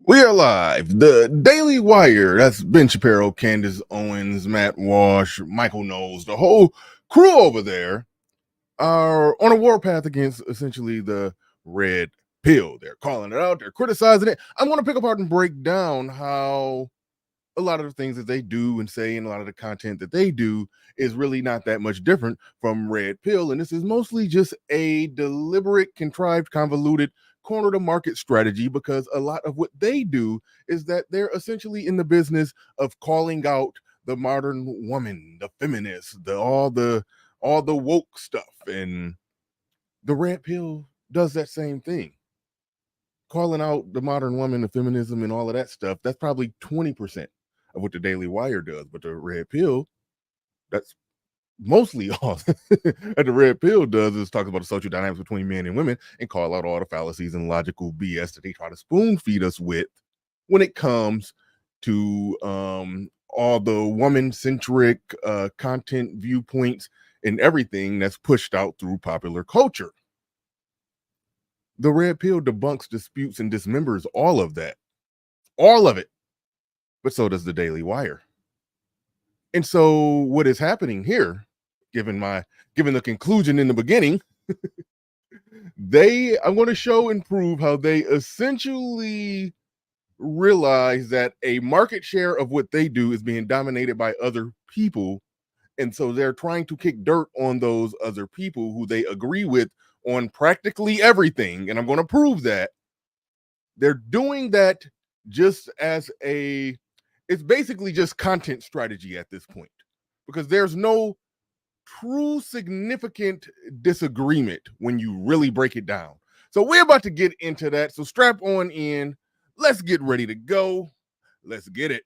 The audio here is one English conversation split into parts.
We are live. The Daily Wire. That's Ben Shapiro, Candace Owens, Matt Walsh, Michael Knowles, the whole crew over there are on a warpath against essentially the red pill. They're calling it out. They're criticizing it. I want to pick apart and break down how a lot of the things that they do and say and a lot of the content that they do is really not that much different from red pill. And this is mostly just a deliberate, contrived, convoluted corner to market strategy, because a lot of what they do is that they're essentially in the business of calling out the modern woman, the feminist, all the woke stuff. And the red pill does that same thing, calling out the modern woman, the feminism, and all of that stuff. That's probably 20% of what the Daily Wire does. But the red pill, that's mostly all that the red pill does is talk about the social dynamics between men and women and call out all the fallacies and logical BS that they try to spoon feed us with when it comes to all the woman-centric content, viewpoints, and everything that's pushed out through popular culture. The red pill debunks, disputes, and dismembers all of that. All of it. But so does the Daily Wire. And so what is happening here, given the conclusion in the beginning, I'm going to show and prove how they essentially realize that a market share of what they do is being dominated by other people. And so they're trying to kick dirt on those other people who they agree with on practically everything. And I'm going to prove that they're doing that just as it's basically just content strategy at this point, because there's no true significant disagreement when you really break it down. So we're about to get into that. So strap on in. Let's get ready to go. Let's get it.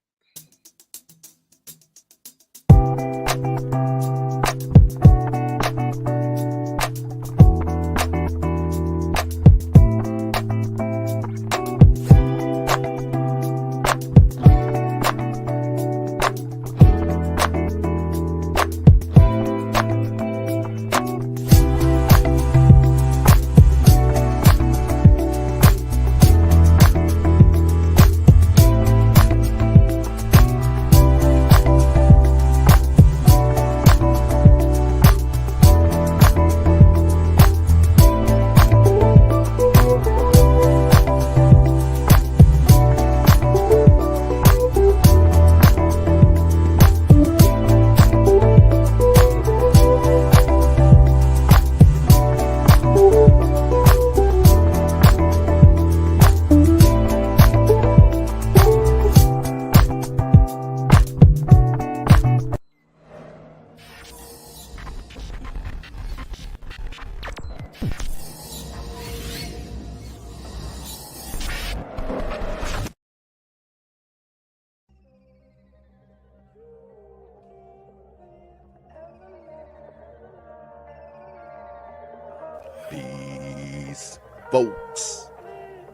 Peace, folks.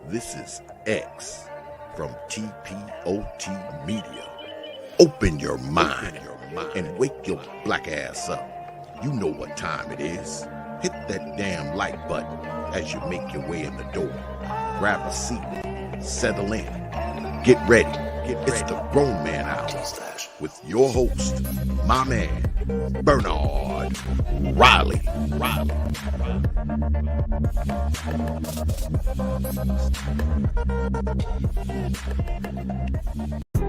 This is X from TPOT Media. Open your mind and wake your black ass up. You know what time it is. Hit that damn like button as you make your way in the door. Grab a seat, settle in, get ready. It's the Grown Man Hour with your host, my man, Bernard Riley.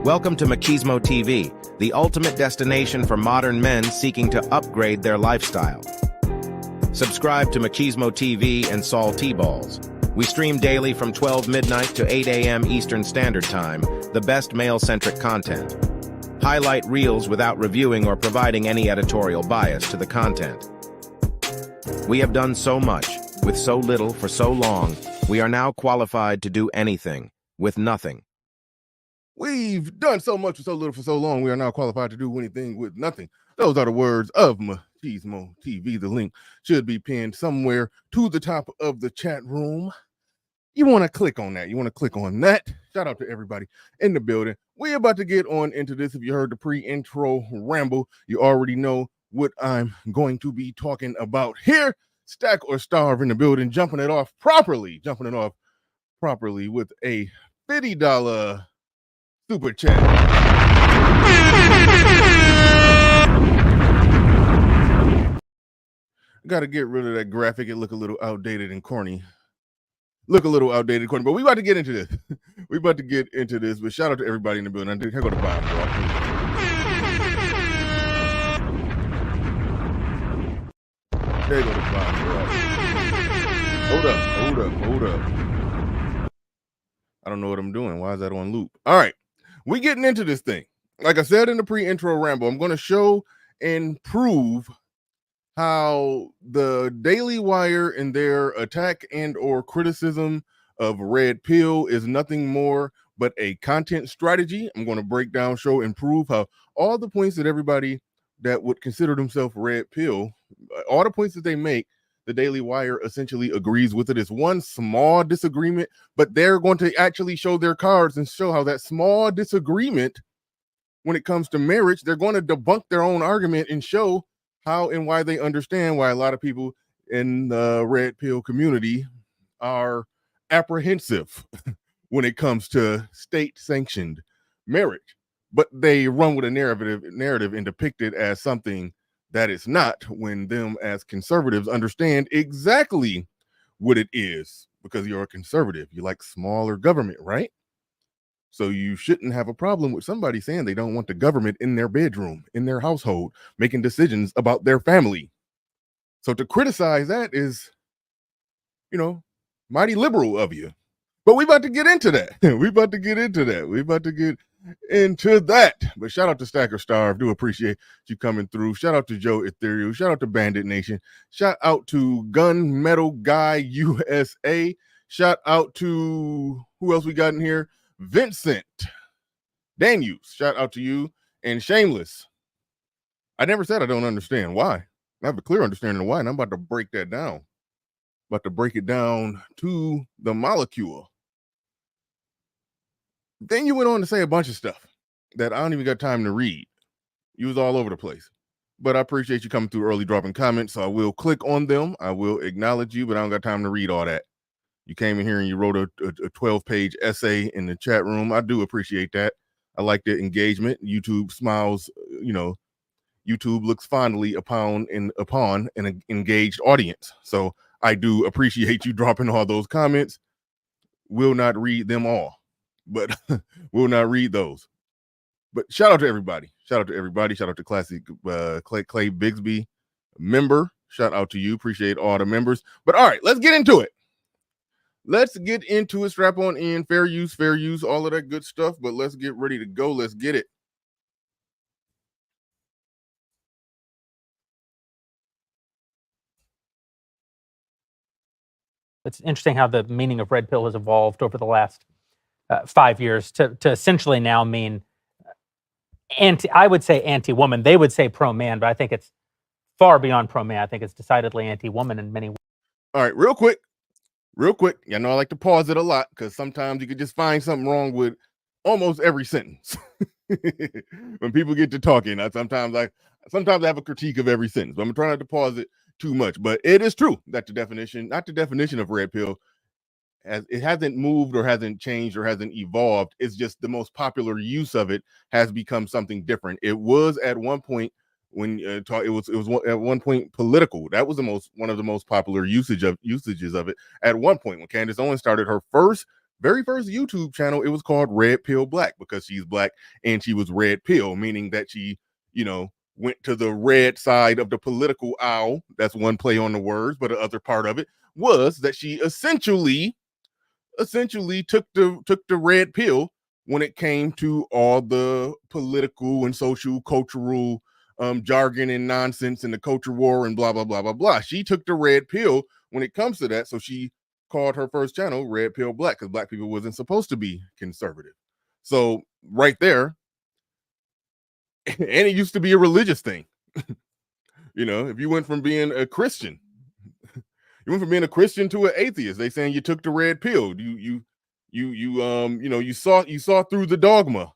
Welcome to Machismo TV, the ultimate destination for modern men seeking to upgrade their lifestyle. Subscribe to Machismo TV and Saul T-Balls. We stream daily from 12 midnight to 8 a.m. Eastern Standard Time, the best male-centric content. Highlight reels without reviewing or providing any editorial bias to the content. We have done so much, with so little for so long, we are now qualified to do anything, with nothing. We've done so much with so little for so long, we are now qualified to do anything with nothing. Those are the words of Machismo TV. The link should be pinned somewhere to the top of the chat room. You want to click on that. You want to click on that. Shout out to everybody in the building. We're about to get on into this. If you heard the pre-intro ramble, you already know what I'm going to be talking about here. Stack or Starve in the building, jumping it off properly with a $50 super chat. Got to get rid of that graphic. It look a little outdated and corny. But we about to get into this. But shout out to everybody in the building. Here go the bomb, bro. There go the bomb, bro. Hold up. I don't know what I'm doing. Why is that on loop? All right. We getting into this thing. Like I said in the pre-intro ramble, I'm going to show and prove how the Daily Wire and their attack and or criticism of Red Pill is nothing more but a content strategy. I'm going to break down, show, and prove how all the points that everybody that would consider themselves Red Pill, all the points that they make, the Daily Wire essentially agrees with it. It's one small disagreement, but they're going to actually show their cards and show how that small disagreement, when it comes to marriage, they're going to debunk their own argument and show how and why they understand why a lot of people in the Red Pill community are apprehensive when it comes to state-sanctioned marriage. But they run with a narrative and depict it as something that it's not, when them as conservatives understand exactly what it is, because you're a conservative. You like smaller government, right? So you shouldn't have a problem with somebody saying they don't want the government in their bedroom, in their household, making decisions about their family. So to criticize that is, mighty liberal of you. But we about to get into that. But shout out to Stacker Starve. Do appreciate you coming through. Shout out to Joe Ethereal. Shout out to Bandit Nation. Shout out to Gun Metal Guy USA. Shout out to who else we got in here? Vincent Daniels. Shout out to you. And Shameless. I never said I don't understand why. I have a clear understanding of why, and I'm about to break that down. About to break it down to the molecule. Then you went on to say a bunch of stuff that I don't even got time to read. You was all over the place. But I appreciate you coming through early, dropping comments, so I will click on them. I will acknowledge you, but I don't got time to read all that. You came in here and you wrote a 12-page essay in the chat room. I do appreciate that. I like the engagement. YouTube smiles, YouTube looks fondly upon an engaged audience. So I do appreciate you dropping all those comments. Will not read them all, but will not read those. But shout out to everybody. Shout out to Classic Clay Bigsby member. Shout out to you. Appreciate all the members. But all right, let's get into it. Strap on in. Fair use, all of that good stuff. But let's get ready to go. Let's get it. It's interesting how the meaning of red pill has evolved over the last 5 years to essentially now mean I would say anti-woman. They would say pro-man, but I think it's far beyond pro-man. I think it's decidedly anti-woman in many ways. All right, real quick. I know I like to pause it a lot because sometimes you could just find something wrong with almost every sentence. When people get to talking, sometimes I have a critique of every sentence, but I'm trying not to pause it too much. But it is true that the definition of red pill, it hasn't moved or hasn't changed or hasn't evolved. It's just the most popular use of it has become something different. It was at one point when it was at one point political. That was one of the most popular usages of it at one point when Candace Owens started her very first YouTube channel. It was called Red Pill Black because she's black and she was red pill, meaning that she went to the red side of the political aisle. That's one play on the words, but the other part of it was that she essentially took the red pill when it came to all the political and social cultural jargon and nonsense and the culture war and blah blah blah blah blah. She took the red pill when it comes to that, so she called her first channel Red Pill Black because black people wasn't supposed to be conservative. So right there, and it used to be a religious thing. If you went from being a Christian, to an atheist, they saying you took the red pill. You saw through the dogma.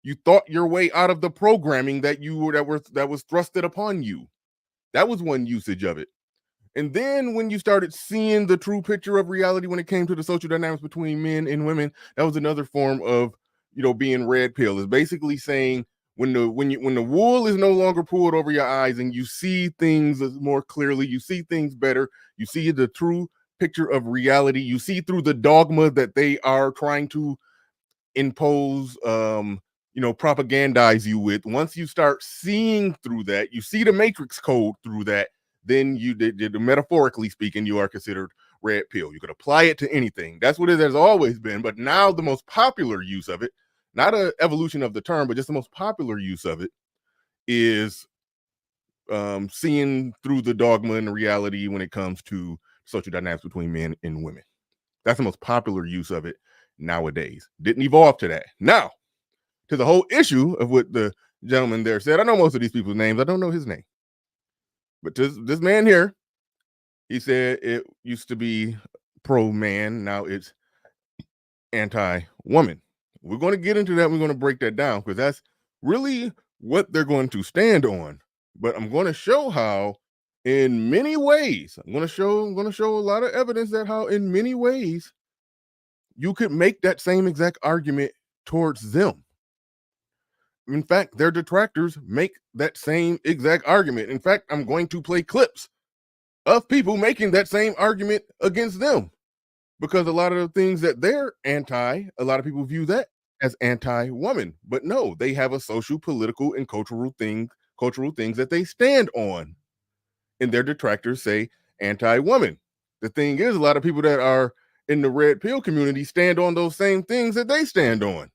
You thought your way out of the programming that was thrusted upon you. That was one usage of it. And then when you started seeing the true picture of reality when it came to the social dynamics between men and women, that was another form of, being red pill. Is basically saying when the wool is no longer pulled over your eyes and you see things more clearly, you see things better, you see the true picture of reality, you see through the dogma that they are trying to impose, propagandize you with. Once you start seeing through that, you see the matrix code through that, then you did, metaphorically speaking, you are considered red pill. You could apply it to anything. That's what it has always been. But now the most popular use of it, not an evolution of the term, but just the most popular use of it, is seeing through the dogma and the reality when it comes to social dynamics between men and women. That's the most popular use of it nowadays. Didn't evolve to that. Now, to the whole issue of what the gentleman there said. I know most of these people's names. I don't know his name. But this man here, he said it used to be pro-man. Now it's anti-woman. We're going to get into that. We're going to break that down because that's really what they're going to stand on. But I'm going to show how in many ways, I'm going to show a lot of evidence that how in many ways you could make that same exact argument towards them. In fact, their detractors make that same exact argument. In fact, I'm going to play clips of people making that same argument against them because a lot of the things that they're anti, a lot of people view that as anti-woman. But no, they have a social, political, and cultural things that they stand on. And their detractors say anti-woman. The thing is, a lot of people that are in the red pill community stand on those same things that they stand on.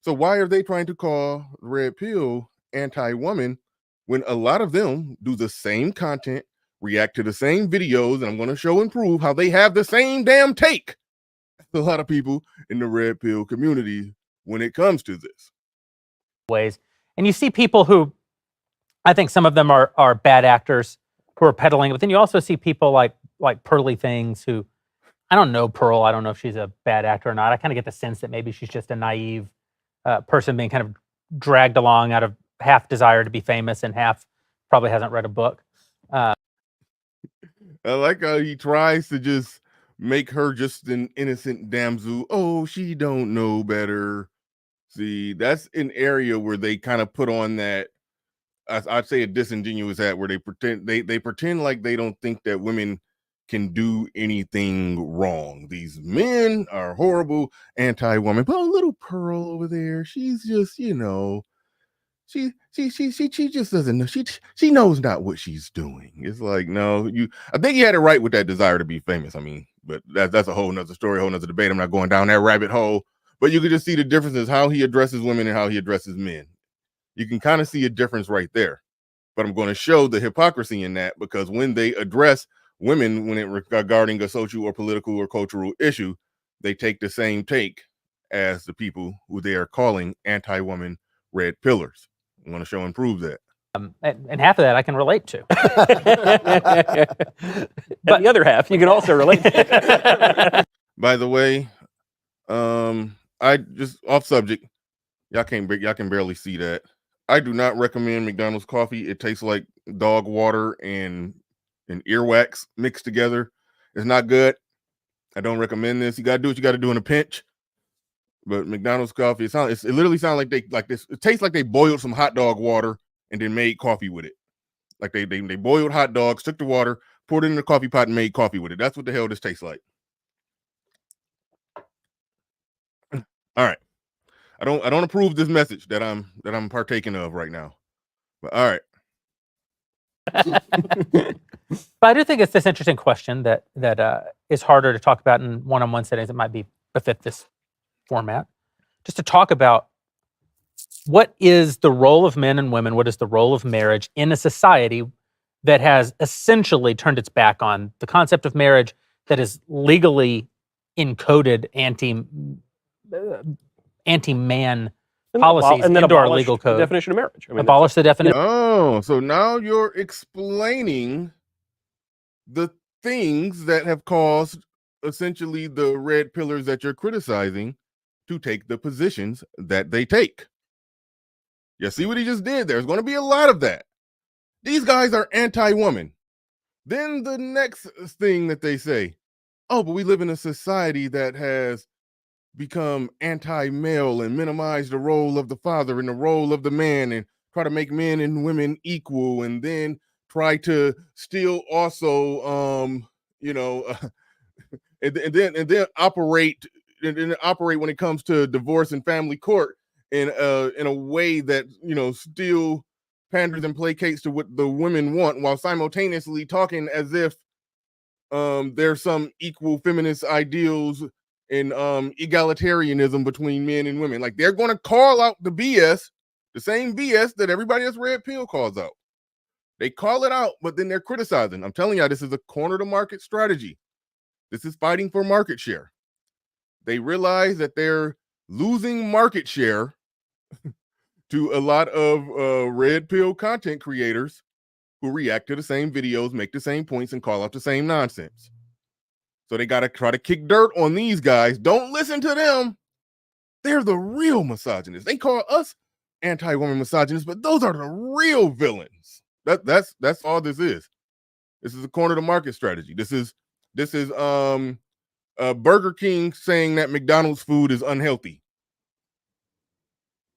So why are they trying to call red pill anti-woman when a lot of them do the same content, react to the same videos, and I'm going to show and prove how they have the same damn take. A lot of people in the red pill community when it comes to this. Ways. And you see people who, I think some of them are bad actors who are peddling, but then you also see people like Pearly Things who, I don't know Pearl, I don't know if she's a bad actor or not. I kind of get the sense that maybe she's just a naive person being kind of dragged along out of half desire to be famous and half probably hasn't read a book. I like how he tries to just make her just an innocent damsel. Oh, she don't know better. See, that's an area where they kind of put on that, I'd say a disingenuous hat where they pretend like they don't think that women can do anything wrong. These men are horrible anti-woman. But little Pearl over there, she's just, she just doesn't know. She knows not what she's doing. It's like, no, I think he had it right with that desire to be famous. I mean, but that's a whole nother story, a whole nother debate. I'm not going down that rabbit hole. But you can just see the differences, how he addresses women and how he addresses men. You can kind of see a difference right there. But I'm going to show the hypocrisy in that because when they address women when it regarding a social or political or cultural issue, they take the same take as the people who they are calling anti-woman red pillars. I'm going to show and prove that. And half of that I can relate to. But the other half you can also relate to. By the way, I just off subject. Y'all can barely see that. I do not recommend McDonald's coffee. It tastes like dog water and earwax mixed together. It's not good. I don't recommend this. You got to do what you got to do in a pinch. But McDonald's coffee, it literally sounds like this. It tastes like they boiled some hot dog water and then made coffee with it. Like they boiled hot dogs, took the water, poured it in the coffee pot, and made coffee with it. That's what the hell this tastes like. All right. I don't approve this message that I'm partaking of right now. But all right. But I do think it's this interesting question that is harder to talk about in one-on-one settings. It might be befit this format, just to talk about what is the role of men and women, what is the role of marriage in a society that has essentially turned its back on the concept of marriage, that is legally encoded anti-man policies into our legal code. The definition of marriage. I mean, abolish the definition. Oh, so now you're explaining the things that have caused essentially the red pillars that you're criticizing to take the positions that they take. You see what he just did? There's going to be a lot of that. These guys are anti-woman. Then the next thing that they say, oh, but we live in a society that has become anti-male and minimize the role of the father and the role of the man and try to make men and women equal, and then try to still also and then operate when it comes to divorce and family court in a way that still panders and placates to what the women want, while simultaneously talking as if there's some equal feminist ideals and egalitarianism between men and women. Like, they're going to call out the BS, the same BS that everybody else red pill calls out. They call it out, but then they're criticizing. I'm telling y'all, this is a corner to market strategy. This is fighting for market share. They realize that they're losing market share to a lot of red pill content creators who react to the same videos, make the same points, and call out the same nonsense. So they got to try to kick dirt on these guys. Don't listen to them. They're the real misogynists. They call us anti-woman misogynists, but those are the real villains. That's all this is. This is a corner to market strategy. This is Burger King saying that McDonald's food is unhealthy.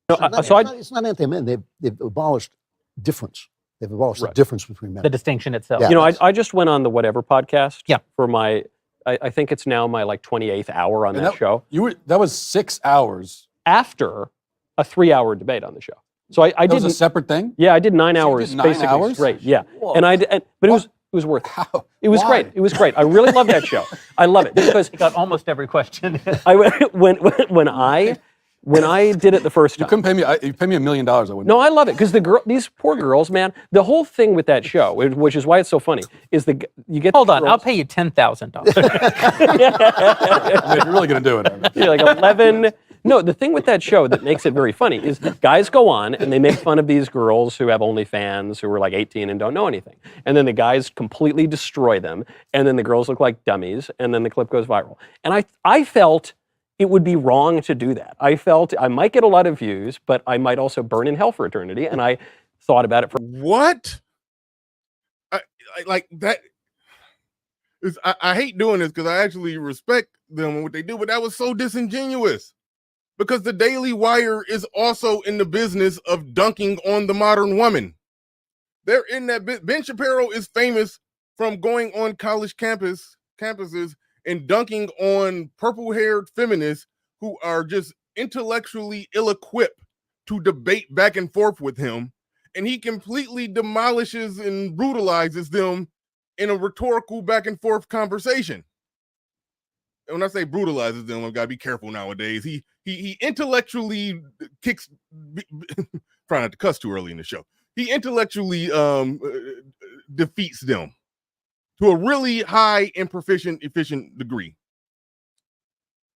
No, It's not anti-men. They've abolished difference. They've abolished the difference between men. The distinction itself. Yeah. I just went on the Whatever podcast. Yeah. For my, I think it's now my 28th hour on that show. That was 6 hours. After a 3-hour debate on the show. So I did a separate thing? Yeah, I did 9 So you hours did 9 basically hours? straight. Yeah. Whoa. But it was worth it. How? It was Why? great. It was great. I really love that show. I love it because He got almost every question. when I did it the first You time. couldn't pay me. You pay me $1 million. I wouldn't. No, I love it because these poor girls, man. The whole thing with that show, which is why it's so funny, is you get. Hold on, I'll pay you $10,000. If you're really gonna do it. You're like 11. No, the thing with that show that makes it very funny is guys go on and they make fun of these girls who have OnlyFans who are like 18 and don't know anything. And then the guys completely destroy them. And then the girls look like dummies. And then the clip goes viral. And I felt it would be wrong to do that. I felt I might get a lot of views, but I might also burn in hell for eternity. And I thought about it for What? I like that. I hate doing this because I actually respect them and what they do, but that was so disingenuous. Because the Daily Wire is also in the business of dunking on the modern woman. They're in that Ben Shapiro is famous from going on college campuses and dunking on purple-haired feminists who are just intellectually ill-equipped to debate back and forth with him. And he completely demolishes and brutalizes them in a rhetorical back and forth conversation. And when I say brutalizes them, I've got to be careful nowadays. He intellectually kicks, try not to cuss too early in the show. He intellectually defeats them to a really high and efficient degree.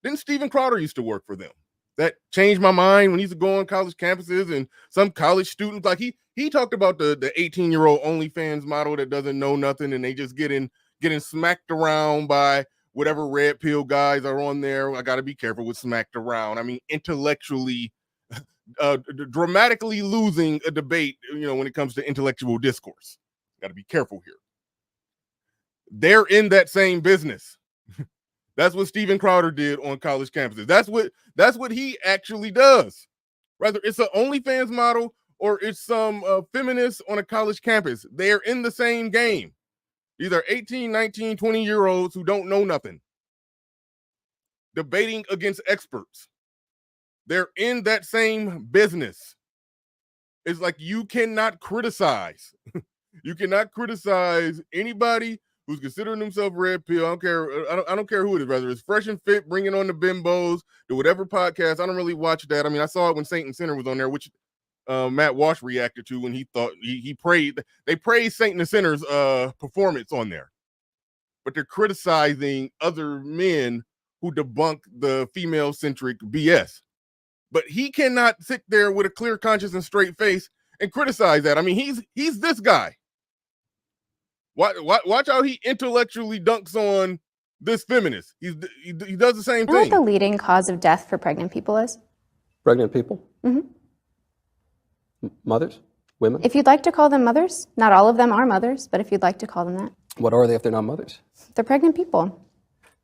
Then Steven Crowder used to work for them. That changed my mind when he used to go on college campuses and some college students, like he talked about the 18-year-old OnlyFans model that doesn't know nothing and they just getting smacked around by whatever red pill guys are on there. I got to be careful with smacked around. I mean, intellectually, dramatically losing a debate, when it comes to intellectual discourse. Got to be careful here. They're in that same business. That's what Steven Crowder did on college campuses. That's what he actually does. Whether it's an OnlyFans model or it's some feminist on a college campus, they're in the same game. These are 18, 19, 20-year-olds who don't know nothing, debating against experts. They're in that same business. It's like you cannot criticize. You cannot criticize anybody who's considering themselves red pill. I don't care who it is, whether it's Fresh and Fit, bringing on the bimbos, to whatever podcast. I don't really watch that. I mean, I saw it when Saint and Sinner was on there, which Matt Walsh reacted to when he thought he prayed. They praised Saint and the Sinner's performance on there, but they're criticizing other men who debunk the female-centric BS. But he cannot sit there with a clear conscience and straight face and criticize that. I mean, he's this guy. Watch how he intellectually dunks on this feminist. He does the same You know thing. what the leading cause of death for pregnant people is? pregnant people. Mhm. Mothers, women. If you'd like to call them mothers, not all of them are mothers, but if you'd like to call them that. What are they if they're not mothers? They're pregnant people.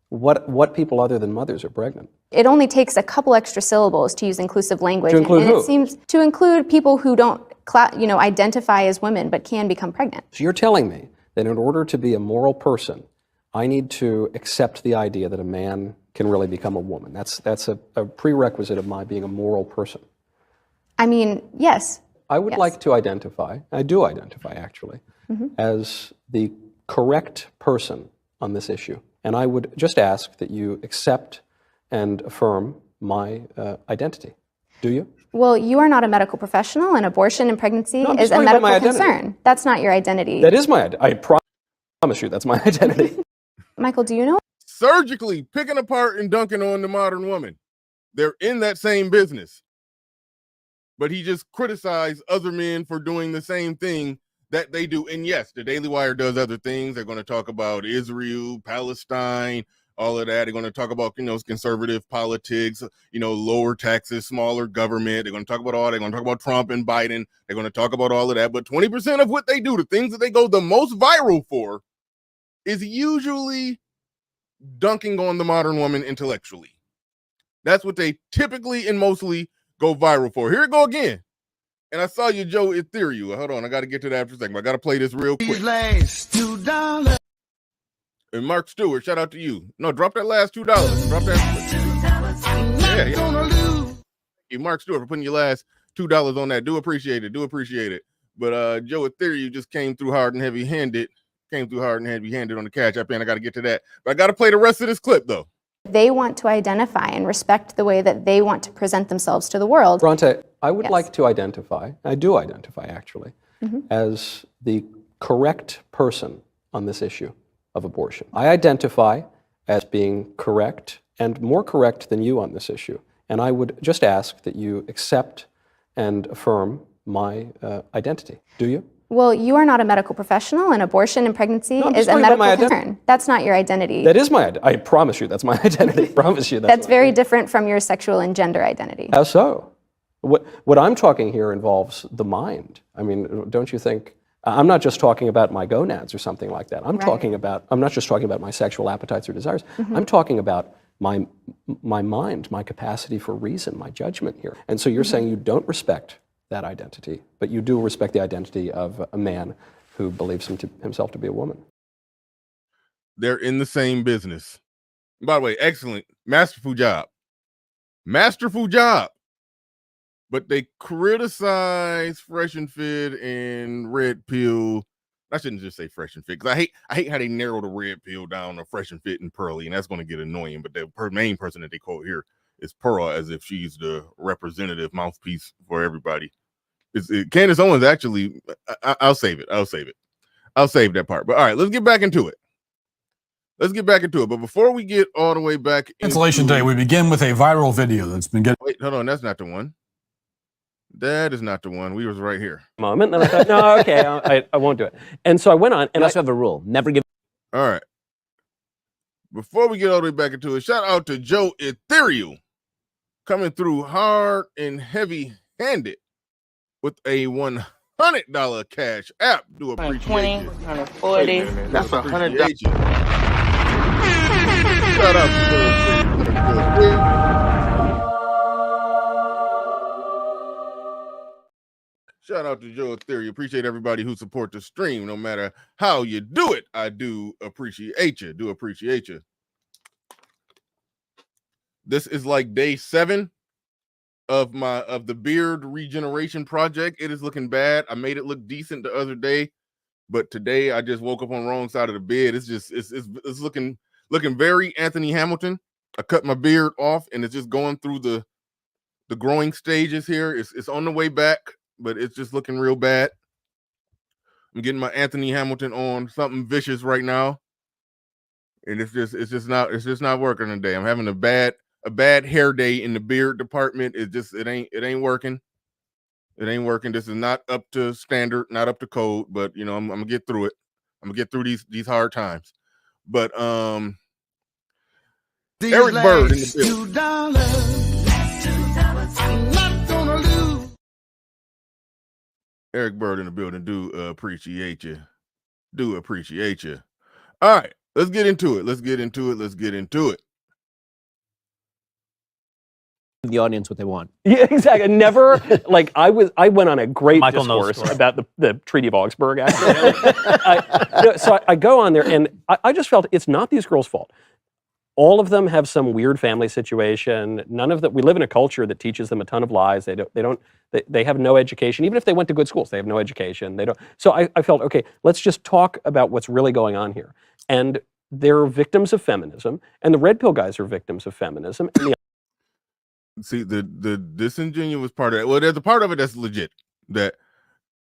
What people other than mothers are pregnant? It only takes a couple extra syllables to use inclusive language. To include and who? It seems to include people who don't identify as women but can become pregnant. So you're telling me that in order to be a moral person, I need to accept the idea that a man can really become a woman. That's a prerequisite of my being a moral person. I mean, yes. I would Yes. like to identify, I do identify actually, as the correct person on this issue. And I would just ask that you accept and affirm my identity. Do you? Well, you are not a medical professional, and abortion and pregnancy No, I'm is just a talking about my medical identity. concern. That's not your identity. That is my identity. I promise you that's my identity. Michael, do you know? Surgically picking apart and dunking on the modern woman. They're in that same business. But he just criticized other men for doing the same thing that they do. And yes, the Daily Wire does other things. They're going to talk about Israel, Palestine, all of that. They're going to talk about, conservative politics, lower taxes, smaller government. They're going to talk about all that. They're going to talk about Trump and Biden. They're going to talk about all of that. But 20% of what they do, the things that they go the most viral for, is usually dunking on the modern woman intellectually. That's what they typically and mostly go viral for. Here it go again. And I saw you, Joe Ethereal. Hold on, I got to get to that after a second. I got to play this real quick. $2. And Mark Stewart, shout out to you. No, drop that last $2. Drop that. Yeah. You, Mark Stewart, for putting your last $2 on that. Do appreciate it. But Joe Ethereal just came through hard and heavy-handed. On the Cashapp, and I got to get to that. But I got to play the rest of this clip, though. They want to identify and respect the way that they want to present themselves to the world. Bronte, I would Yes. like to identify, I do identify actually, as the correct person on this issue of abortion. I identify as being correct and more correct than you on this issue. And I would just ask that you accept and affirm my identity. Do you? Well, you are not a medical professional, and abortion and pregnancy No, I'm is just a talking about my medical identity. concern. That's not your identity. That is my identity. I promise you that's my identity. Promise you That's very different from your sexual and gender identity. How so? What I'm talking here involves the mind. I mean, don't you think? I'm not just talking about my gonads or something like that. I'm not just talking about my sexual appetites or desires. I'm talking about my mind, my capacity for reason, my judgment here. And so you're saying you don't respect that identity, but you do respect the identity of a man who believes himself to be a woman. They're in the same business. By the way, excellent, masterful job. But they criticize Fresh and Fit and Red Pill. I shouldn't just say Fresh and Fit, because I hate how they narrow the Red Pill down to Fresh and Fit and Pearly, and that's going to get annoying. But the main person that they quote here is Pearl, as if she's the representative mouthpiece for everybody. Candace Owens, actually. I'll save it. I'll save that part. But all right, let's get back into it. But before we get all the way back Cancellation day, we begin with a viral video that's been getting... Wait, hold on. That's not the one. That is not the one. We was right here. Moment, and I thought, no, okay, I won't do it. And so I went on, and I also have a rule: never give. All right. Before we get all the way back into it, shout out to Joe Ethereal, coming through hard and heavy-handed with a $100 cash app. Do appreciate 20, you. 140. That's $100. Shout out to Joe Ethereal. Shout out to Joe Ethereal. Appreciate everybody who support the stream, no matter how you do it. I do appreciate you. This is like day 7 of the beard regeneration project. It is looking bad. I made it look decent the other day, but today I just woke up on the wrong side of the bed. It's looking very Anthony Hamilton. I cut my beard off, and it's just going through the growing stages here. It's on the way back, but it's just looking real bad. I'm getting my Anthony Hamilton on something vicious right now, and it's just not working today. I'm having a bad hair day in the beard department. It ain't working. This is not up to standard, not up to code, but I'm gonna get through it. I'm gonna get through these hard times. But Eric Bird in the building. Eric Bird in the building. Do appreciate you. All right, let's get into it. Let's get into it. Let's get into it. The audience what they want. Yeah, exactly. Never like I went on a great Michael Knowles discourse story. about the Treaty of Augsburg. Actually, so I go on there, and I just felt it's not these girls' fault. All of them have some weird family situation. None of them. We live in a culture that teaches them a ton of lies. They have no education. Even if they went to good schools, they have no education. They don't. So I felt, okay, let's just talk about what's really going on here. And they're victims of feminism, and the red pill guys are victims of feminism. And the See, the disingenuous part of it. Well, there's a part of it that's legit. That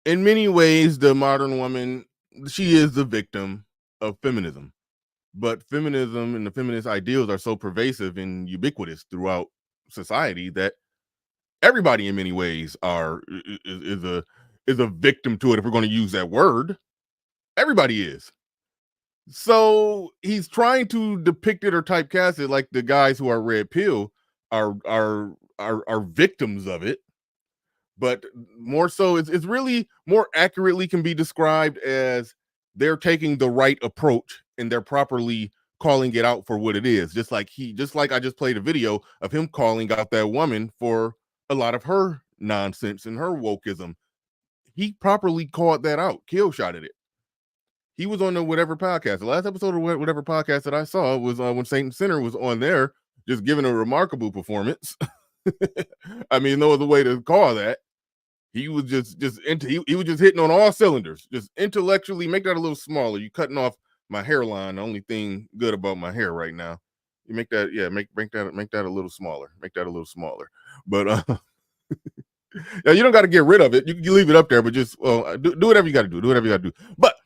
in many ways, the modern woman, she is the victim of feminism. But feminism and the feminist ideals are so pervasive and ubiquitous throughout society that everybody in many ways is a victim to it, if we're going to use that word. Everybody is. So he's trying to depict it or typecast it like the guys who are red pill are victims of it. But more so, it's really more accurately can be described as they're taking the right approach and they're properly calling it out for what it is. Just like I just played a video of him calling out that woman for a lot of her nonsense and her wokeism. He properly called that out, kill shotted it. He was on the whatever podcast. The last episode of whatever podcast that I saw was when Saint Sinner was on there, just giving a remarkable performance. I mean, no other way to call that. He was he was just hitting on all cylinders. Just intellectually, make that a little smaller. You cutting off my hairline. The only thing good about my hair right now. You make that, yeah, make that a little smaller. Make that a little smaller. But yeah, you don't got to get rid of it. You leave it up there, but just do whatever you got to do. Do whatever you got to do. But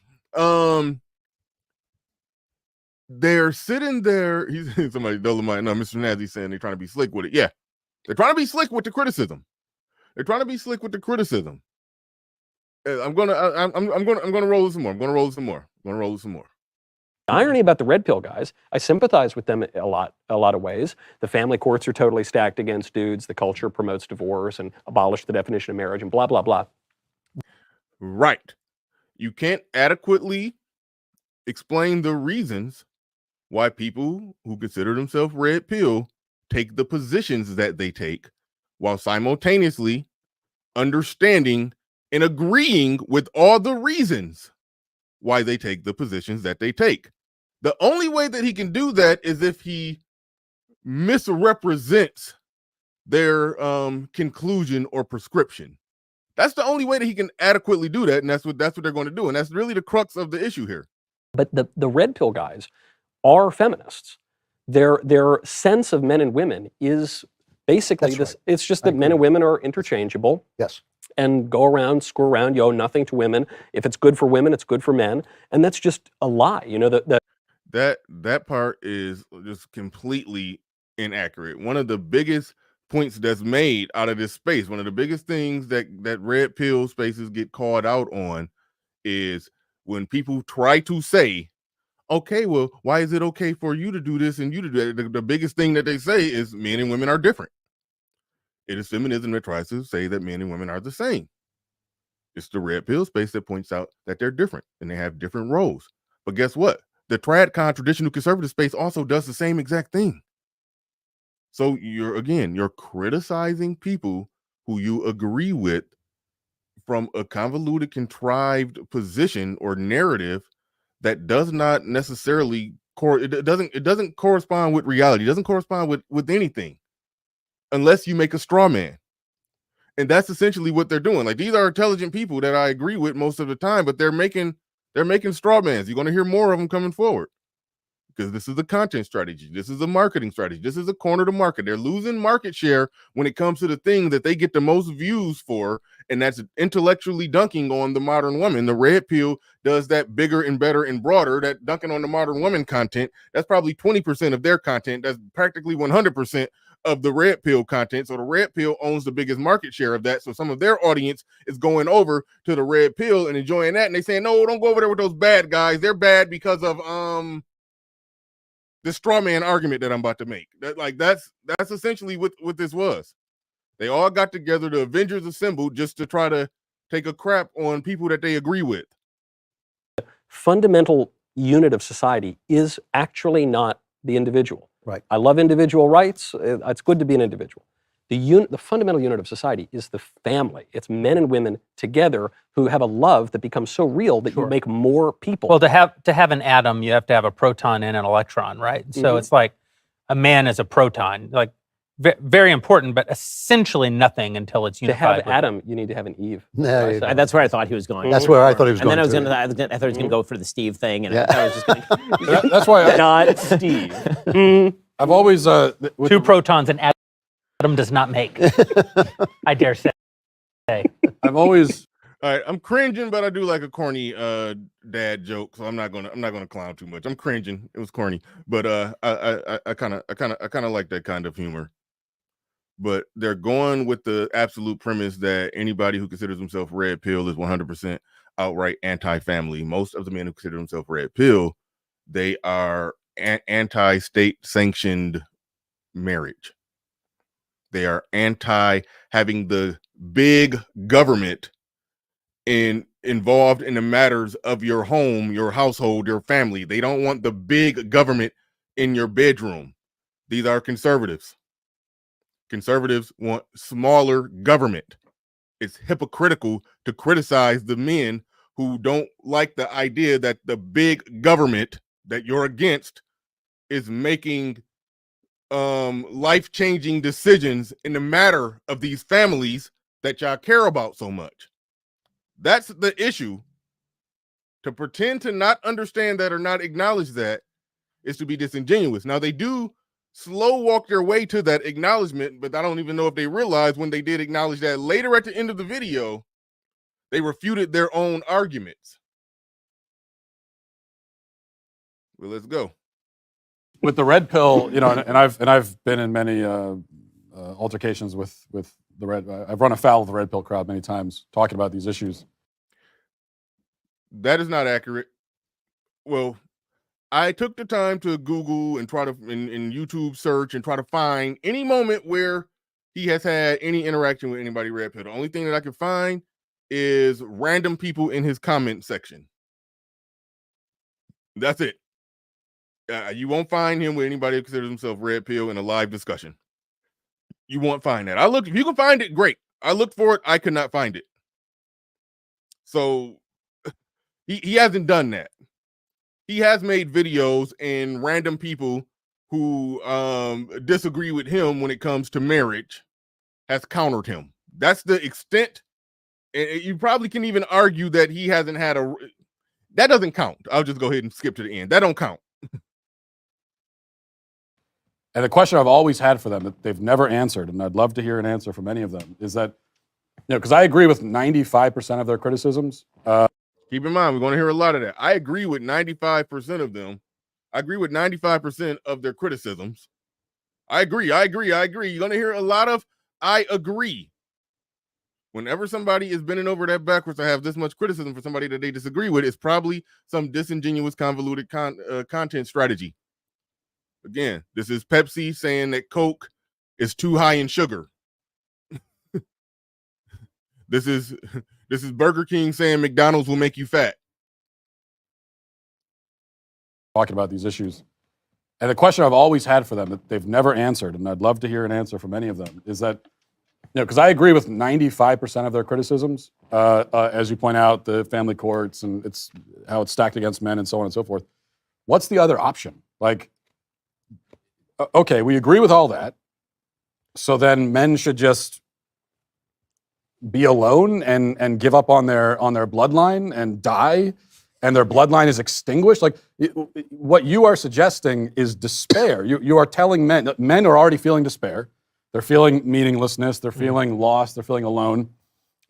they're sitting there. He's somebody Dolomite. No, Mr. Nazi saying they're trying to be slick with it. Yeah, they're trying to be slick with the criticism. They're trying to be slick with the criticism. I'm gonna roll this some more. I'm gonna roll this some more. The irony about the red pill guys, I sympathize with them a lot of ways. The family courts are totally stacked against dudes. The culture promotes divorce and abolished the definition of marriage and blah, blah, blah. Right. You can't adequately explain the reasons why people who consider themselves red pill take the positions that they take while simultaneously understanding and agreeing with all the reasons why they take the positions that they take. The only way that he can do that is if he misrepresents their conclusion or prescription. That's the only way that he can adequately do that, and that's what they're going to do, and that's really the crux of the issue here. But the red pill guys are feminists. Their sense of men and women is basically this. Right. It's just that men and women are interchangeable. Yes. And go around, screw around, you owe nothing to women. If it's good for women, it's good for men, and that's just a lie. You know that part is just completely inaccurate. One of the biggest points that's made out of this space, one of the biggest things that red pill spaces get called out on is when people try to say, okay, well, why is it okay for you to do this and you to do that? The biggest thing that they say is men and women are different. It is feminism that tries to say that men and women are the same. It's the red pill space that points out that they're different and they have different roles. But guess what? The tradcon traditional conservative space also does the same exact thing. So you're criticizing people who you agree with from a convoluted, contrived position or narrative that does not necessarily it doesn't correspond with reality. It doesn't correspond with anything unless you make a straw man. And that's essentially what they're doing. Like, these are intelligent people that I agree with most of the time, but they're making straw mans. You're going to hear more of them coming forward because this is a content strategy. This is a marketing strategy. This is a corner to market. They're losing market share when it comes to the thing that they get the most views for, and that's intellectually dunking on the modern woman. The red pill does that bigger and better and broader. That dunking on the modern woman content, that's probably 20% of their content. That's practically 100% of the red pill content. So the red pill owns the biggest market share of that. So some of their audience is going over to the red pill and enjoying that. And they saying, no, don't go over there with those bad guys. They're bad because of the straw man argument that I'm about to make. That's essentially what this was. They all got together, the Avengers assembled, just to try to take a crap on people that they agree with. Fundamental unit of society is actually not the individual. Right. I love individual rights. It's good to be an individual. The fundamental unit of society is the family. It's men and women together who have a love that becomes so real that you make more people. Well, to have an atom, you have to have a proton and an electron, right? So it's like a man is a proton, like very important, but essentially nothing until it's to unified. have Adam, you need to have an Eve. No, you don't. That's where I thought he was going. That's where I thought he was And going. then I to. thought he was going to go for the Steve thing, and Yeah. I was just going to. That's why Not Steve. I've always Two protons an atom does not make. I dare say. I've always All right, I'm cringing, but I do like a corny dad joke, so I'm not gonna clown too much. I'm cringing. It was corny, but I kind of like that kind of humor. But they're going with the absolute premise that anybody who considers himself red pill is 100% outright anti-family. Most of the men who consider themselves red pill, they are anti-state sanctioned marriage. They are anti having the big government involved in the matters of your home, your household, your family. They don't want the big government in your bedroom. These are conservatives. Conservatives want smaller government. It's hypocritical to criticize the men who don't like the idea that the big government that you're against is making life-changing decisions in the matter of these families that y'all care about so much. That's the issue. To pretend to not understand that or not acknowledge that is to be disingenuous. Now, they do slow walk their way to that acknowledgement, but I don't even know if they realized when they did acknowledge that later at the end of the video, they refuted their own arguments. Well, let's go. with the red pill, and I've been in many altercations with the red. I've run afoul of the red pill crowd many times talking about these issues. That is not accurate. Well, I took the time to Google and try to in YouTube search and try to find any moment where he has had any interaction with anybody red pill. The only thing that I could find is random people in his comment section. That's it. You won't find him with anybody who considers himself red pill in a live discussion. You won't find that. I looked. If you can find it, great. I looked for it. I could not find it. So he hasn't done that. He has made videos, and random people who disagree with him when it comes to marriage has countered him. That's the extent. And you probably can even argue that he hasn't had a. That doesn't count. I'll just go ahead and skip to the end. That don't count. And the question I've always had for them that they've never answered, and I'd love to hear an answer from any of them, is that, because I agree with 95% of their criticisms. Keep in mind, we're going to hear a lot of that. I agree with 95% of them. I agree with 95% of their criticisms. I agree. You're going to hear a lot of I agree. Whenever somebody is bending over that backwards to have this much criticism for somebody that they disagree with, it's probably some disingenuous, convoluted content strategy. Again, this is Pepsi saying that Coke is too high in sugar. This is Burger King saying McDonald's will make you fat. Talking about these issues. And the question I've always had for them that they've never answered, and I'd love to hear an answer from any of them, is that, because I agree with 95% of their criticisms, as you point out, the family courts and it's how it's stacked against men and so on and so forth. What's the other option? Like, okay, we agree with all that. So then men should just be alone and give up on their bloodline and die, and their bloodline is extinguished. Like, what you are suggesting is despair. You are telling men are already feeling despair. They're feeling meaninglessness. They're feeling lost. They're feeling alone.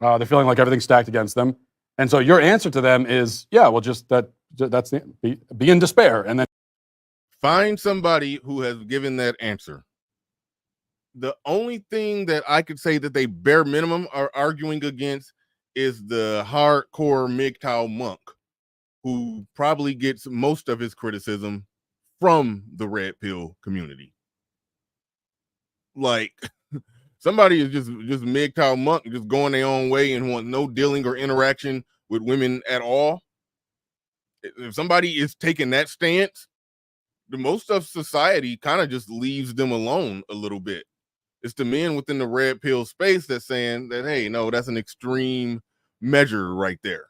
They're feeling like everything's stacked against them. And so your answer to them is, yeah, well, that's be in despair, and then find somebody who has given that answer. The only thing that I could say that they bare minimum are arguing against is the hardcore MGTOW monk, who probably gets most of his criticism from the red pill community. Like, somebody is just MGTOW monk, just going their own way and want no dealing or interaction with women at all. If somebody is taking that stance, the most of society kind of just leaves them alone a little bit. It's the men within the red pill space that's saying that, hey, no, that's an extreme measure right there.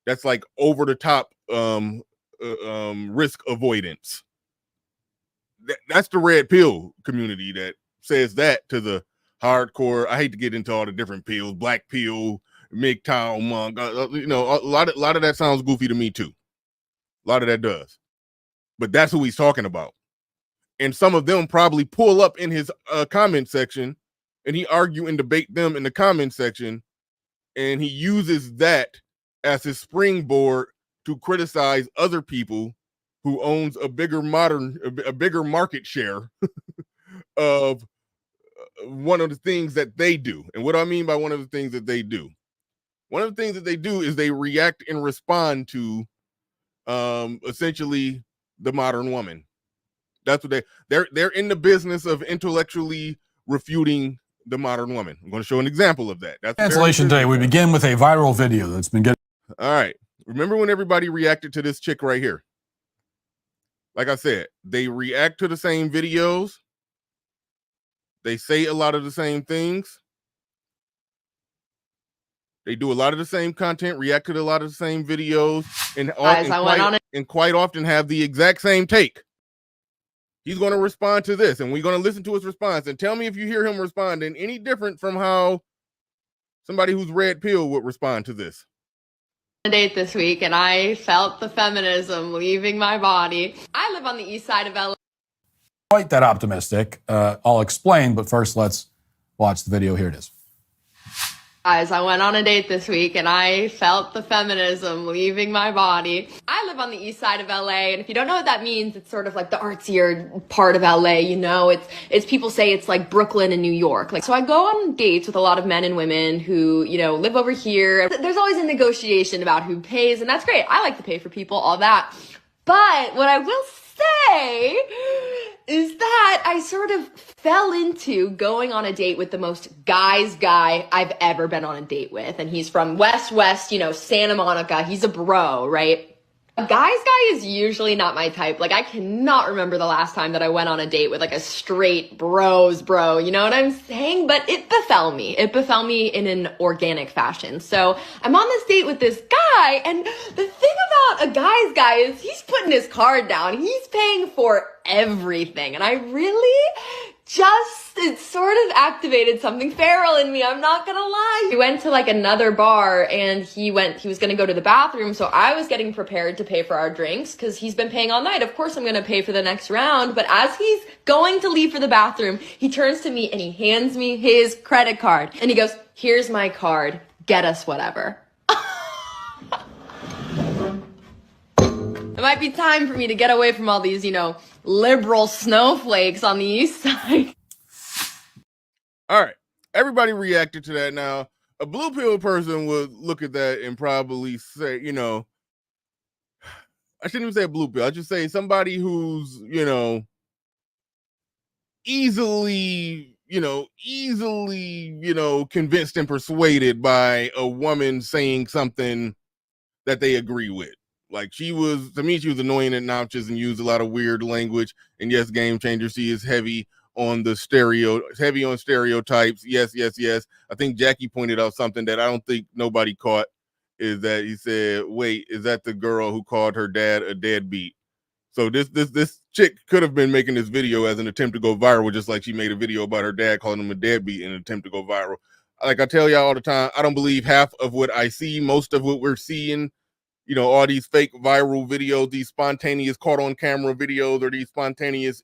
That's like over the top risk avoidance. That's the red pill community that says that to the hardcore. I hate to get into all the different pills, black pill, MGTOW monk. A lot of that sounds goofy to me too. A lot of that does, but that's who he's talking about. And some of them probably pull up in his comment section, and he argue and debate them in the comment section, and he uses that as his springboard to criticize other people who owns a bigger market share of one of the things that they do. And what do I mean by one of the things that they do? One of the things that they do is they react and respond to essentially the modern woman. That's what they're in the business of intellectually refuting the modern woman. I'm going to show an example of that. That's Cancellation day. We begin with a viral video that's been getting. All right. Remember when everybody reacted to this chick right here? Like I said, they react to the same videos. They say a lot of the same things. They do a lot of the same content, react to a lot of the same videos, and quite often have the exact same take. He's going to respond to this, and we're going to listen to his response. And tell me if you hear him responding any different from how somebody who's red pill would respond to this. A date this week, and I felt the feminism leaving my body. I live on the east side of LA. Quite that optimistic. I'll explain, but first let's watch the video. Here it is. Guys, I went on a date this week, and I felt the feminism leaving my body. I live on the east side of LA, and if you don't know what that means, it's sort of like the artsier part of LA, you know? It's people say it's like Brooklyn and New York. So I go on dates with a lot of men and women who, live over here. There's always a negotiation about who pays, and that's great. I like to pay for people, all that. But what I will say is that I sort of fell into going on a date with the most guy's guy I've ever been on a date with. And he's from West, Santa Monica. He's a bro, right? A guy's guy is usually not my type. I cannot remember the last time that I went on a date with a straight bro, you know what I'm saying? But it befell me. It befell me in an organic fashion. So I'm on this date with this guy, and the thing about a guy's guy is he's putting his card down. He's paying for everything. And I really it sort of activated something feral in me. I'm not gonna lie. We went to another bar, and he was gonna go to the bathroom. So I was getting prepared to pay for our drinks because he's been paying all night. Of course I'm gonna pay for the next round. But as he's going to leave for the bathroom, he turns to me and he hands me his credit card. And he goes, "Here's my card. Get us whatever." It might be time for me to get away from all these, liberal snowflakes on the east side. All right. Everybody reacted to that. Now, a blue pill person would look at that and probably say, I shouldn't even say a blue pill. I just say somebody who's, easily, convinced and persuaded by a woman saying something that they agree with. To me, she was annoying and obnoxious and used a lot of weird language. And yes, Game Changer, she is heavy on stereotypes. Yes. I think Jackie pointed out something that I don't think nobody caught, is that he said, "Wait, is that the girl who called her dad a deadbeat?" So this chick could have been making this video as an attempt to go viral, just like she made a video about her dad calling him a deadbeat in an attempt to go viral. Like I tell y'all all the time, I don't believe half of what I see. Most of what we're seeing, all these fake viral videos, these spontaneous caught on camera videos, or these spontaneous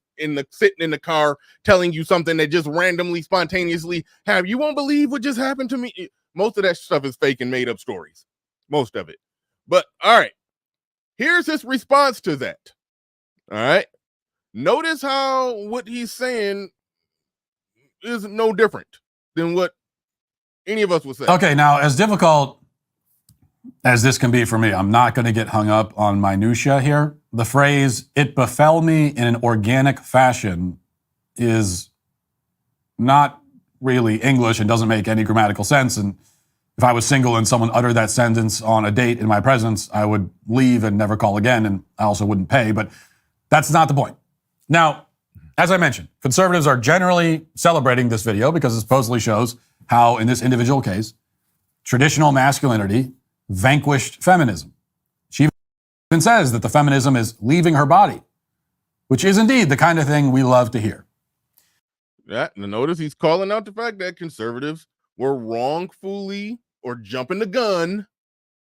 sitting in the car telling you something that just randomly, spontaneously you won't believe what just happened to me. Most of that stuff is fake and made up stories. Most of it. But all right, here's his response to that. All right. Notice how what he's saying is no different than what any of us would say. Okay, now as difficult as this can be for me, I'm not going to get hung up on minutia here. The phrase, "it befell me in an organic fashion," is not really English and doesn't make any grammatical sense. And if I was single and someone uttered that sentence on a date in my presence, I would leave and never call again, and I also wouldn't pay. But that's not the point. Now, as I mentioned, conservatives are generally celebrating this video because it supposedly shows how, in this individual case, traditional masculinity vanquished feminism. She even says that the feminism is leaving her body, which is indeed the kind of thing we love to hear. Yeah, and notice he's calling out the fact that conservatives were wrongfully or jumping the gun.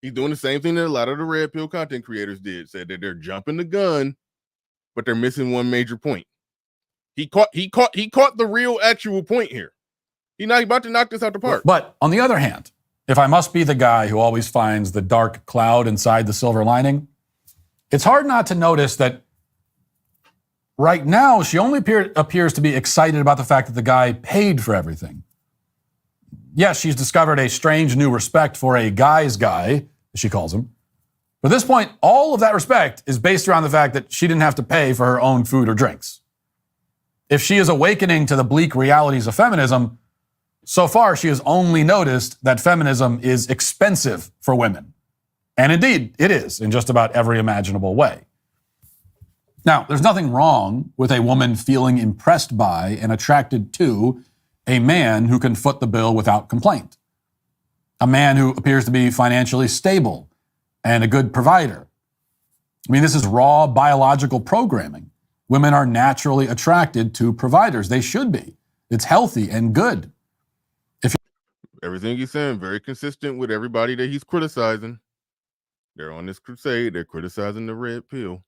He's doing the same thing that a lot of the red pill content creators did, said that they're jumping the gun, but they're missing one major point. He caught the real actual point here. He's not about to knock this out the park. But on the other hand, if I must be the guy who always finds the dark cloud inside the silver lining, it's hard not to notice that right now she only appears to be excited about the fact that the guy paid for everything. Yes, she's discovered a strange new respect for a guy's guy, as she calls him. But at this point, all of that respect is based around the fact that she didn't have to pay for her own food or drinks. If she is awakening to the bleak realities of feminism, so far she has only noticed that feminism is expensive for women. And indeed, it is in just about every imaginable way. Now, there's nothing wrong with a woman feeling impressed by and attracted to a man who can foot the bill without complaint. A man who appears to be financially stable and a good provider. I mean, this is raw biological programming. Women are naturally attracted to providers. They should be. It's healthy and good. Everything he's saying, very consistent with everybody that he's criticizing. They're on this crusade. They're criticizing the red pill.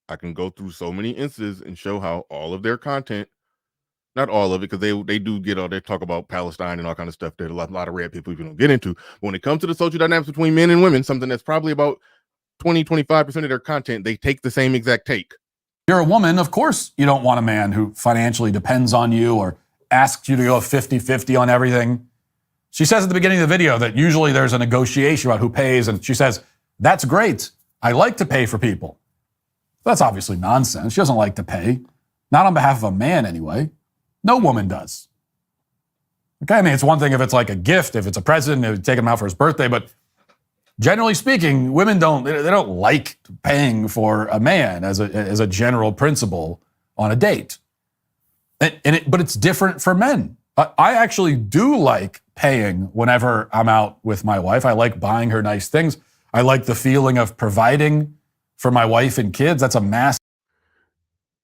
I can go through so many instances and show how all of their content, not all of it, because they do get all, they talk about Palestine and all kind of stuff that a lot of red people don't get into. But when it comes to the social dynamics between men and women, something that's probably about 20-25% of their content, they take the same exact take. You're a woman, of course you don't want a man who financially depends on you or asks you to go 50-50 on everything. She says at the beginning of the video that usually there's a negotiation about who pays, and she says, that's great. I like to pay for people. That's obviously nonsense. She doesn't like to pay. Not on behalf of a man, anyway. No woman does. Okay, I mean, it's one thing if it's like a gift, if it's a present, if you take him out for his birthday, but generally speaking, women don't like paying for a man as a general principle on a date. But it's different for men. I actually do like paying whenever I'm out with my wife. I like buying her nice things. I like the feeling of providing for my wife and kids. That's a massive.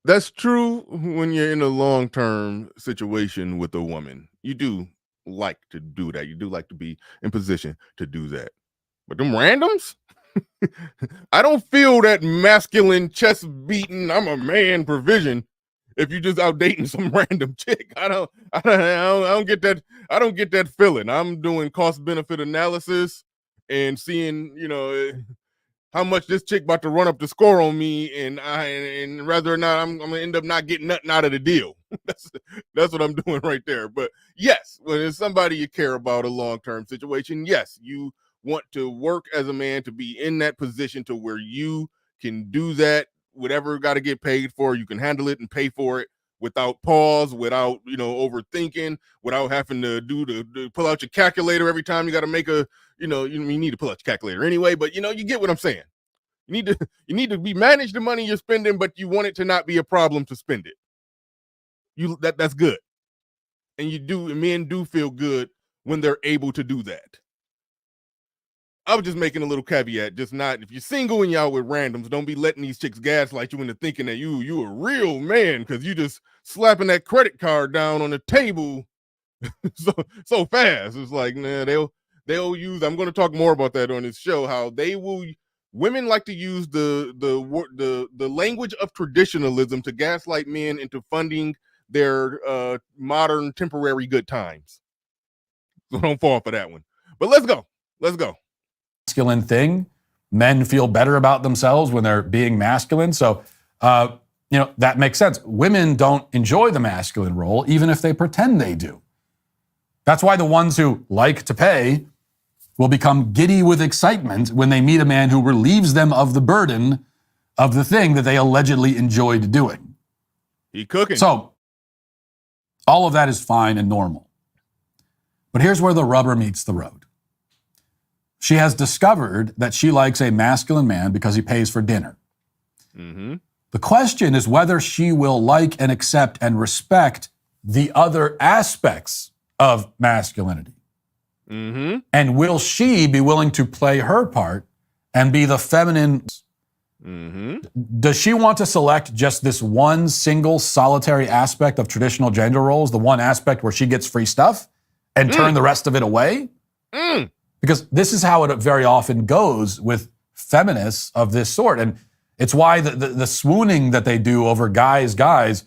That's true when you're in a long-term situation with a woman. You do like to do that. You do like to be in position to do that. But them randoms, I don't feel that masculine chest beating, I'm a man provision if you just out dating some random chick. I don't get that. I don't get that feeling. I'm doing cost benefit analysis and seeing, how much this chick about to run up the score on me, and whether or not I'm gonna end up not getting nothing out of the deal. That's what I'm doing right there. But yes, when it's somebody you care about, a long-term situation, yes, you want to work as a man to be in that position to where you can do that. Whatever got to get paid for, you can handle it and pay for it without pause, without overthinking, without having to pull out your calculator every time you got to make a you need to pull out your calculator anyway, but you get what I'm saying. You need to be manage the money you're spending, but you want it to not be a problem to spend it. That's good, and men do feel good when they're able to do that. I was just making a little caveat, just not, if you're single and y'all with randoms, don't be letting these chicks gaslight you into thinking that you a real man because you just slapping that credit card down on the table so fast. It's like, nah, they'll use, I'm going to talk more about that on this show, how women like to use the language of traditionalism to gaslight men into funding their modern temporary good times. So don't fall for that one. But let's go. Masculine thing. Men feel better about themselves when they're being masculine. So, that makes sense. Women don't enjoy the masculine role, even if they pretend they do. That's why the ones who like to pay will become giddy with excitement when they meet a man who relieves them of the burden of the thing that they allegedly enjoyed doing. He cooking. So, all of that is fine and normal. But here's where the rubber meets the road. She has discovered that she likes a masculine man because he pays for dinner. Mm-hmm. The question is whether she will like and accept and respect the other aspects of masculinity. Mm-hmm. And will she be willing to play her part and be the feminine? Mm-hmm. Does she want to select just this one single solitary aspect of traditional gender roles, the one aspect where she gets free stuff, and turn the rest of it away? Because this is how it very often goes with feminists of this sort. And it's why the swooning that they do over guys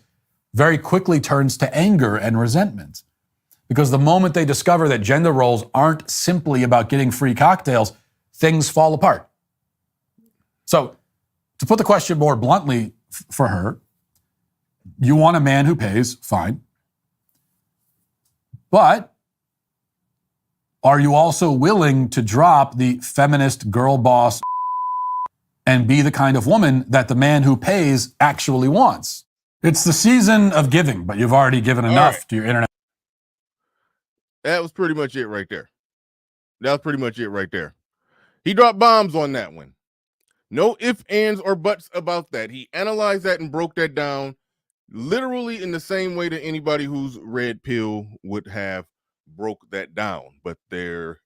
very quickly turns to anger and resentment. Because the moment they discover that gender roles aren't simply about getting free cocktails, things fall apart. So, to put the question more bluntly for her, you want a man who pays, fine. But are you also willing to drop the feminist girl boss and be the kind of woman that the man who pays actually wants? It's the season of giving, but you've already given enough to your internet. That was pretty much it right there. He dropped bombs on that one. No ifs, ands, or buts about that. He analyzed that and broke that down literally in the same way that anybody who's red pill would have broke that down.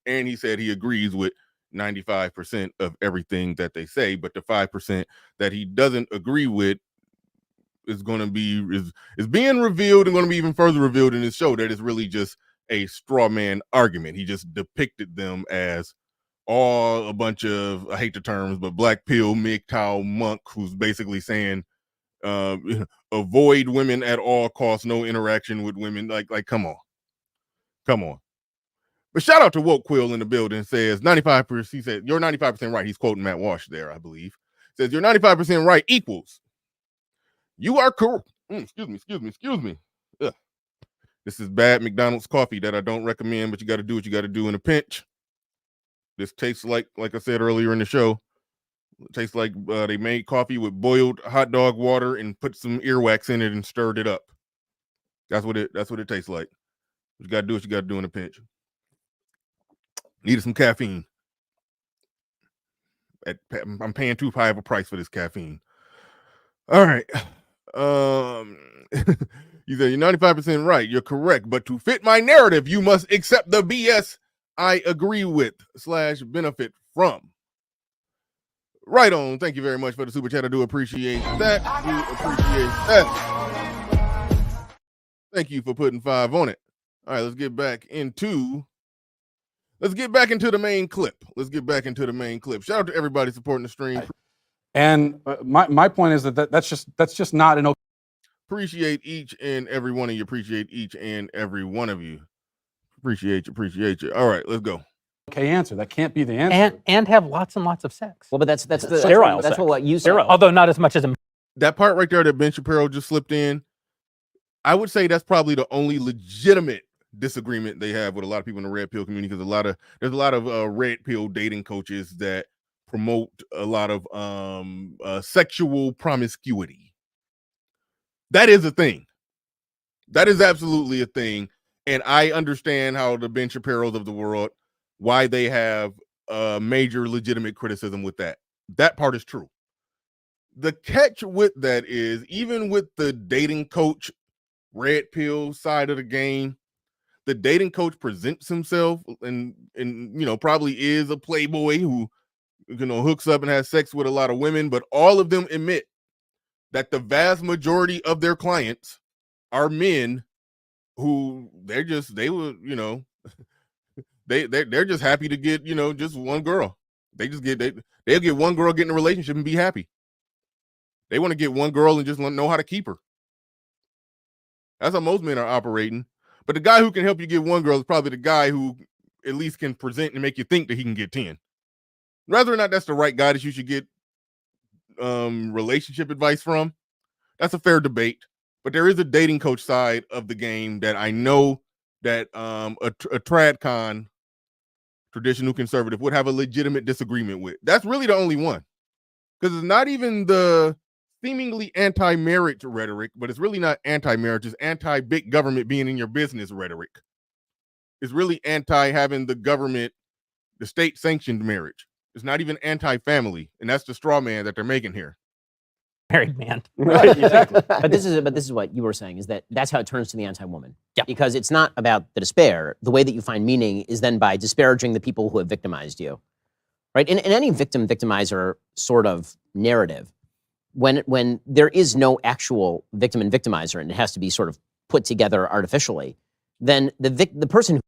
And he said he agrees with 95% of everything that they say, but the 5% that he doesn't agree with is going to be is being revealed and going to be even further revealed in this show. That is really just a straw man argument. He just depicted them as all a bunch of, I hate the terms, but black pill MGTOW monk who's basically saying avoid women at all costs, no interaction with women. Like come on. But shout out to Woke Quill in the building. Says 95%. He said you're 95% right. He's quoting Matt Walsh there, I believe. Says you're 95% right equals you are correct. Excuse me. Ugh. This is bad McDonald's coffee that I don't recommend, but you got to do what you got to do in a pinch. This tastes like I said earlier in the show, it tastes like they made coffee with boiled hot dog water and put some earwax in it and stirred it up. That's what it tastes like. You got to do what you got to do in a pinch. Needed some caffeine. I'm paying too high of a price for this caffeine. All right. You said you're 95% right. You're correct. But to fit my narrative, you must accept the BS I agree with / benefit from. Right on. Thank you very much for the super chat. I do appreciate that. Thank you for putting 5 on it. All right, let's get back into the main clip. Shout out to everybody supporting the stream. And my point is that's just not an okay. Appreciate each and every one of you. Appreciate you. All right, let's go. Okay answer. That can't be the answer. And have lots and lots of sex. Well, but that's the sterile That's sex. what you said. Sterile. Although not as much as a That part right there that Ben Shapiro just slipped in, I would say that's probably the only legitimate disagreement they have with a lot of people in the red pill community, because there's a lot of red pill dating coaches that promote a lot of sexual promiscuity. That is a thing. That is absolutely a thing. And I understand how the Ben Shapiro's of the world, why they have major legitimate criticism with that. That part is true. The catch with that is, even with the dating coach red pill side of the game, the dating coach presents himself and probably is a playboy who hooks up and has sex with a lot of women, but all of them admit that the vast majority of their clients are men who they're just happy to get just one girl. They'll get one girl, get in a relationship and be happy. They want to get one girl and just know how to keep her. That's how most men are operating. But the guy who can help you get one girl is probably the guy who at least can present and make you think that he can get 10. Whether or not that's the right guy that you should get relationship advice from, that's a fair debate. But there is a dating coach side of the game that I know that a tradcon, traditional conservative, would have a legitimate disagreement with. That's really the only one. Because it's not even the seemingly anti-marriage rhetoric, but it's really not anti-marriage, it's anti-big government being in your business rhetoric. is really anti having the government, the state sanctioned marriage. It's not even anti-family, and that's the straw man that they're making here. Married man. Right, exactly. But this is what you were saying, is that that's how it turns to the anti-woman. Yeah. Because it's not about the despair. The way that you find meaning is then by disparaging the people who have victimized you. Right? In any victim-victimizer sort of narrative, when there is no actual victim and victimizer, and it has to be sort of put together artificially, then the person who...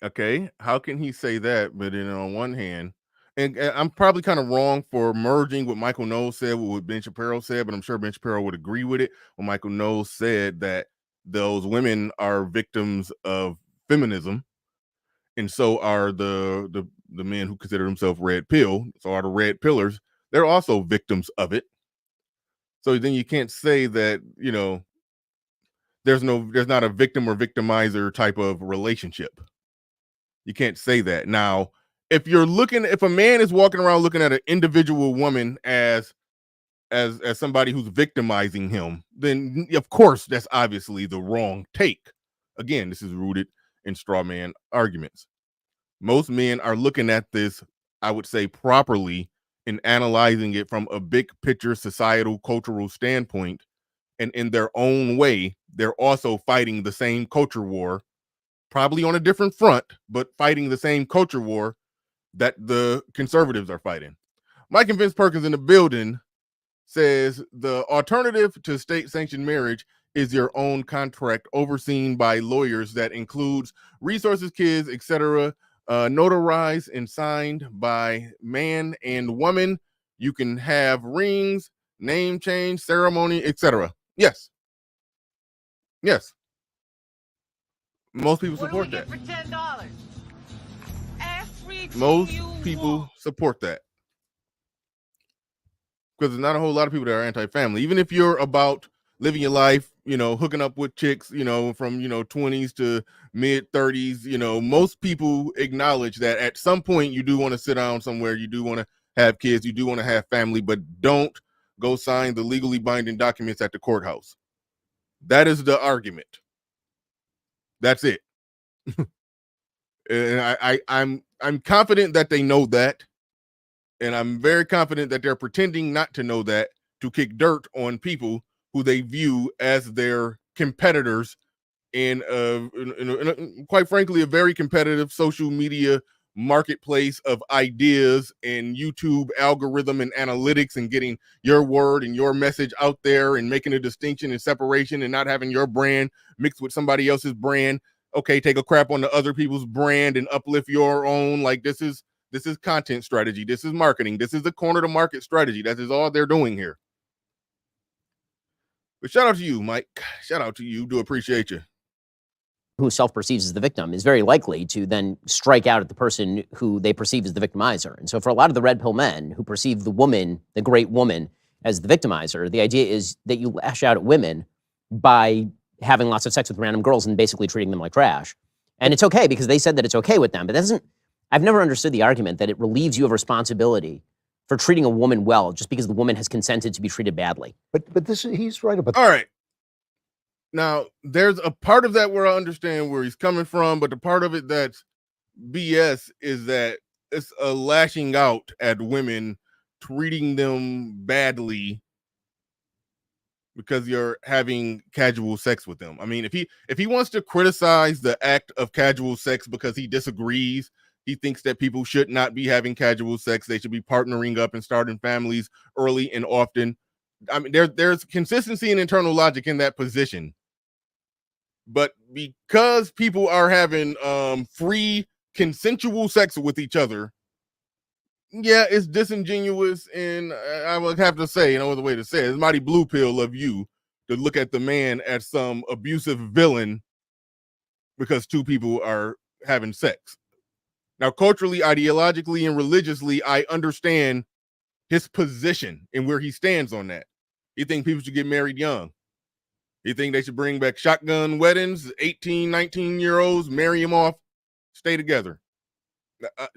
Okay, how can he say that? But then on one hand, and I'm probably kind of wrong for merging what Michael Knowles said with what Ben Shapiro said, but I'm sure Ben Shapiro would agree with it when Michael Knowles said that those women are victims of feminism, and so are the men who consider themselves red pill. So are the red pillars. They're also victims of it. So then you can't say that, you know, there's not a victim or victimizer type of relationship. You can't say that. Now, if a man is walking around looking at an individual woman as somebody who's victimizing him, then of course that's obviously the wrong take. Again, this is rooted in straw man arguments. Most men are looking at this, I would say, properly and analyzing it from a big picture societal cultural standpoint, and in their own way they're also fighting the same culture war, probably on a different front, but fighting the same culture war that the conservatives are fighting. Mike and Vince Perkins in the building says the alternative to state-sanctioned marriage is your own contract overseen by lawyers that includes resources, kids, etc., notarized and signed by man and woman. You can have rings, name change, ceremony, etc. Yes. Most people support that. For $10. Most people support that. Because there's not a whole lot of people that are anti-family. Even if you're about living your life, you know, hooking up with chicks, you know, from, you know, 20s to mid 30s, you know, most people acknowledge that at some point you do want to sit down somewhere, you do want to have kids, you do want to have family, but don't go sign the legally binding documents at the courthouse. That is the argument. That's it. And I'm confident that they know that, and I'm very confident that they're pretending not to know that to kick dirt on people who they view as their competitors in quite frankly, a very competitive social media marketplace of ideas and YouTube algorithm and analytics, and getting your word and your message out there and making a distinction and separation and not having your brand mixed with somebody else's brand. Okay, take a crap on the other people's brand and uplift your own. Like, this is content strategy. This is marketing. This is the corner to market strategy. That is all they're doing here. But shout out to you, Mike. Shout out to you. Do appreciate you. Who self-perceives as the victim is very likely to then strike out at the person who they perceive as the victimizer. And so for a lot of the red pill men who perceive the woman, the great woman, as the victimizer, the idea is that you lash out at women by having lots of sex with random girls and basically treating them like trash. And it's okay because they said that it's okay with them, but that doesn't, I've never understood the argument that it relieves you of responsibility for treating a woman well just because the woman has consented to be treated badly. But he's right about All right. Now, there's a part of that where I understand where he's coming from, but the part of it that's BS is that it's a lashing out at women, treating them badly because you're having casual sex with them. I mean, if he wants to criticize the act of casual sex because he disagrees, he thinks that people should not be having casual sex, they should be partnering up and starting families early and often. I mean, there's consistency and internal logic in that position. But because people are having free consensual sex with each other, yeah, it's disingenuous, and I would have to say, no other way to say it, it's mighty blue pill of you to look at the man as some abusive villain because two people are having sex. Now, culturally, ideologically, and religiously, I understand his position and where he stands on that. You think people should get married young. You think they should bring back shotgun weddings, 18, 19-year-olds, marry them off, stay together.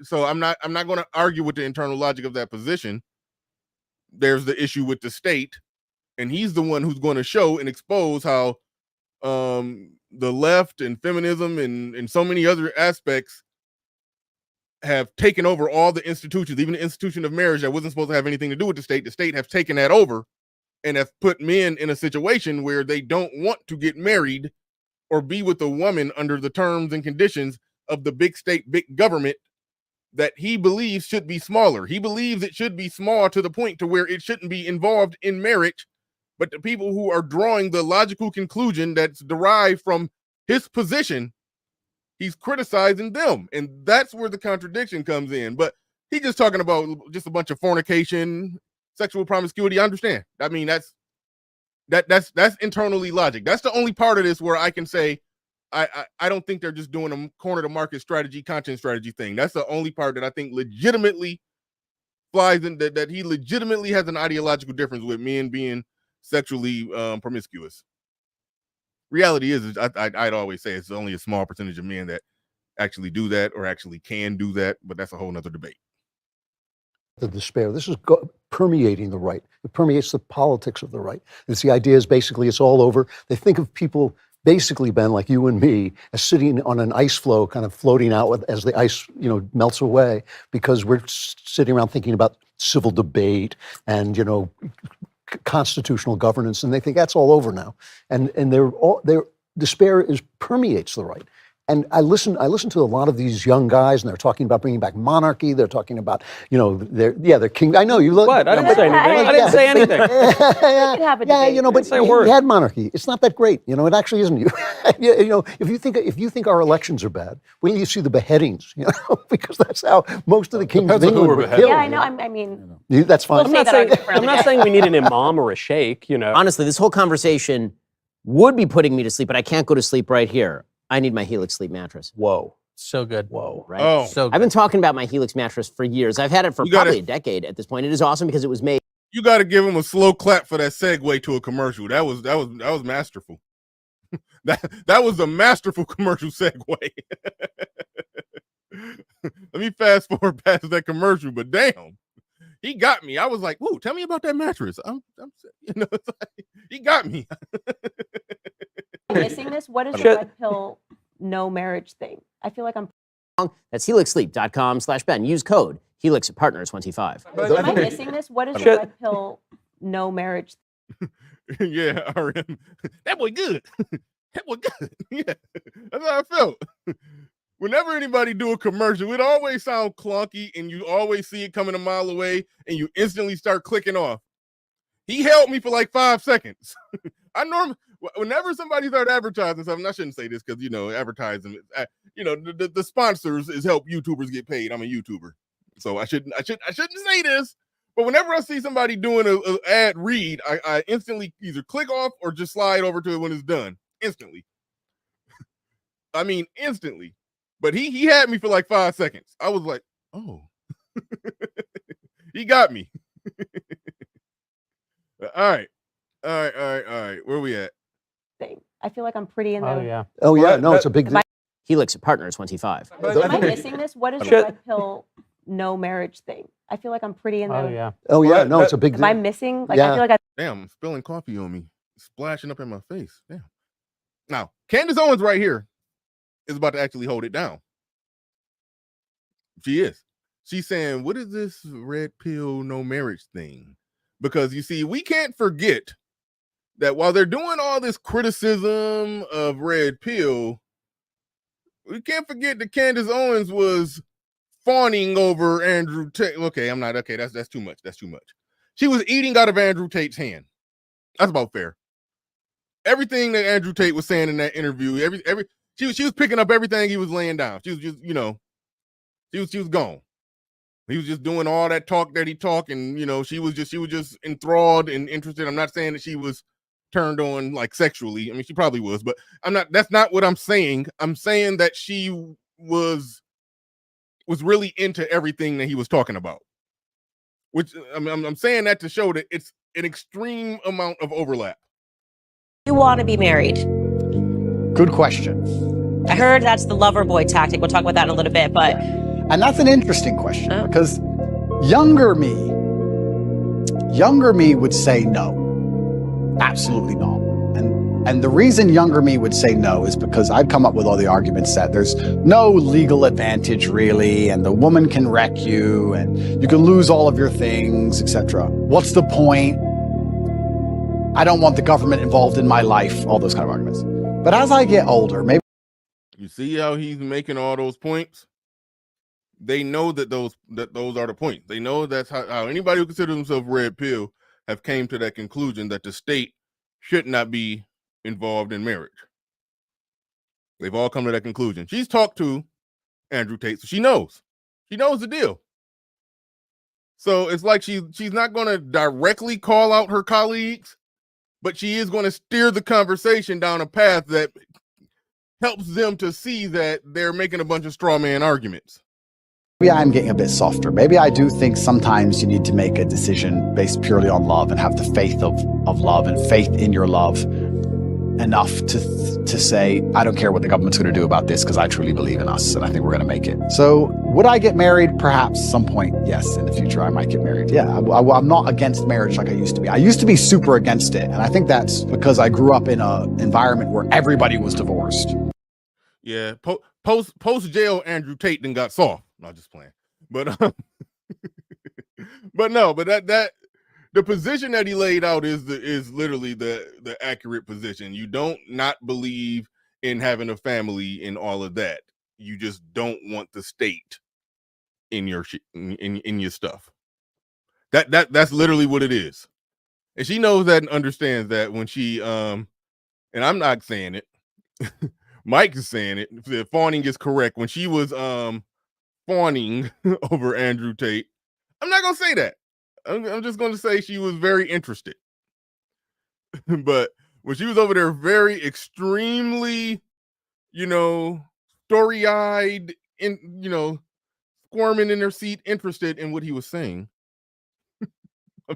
So I'm not going to argue with the internal logic of that position. There's the issue with the state, and he's the one who's going to show and expose how the left and feminism and so many other aspects have taken over all the institutions, even the institution of marriage that wasn't supposed to have anything to do with the state has taken that over and have put men in a situation where they don't want to get married or be with a woman under the terms and conditions of the big state, big government that he believes should be smaller. He believes it should be small to the point to where it shouldn't be involved in marriage, but the people who are drawing the logical conclusion that's derived from his position, he's criticizing them. And that's where the contradiction comes in. But he's just talking about just a bunch of fornication, sexual promiscuity. I understand. I mean, that's internally logic. That's the only part of this where I can say I don't think they're just doing a corner to market strategy, content strategy thing. That's the only part that I think legitimately flies in, that he legitimately has an ideological difference with men being sexually promiscuous. Reality is I'd always say it's only a small percentage of men that actually do that or actually can do that, but that's a whole nother debate. The despair. This is permeating the right. It permeates the politics of the right. It's the idea is basically it's all over. They think of people basically, Ben, like you and me, as sitting on an ice floe, kind of floating out as the ice, melts away, because we're sitting around thinking about civil debate and, constitutional governance, and they think that's all over now. And their despair permeates the right. And I listen to a lot of these young guys, and they're talking about bringing back monarchy. They're talking about, they're king. I know you look. What? I didn't say anything. I didn't say anything. But we had monarchy. It's not that great. It actually isn't. If you think our elections are bad, wait till you see the beheadings. Because that's how most of the kings of England were killed. Yeah, I know. I mean, that's fine. I'm not saying we need an imam or a sheikh. Honestly, this whole conversation would be putting me to sleep, but I can't go to sleep right here. I need my Helix sleep mattress. Whoa. So good. Whoa. Right? Oh. So good. I've been talking about my Helix mattress for years. I've had it for probably a decade at this point. It is awesome because it was made. You got to give him a slow clap for that segue to a commercial. That was masterful. that was a masterful commercial segue. Let me fast forward past that commercial, but damn, he got me. I was like, "Whoa, tell me about that mattress." He got me. Missing this? What is the red pill no marriage thing? I feel like I'm. That's helixsleep.com/Ben. Use code HelixPartner25. Am I missing this? What is the red pill no marriage? Yeah, RM. That boy good. That boy good. Yeah, that's how I felt. Whenever anybody do a commercial, it always sounds clunky, and you always see it coming a mile away, and you instantly start clicking off. He held me for like 5 seconds. Whenever somebody starts advertising something, I shouldn't say this because advertising, the sponsors is help YouTubers get paid. I'm a YouTuber, so I shouldn't say this. But whenever I see somebody doing an ad read, I instantly either click off or just slide over to it when it's done. Instantly. I mean, instantly. But he had me for like 5 seconds. I was like, oh, he got me. All right. Where we at? Thing. I feel like I'm pretty in the. Oh yeah. Oh yeah. No, it's a big. HelixPartner25. Am I missing this? What is the red pill no marriage thing? I feel like I'm pretty in the. Oh yeah. Oh yeah. No, it's a big. Am I missing? Like Yeah. I feel like I. Damn, I'm spilling coffee on me. Splashing up in my face. Damn. Now, Candace Owens right here is about to actually hold it down. She is. She's saying, what is this red pill no marriage thing? Because you see, we can't forget that while they're doing all this criticism of red pill, we can't forget that Candace Owens was fawning over Andrew Tate. Okay, that's too much. That's too much. She was eating out of Andrew Tate's hand. That's about fair. Everything that Andrew Tate was saying in that interview, she was picking up everything he was laying down. She was just, she was gone. He was just doing all that talk that he talked, and she was just enthralled and interested. I'm not saying that she was turned on like sexually. I mean, she probably was, but that's not what I'm saying. I'm saying that she was really into everything that he was talking about. Which I'm saying that to show that it's an extreme amount of overlap. You want to be married? Good question. I heard that's the lover boy tactic. We'll talk about that in a little bit, but. And that's an interesting question because younger me would say no, absolutely not. And And the reason younger me would say no is because I'd come up with all the arguments that there's no legal advantage really, and the woman can wreck you, and you can lose all of your things, etc. What's the point? I don't want the government involved in my life, all those kind of arguments. But as I get older, maybe... You see how he's making all those points? They know that those are the points. They know that's how anybody who considers themselves red pill have came to that conclusion that the state should not be involved in marriage. They've all come to that conclusion. She's talked to Andrew Tate, so she knows. She knows the deal. So it's like she's not going to directly call out her colleagues, but she is going to steer the conversation down a path that helps them to see that they're making a bunch of straw man arguments. Maybe I'm getting a bit softer. Maybe I do think sometimes you need to make a decision based purely on love and have the faith of love and faith in your love enough to say, I don't care what the government's going to do about this because I truly believe in us and I think we're going to make it. So would I get married? Perhaps some point, yes. In the future, I might get married. Yeah, I'm not against marriage like I used to be. I used to be super against it. And I think that's because I grew up in an environment where everybody was divorced. Yeah, post jail Andrew Tate then got soft. Not just playing, but that the position that he laid out is literally the accurate position. You don't not believe in having a family and all of that. You just don't want the state in your in your stuff. That's literally what it is. And she knows that and understands that when she and I'm not saying it. Mike is saying it. The fawning is correct. When she was fawning over Andrew Tate, I'm not gonna say that. I'm just gonna say she was very interested. But when she was over there, very extremely, story-eyed, in squirming in her seat, interested in what he was saying. I'm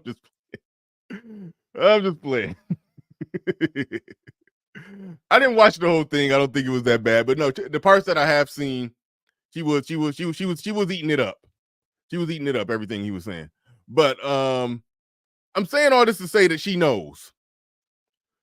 just playing. I didn't watch the whole thing. I don't think it was that bad, but no, the parts that I have seen, she was eating it up. She was eating it up, everything he was saying. But I'm saying all this to say that she knows.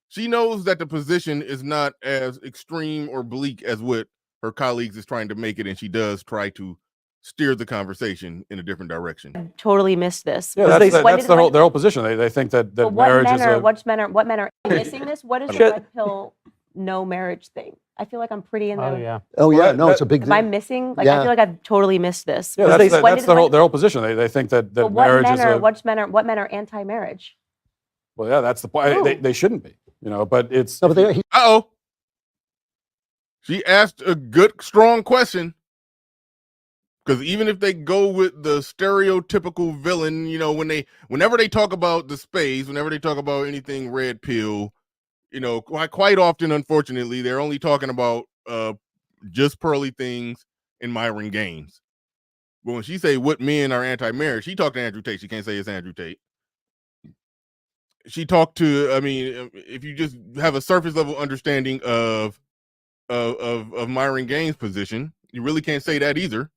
She knows that the position is not as extreme or bleak as what her colleagues is trying to make it, and she does try to steer the conversation in a different direction. Totally missed this. Yeah, that's their whole position. They think that marriage is what men are missing this? What is the red pill no marriage thing? I feel like I'm pretty in the... Oh yeah, no, it's a big Am I missing? I feel like I've totally missed this. Yeah, that's their whole position. They think that marriage is what men are anti-marriage? Well, yeah, that's the point. They shouldn't be, but it's... No, but Uh-oh. She asked a good, strong question. Because even if they go with the stereotypical villain, whenever they talk about the space, whenever they talk about anything red pill, quite often, unfortunately, they're only talking about just pearly things and Myron Gaines. But when she say what men are anti-marriage, she talked to Andrew Tate. She can't say it's Andrew Tate. She talked to, if you just have a surface level understanding of Myron Gaines' position, you really can't say that either.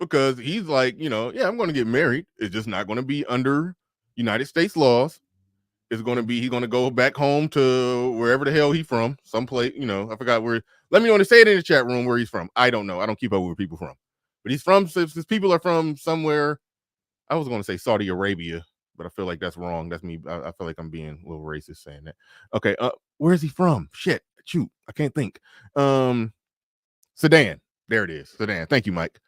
Because he's like, I'm going to get married. It's just not going to be under United States laws. It's going to be, he's going to go back home to wherever the hell he's from. Someplace, I forgot where. Let me know to say it in the chat room where he's from. I don't know. I don't keep up with where people from. But he's from, his people are from somewhere. I was going to say Saudi Arabia, but I feel like that's wrong. That's me. I feel like I'm being a little racist saying that. Okay. Where is he from? Shit. Shoot. I can't think. Sudan. There it is. Sudan. Thank you, Mike.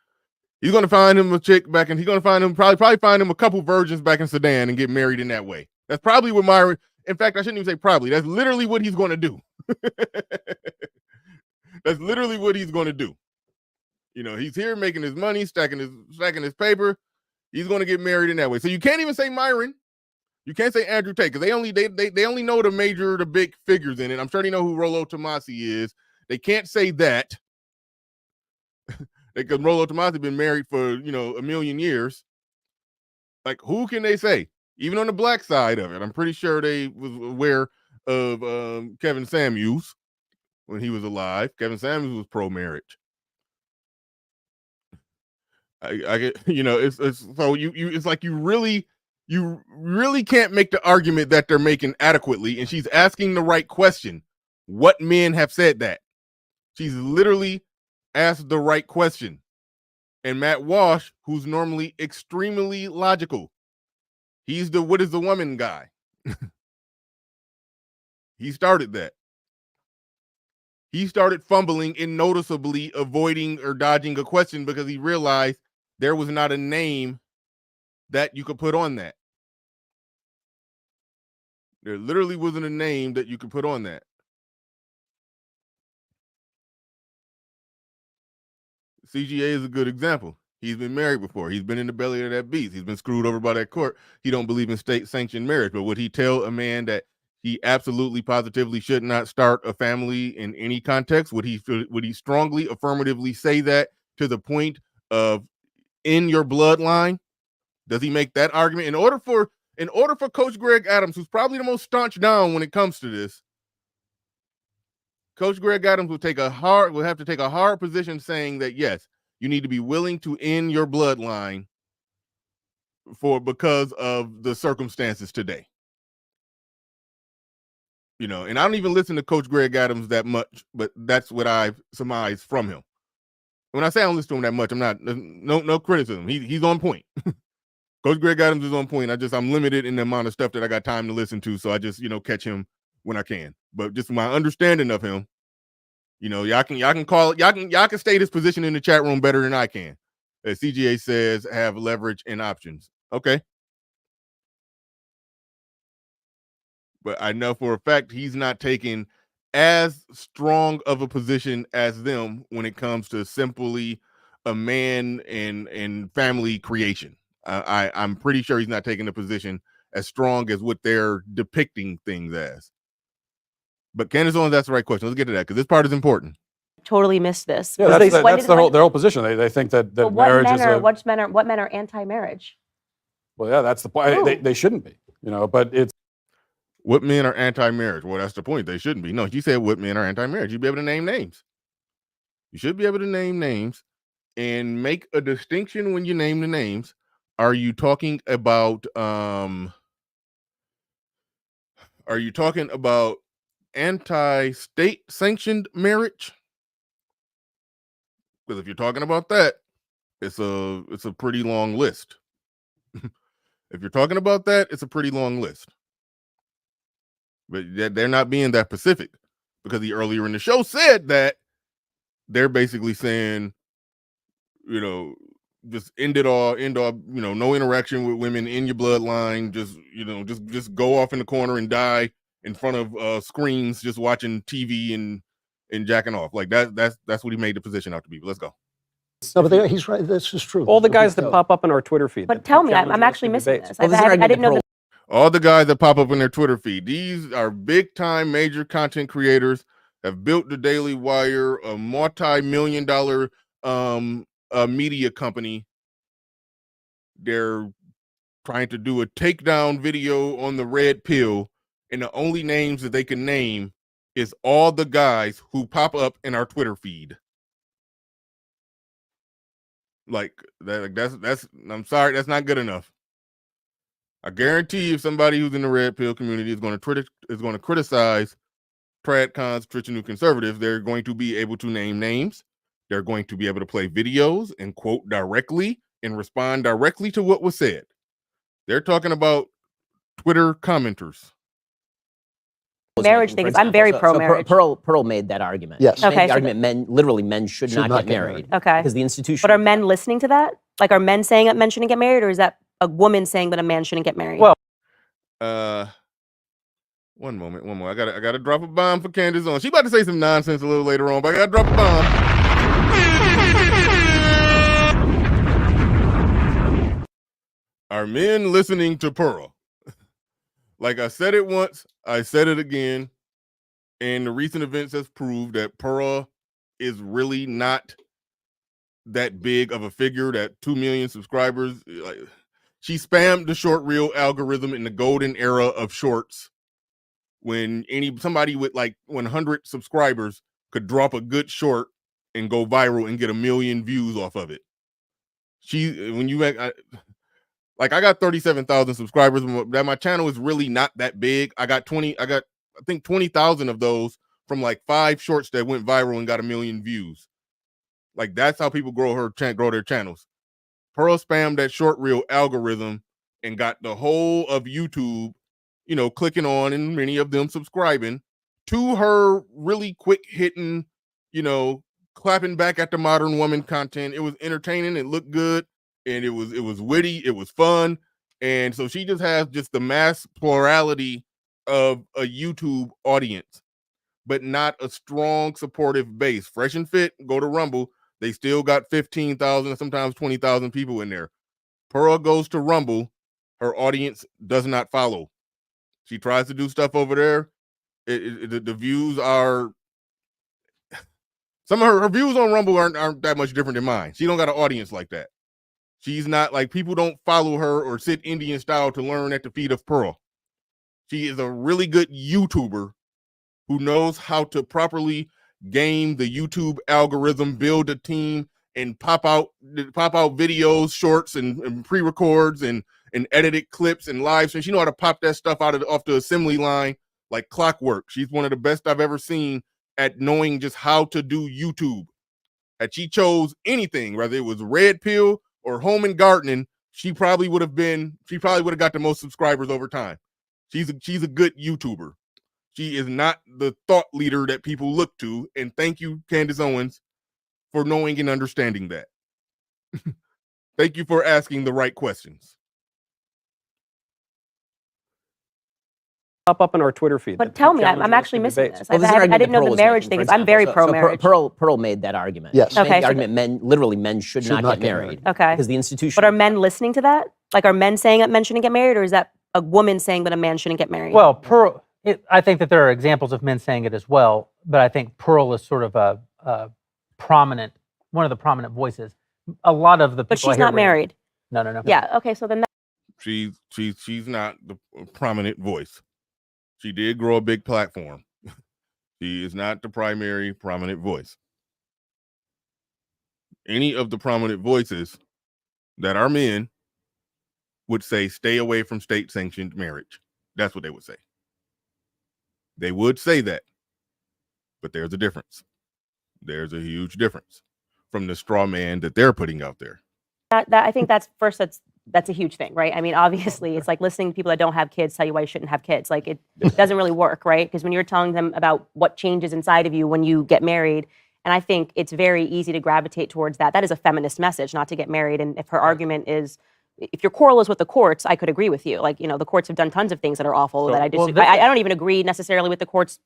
He's going to find him a chick back, and he's going to find him probably find him a couple virgins back in Sudan and get married in that way. That's probably what Myron. In fact, I shouldn't even say probably. That's literally what he's going to do. That's literally what he's going to do. He's here making his money, stacking his paper. He's going to get married in that way. So you can't even say Myron. You can't say Andrew Tate because they only know the big figures in it. I'm sure they know who Rollo Tomasi is. They can't say that. Because Rollo Tomasi been married for, a million years. Like, who can they say? Even on the black side of it, I'm pretty sure they was aware of Kevin Samuels when he was alive. Kevin Samuels was pro-marriage. I get, it's so it's like you you really can't make the argument that they're making adequately. And she's asking the right question. What men have said that? She's literally asked the right question. And Matt Walsh, who's normally extremely logical, he's the what is the woman guy. He started that. He started fumbling and noticeably avoiding or dodging a question because he realized there was not a name that you could put on that. There literally wasn't a name that you could put on that. CGA is a good example. He's been married before. He's been in the belly of that beast. He's been screwed over by that court. He don't believe in state-sanctioned marriage. But would he tell a man that he absolutely positively should not start a family in any context? Would he strongly affirmatively say that to the point of in your bloodline? Does he make that argument? In order for Coach Greg Adams, who's probably the most staunch down when it comes to this, Coach Greg Adams will have to take a hard position saying that yes, you need to be willing to end your bloodline because of the circumstances today. You know, and I don't even listen to Coach Greg Adams that much, but that's what I've surmised from him. When I say I don't listen to him that much, I'm not no criticism. He's on point. Coach Greg Adams is on point. I'm limited in the amount of stuff that I got time to listen to, so I just catch him when I can. But just my understanding of him, y'all can state his position in the chat room better than I can. As CGA says, have leverage and options. Okay. But I know for a fact he's not taking as strong of a position as them when it comes to simply a man and family creation. I'm pretty sure he's not taking a position as strong as what they're depicting things as. But Candace Owens, that's the right question. Let's get to that because this part is important. Totally missed this. Yeah, that's their whole position. They think that marriage is what men are anti-marriage. Well, yeah, that's the point. They shouldn't be, but it's. What men are anti-marriage? Well, that's the point. They shouldn't be. No, you said what men are anti-marriage. You'd be able to name names. You should be able to name names and make a distinction when you name the names. Are you talking about anti-state sanctioned marriage? Because if you're talking about that, it's a pretty long list. If you're talking about that, it's a pretty long list. But they're not being that specific because he earlier in the show said that they're basically saying, just end all, no interaction with women in your bloodline. Just go off in the corner and die in front of screens, just watching TV and jacking off. Like that's what he made the position out to be. But let's go. No, but he's right. This is true. All the guys that pop up in our Twitter feed. But tell me, I'm actually missing this. I didn't know. All the guys that pop up in their Twitter feed, these are big-time major content creators, have built the Daily Wire, a multi-million-dollar media company. They're trying to do a takedown video on the red pill, and the only names that they can name is all the guys who pop up in our Twitter feed. That's I'm sorry, that's not good enough. I guarantee if somebody who's in the red pill community is going to criticize TradCon's Christian New Conservatives, they're going to be able to name names. They're going to be able to play videos and quote directly and respond directly to what was said. They're talking about Twitter commenters. Marriage thing. I'm very pro-marriage. Pearl made that argument. Yes. Okay. The argument men should not get married. Okay. Because the institution. But are men listening to that? Like, are men saying that men shouldn't get married, or is that a woman saying that a man shouldn't get married? Well, one moment. I gotta drop a bomb for Candace on. She about to say some nonsense a little later on, but I gotta drop a bomb. Are men listening to Pearl? Like I said it once, I said it again, and the recent events has proved that Pearl is really not that big of a figure. That 2 million subscribers, she spammed the short reel algorithm in the golden era of shorts, when somebody with like 100 subscribers could drop a good short and go viral and get 1 million views off of it. Like I got 37,000 subscribers. That my channel is really not that big. I think 20,000 of those from like 5 shorts that went viral and got 1 million views. Like that's how people grow their channels. Pearl spammed that short reel algorithm and got the whole of YouTube, clicking on and many of them subscribing to her really quick hitting, clapping back at the modern woman content. It was entertaining. It looked good. And it was witty. It was fun. And so she just has just the mass plurality of a YouTube audience, but not a strong supportive base. Fresh and Fit, go to Rumble. They still got 15,000, sometimes 20,000 people in there. Pearl goes to Rumble. Her audience does not follow. She tries to do stuff over there. The views are, some of her views on Rumble aren't that much different than mine. She don't got an audience like that. She's not like, people don't follow her or sit Indian style to learn at the feet of Pearl. She is a really good YouTuber who knows how to properly game the YouTube algorithm, build a team, and pop out videos, shorts, and pre-records and edited clips and live streams. She know how to pop that stuff off the assembly line like clockwork. She's one of the best I've ever seen at knowing just how to do YouTube. Had she chose anything, whether it was red pill or home and gardening, she probably would have got the most subscribers over time. She's a good YouTuber. She is not the thought leader that people look to. And thank you, Candace Owens, for knowing and understanding that. Thank you for asking the right questions. Pop up in our Twitter feed. But tell me, I'm actually missing this. Well, I didn't know the marriage thing. I'm very pro-marriage. Pearl made that argument. Yes. She made Okay, the argument men should not get married. Okay. Because the institution. But are men listening to that? Like, are men saying that men shouldn't get married, or is that a woman saying that a man shouldn't get married? Well, Pearl, I think that there are examples of men saying it as well, but I think Pearl is sort of one of the prominent voices. A lot of the people. But she's not married. No. Yeah. Okay. So then. She's not the prominent voice. She did grow a big platform. She is not the primary prominent voice. Any of the prominent voices that are men would say, stay away from state-sanctioned marriage. That's what they would say. They would say that. But there's a difference. There's a huge difference from the straw man that they're putting out there. I think that's a huge thing, right? I mean, obviously, it's like listening to people that don't have kids tell you why you shouldn't have kids. Like, it doesn't really work, right? Because when you're telling them about what changes inside of you when you get married, and I think it's very easy to gravitate towards that. That is a feminist message, not to get married. And if her argument is, if your quarrel is with the courts, I could agree with you. Like, the courts have done tons of things that are awful that I disagree. I don't even agree necessarily with the courts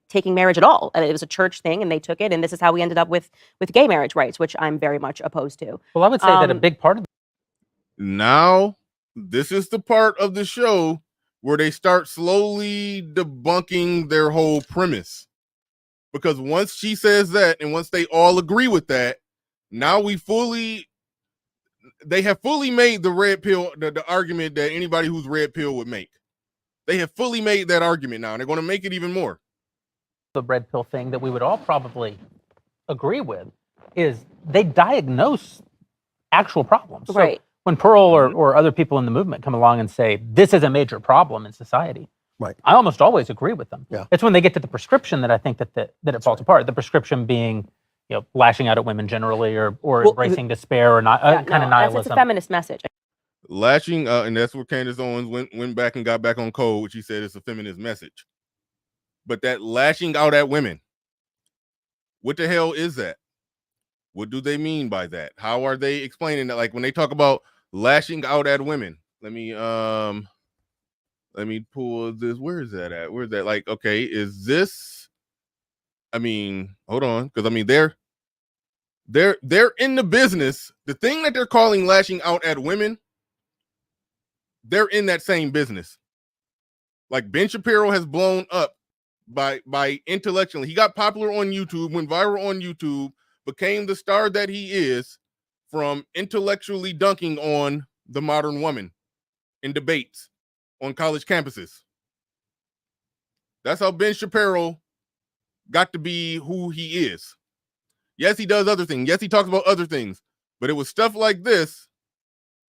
taking marriage at all. It was a church thing, and they took it, and this is how we ended up with gay marriage rights, which I'm very much opposed to. Well, I would say that a big part of now, this is the part of the show where they start slowly debunking their whole premise. Because once she says that, and once they all agree with that, now they have fully made the red pill, the argument that anybody who's red pill would make. They have fully made that argument now, and they're going to make it even more. the red pill thing that we would all probably agree with is they diagnose actual problems. Right. So when Pearl or other people in the movement come along and say, this is a major problem in society, right, I almost always agree with them. Yeah. It's when they get to the prescription that I think that it falls apart. The prescription being, lashing out at women generally or embracing despair or not kind of nihilism. It's a feminist message. Lashing, and that's where Candace Owens went back and got back on code, which she said it's a feminist message. But that lashing out at women, what the hell is that? What do they mean by that? How are they explaining that? Like when they talk about lashing out at women, let me pull this. Where is that at? Where's that? Like, okay, is this? I mean, hold on, because I mean they're in the business. The thing that they're calling lashing out at women, they're in that same business. Like Ben Shapiro has blown up by intellectually. He got popular on YouTube, went viral on YouTube, became the star that he is from intellectually dunking on the modern woman in debates on college campuses. That's how Ben Shapiro got to be who he is. Yes, he does other things. Yes, he talks about other things, but it was stuff like this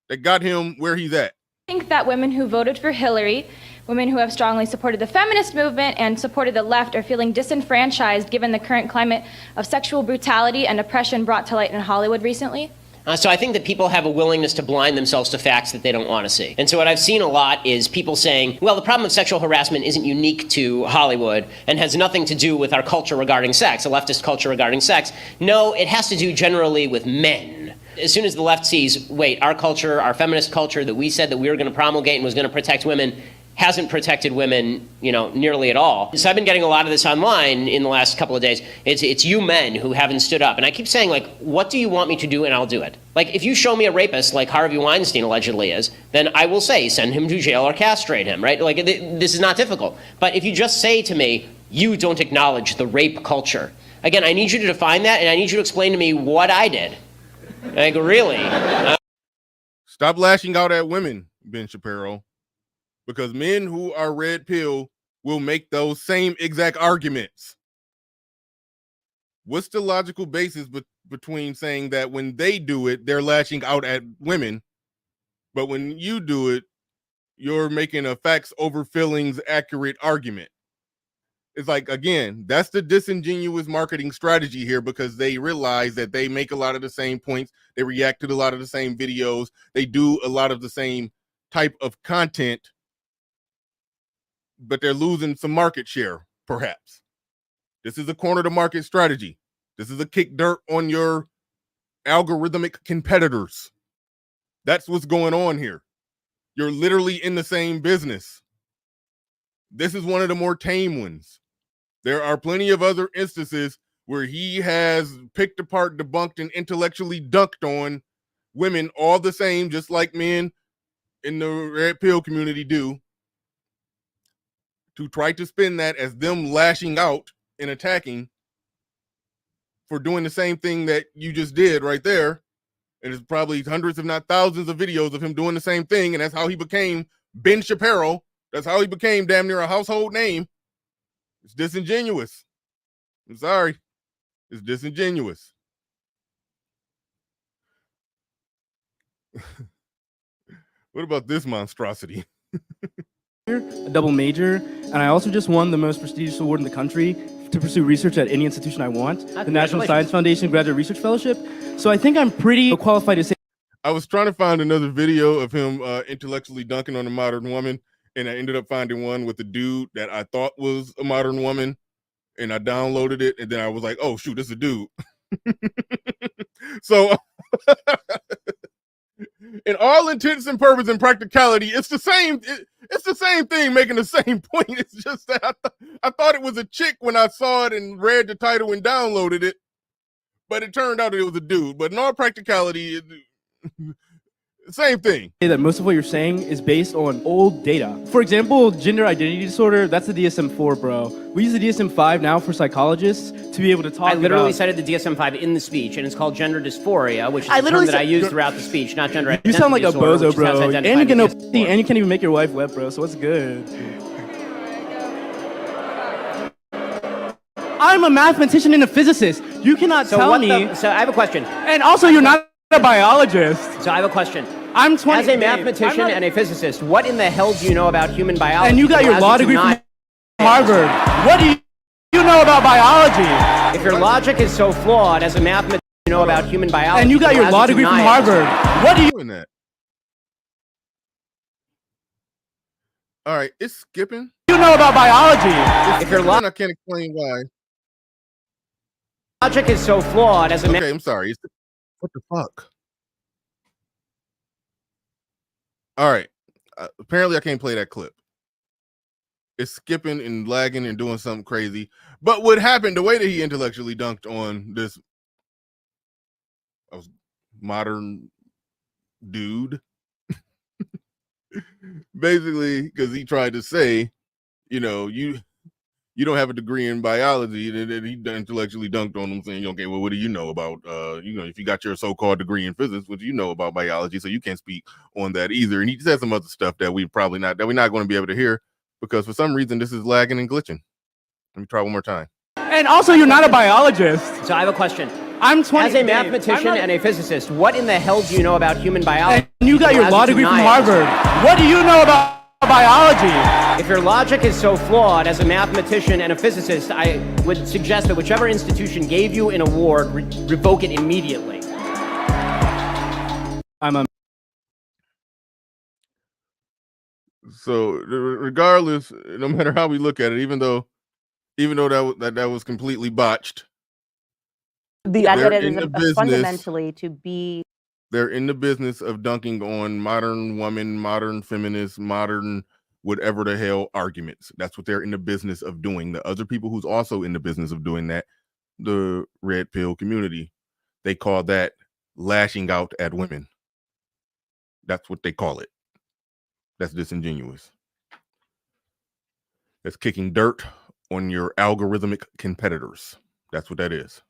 that got him where he's at. think that women who voted for Hillary, women who have strongly supported the feminist movement and supported the left are feeling disenfranchised given the current climate of sexual brutality and oppression brought to light in Hollywood recently? So I think that people have a willingness to blind themselves to facts that they don't want to see. And so what I've seen a lot is people saying, well, the problem of sexual harassment isn't unique to Hollywood and has nothing to do with our culture regarding sex, a leftist culture regarding sex. No, it has to do generally with men. As soon as the left sees, wait, our culture, our feminist culture that we said that we were going to promulgate and was going to protect women, hasn't protected women, nearly at all. So I've been getting a lot of this online in the last couple of days. It's you men who haven't stood up. And I keep saying, like, what do you want me to do? And I'll do it. Like, if you show me a rapist like Harvey Weinstein allegedly is, then I will say, send him to jail or castrate him, right? Like, this is not difficult. But if you just say to me, you don't acknowledge the rape culture, again, I need you to define that, and I need you to explain to me what I did. Like, really? Stop lashing out at women, Ben Shapiro. Because men who are red pill will make those same exact arguments. What's the logical basis between saying that when they do it, they're lashing out at women, but when you do it, you're making a facts over feelings accurate argument? It's like, again, that's the disingenuous marketing strategy here, because they realize that they make a lot of the same points. They react to a lot of the same videos. They do a lot of the same type of content, but they're losing some market share, perhaps. This is a corner to market strategy. This is a kick dirt on your algorithmic competitors. That's what's going on here. You're literally in the same business. This is one of the more tame ones. There are plenty of other instances where he has picked apart, debunked, and intellectually dunked on women all the same, just like men in the red pill community do, to try to spin that as them lashing out and attacking for doing the same thing that you just did right there. And there's probably hundreds, if not thousands, of videos of him doing the same thing, and that's how he became Ben Shapiro. That's how he became damn near a household name. It's disingenuous. I'm sorry. It's disingenuous. What about this monstrosity? A double major, and I also just won the most prestigious award in the country to pursue research at any institution I want, the National Science Foundation Graduate Research Fellowship. So I think I'm pretty qualified to say. I was trying to find another video of him intellectually dunking on a modern woman, and I ended up finding one with a dude that I thought was a modern woman, and I downloaded it, and then I was like, oh shoot, this is a dude. So in all intents and purposes and practicality, it's the same. It's the same thing, making the same point. It's just that I thought it was a chick when I saw it and read the title and downloaded it, but it turned out that it was a dude. But in all practicality, same thing. That most of what you're saying is based on old data. For example, gender identity disorder, that's the DSM-4, bro. We use the DSM-5 now for psychologists to be able to talk I literally about... cited the DSM-5 in the speech, and it's called gender dysphoria, which is a term that I use throughout the speech, not gender identity You sound like a disorder, bozo, bro. And you get no pussy, and you can't even make your wife wet, bro, so what's good? I'm a mathematician and a physicist. You cannot tell me... So I have a question. And also, you're not a biologist. So I have a question. I'm 20. As a mathematician and a physicist, what in the hell do you know about human biology? And you got your law degree from Harvard. What do you know about biology? If your logic is so flawed as a mathematician, you know about human biology. And you got your law degree from Harvard. What do you doing that? All right, it's skipping. You know about biology? If you're I can't explain why. Logic is so flawed as a Okay, I'm sorry. What the fuck? All right. Apparently, I can't play that clip. It's skipping and lagging and doing something crazy. But what happened, the way that he intellectually dunked on this modern dude, basically, because he tried to say, you don't have a degree in biology, and then he intellectually dunked on him, saying, okay, well, what do you know about, if you got your so-called degree in physics, what do you know about biology? So you can't speak on that either. And he said some other stuff that we're not going to be able to hear, because for some reason this is lagging and glitching. Let me try one more time. And also, you're not a biologist. So I have a question. I'm 20. As a mathematician and a physicist, what in the hell do you know about human biology? And you got your law degree from Harvard. What do you know about biology? If your logic is so flawed, as a mathematician and a physicist, I would suggest that whichever institution gave you an award, revoke it immediately. So regardless, no matter how we look at it, even though that was completely botched, That it is fundamentally to be. They're in the business of dunking on modern woman, modern feminist, modern whatever the hell arguments. That's what they're in the business of doing. The other people who's also in the business of doing that, the red pill community, they call that lashing out at women. That's what they call it. That's disingenuous. That's kicking dirt on your algorithmic competitors. That's what that is.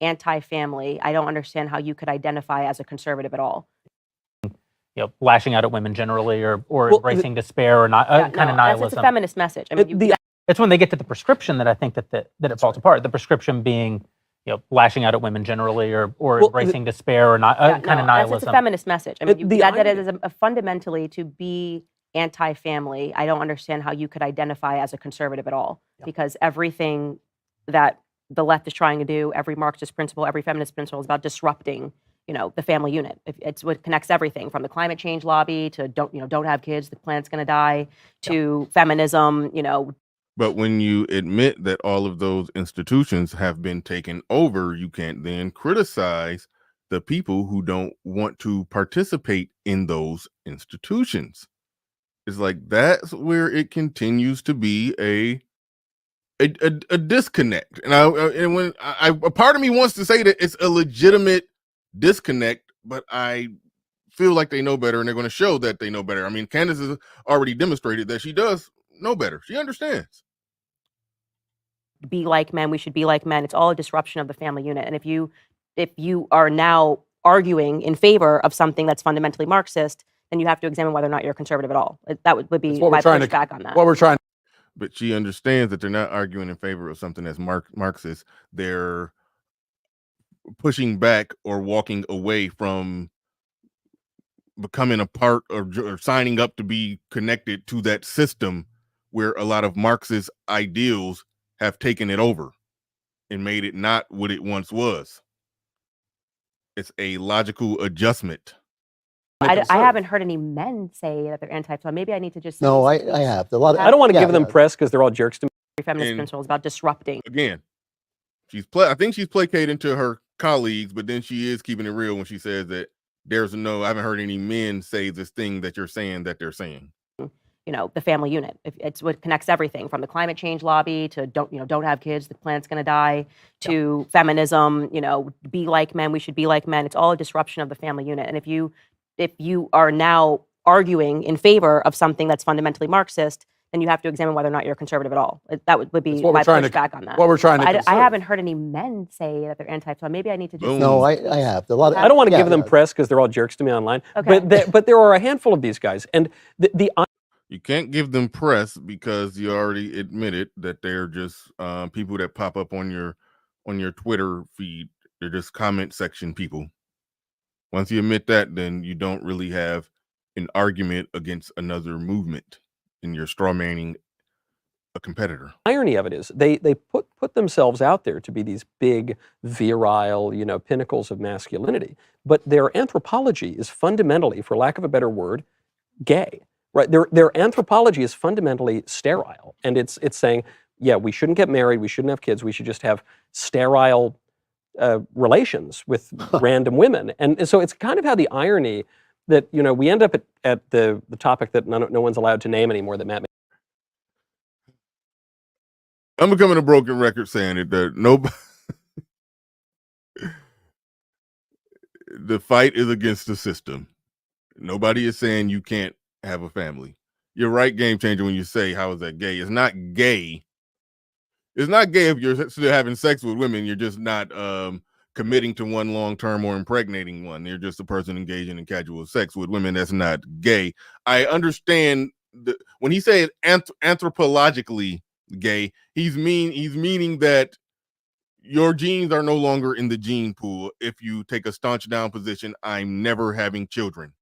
Anti-family. I don't understand how you could identify as a conservative at all. Lashing out at women generally, or embracing despair, or not kind of nihilism. That's a feminist message. I mean, it's when they get to the prescription that I think that it falls apart. The prescription being, lashing out at women generally, or embracing despair, or not kind of nihilism. That's a feminist message. I mean, that is fundamentally to be anti-family. I don't understand how you could identify as a conservative at all, because everything that the left is trying to do, every Marxist principle, every feminist principle is about disrupting, the family unit. It's what connects everything from the climate change lobby to don't have kids, the planet's going to die, to feminism, But when you admit that all of those institutions have been taken over, you can't then criticize the people who don't want to participate in those institutions. It's like that's where it continues to be a disconnect. And a part of me wants to say that it's a legitimate disconnect, but I feel like they know better, and they're going to show that they know better. I mean, Candace has already demonstrated that she does know better. She understands. Be like men, we should be like men. It's all a disruption of the family unit. And if you are now arguing in favor of something that's fundamentally Marxist, then you have to examine whether or not you're conservative at all. That would be my pushback on that. What we're trying. But she understands that they're not arguing in favor of something that's Marxist. They're pushing back or walking away from becoming a part or signing up to be connected to that system where a lot of Marxist ideals have taken it over and made it not what it once was. It's a logical adjustment. I haven't heard any men say that they're anti-family. Maybe I need to just. No, I have. A lot of, I don't want to give them press because they're all jerks to me. Feminist principles about disrupting. Again, I think she's placating to her colleagues, but then she is keeping it real when she says that I haven't heard any men say this thing that you're saying that they're saying. The family unit. It's what connects everything from the climate change lobby to don't have kids, the planet's going to die, to feminism, be like men, we should be like men. It's all a disruption of the family unit. And if you are now arguing in favor of something that's fundamentally Marxist, then you have to examine whether or not you're conservative at all. That would be my pushback on that. What we're trying to I haven't heard any men say that they're anti-family. Maybe I need to just. No, I have. A lot of, I don't want to give them press because they're all jerks to me online. Okay. But there are a handful of these guys, and you can't give them press because you already admitted that they're just people that pop up on your Twitter feed. They're just comment section people. Once you admit that, then you don't really have an argument against another movement, and you're strawmanning a competitor. Irony of it is they put themselves out there to be these big, virile, pinnacles of masculinity, but their anthropology is fundamentally, for lack of a better word, gay. Right? Their anthropology is fundamentally sterile, and it's saying, yeah, we shouldn't get married, we shouldn't have kids, we should just have sterile relations with random women. And so it's kind of how the irony that we end up at the topic that no one's allowed to name anymore that Matt made. I'm becoming a broken record saying it that nobody the fight is against the system. Nobody is saying you can't have a family. You're right, Game Changer, when you say how is that gay? It's not gay. It's not gay if you're still having sex with women. You're just not committing to one long term or impregnating one. You're just a person engaging in casual sex with women. That's not gay. I understand when he says anthropologically gay, he's meaning that your genes are no longer in the gene pool. If you take a staunch down position, I'm never having children.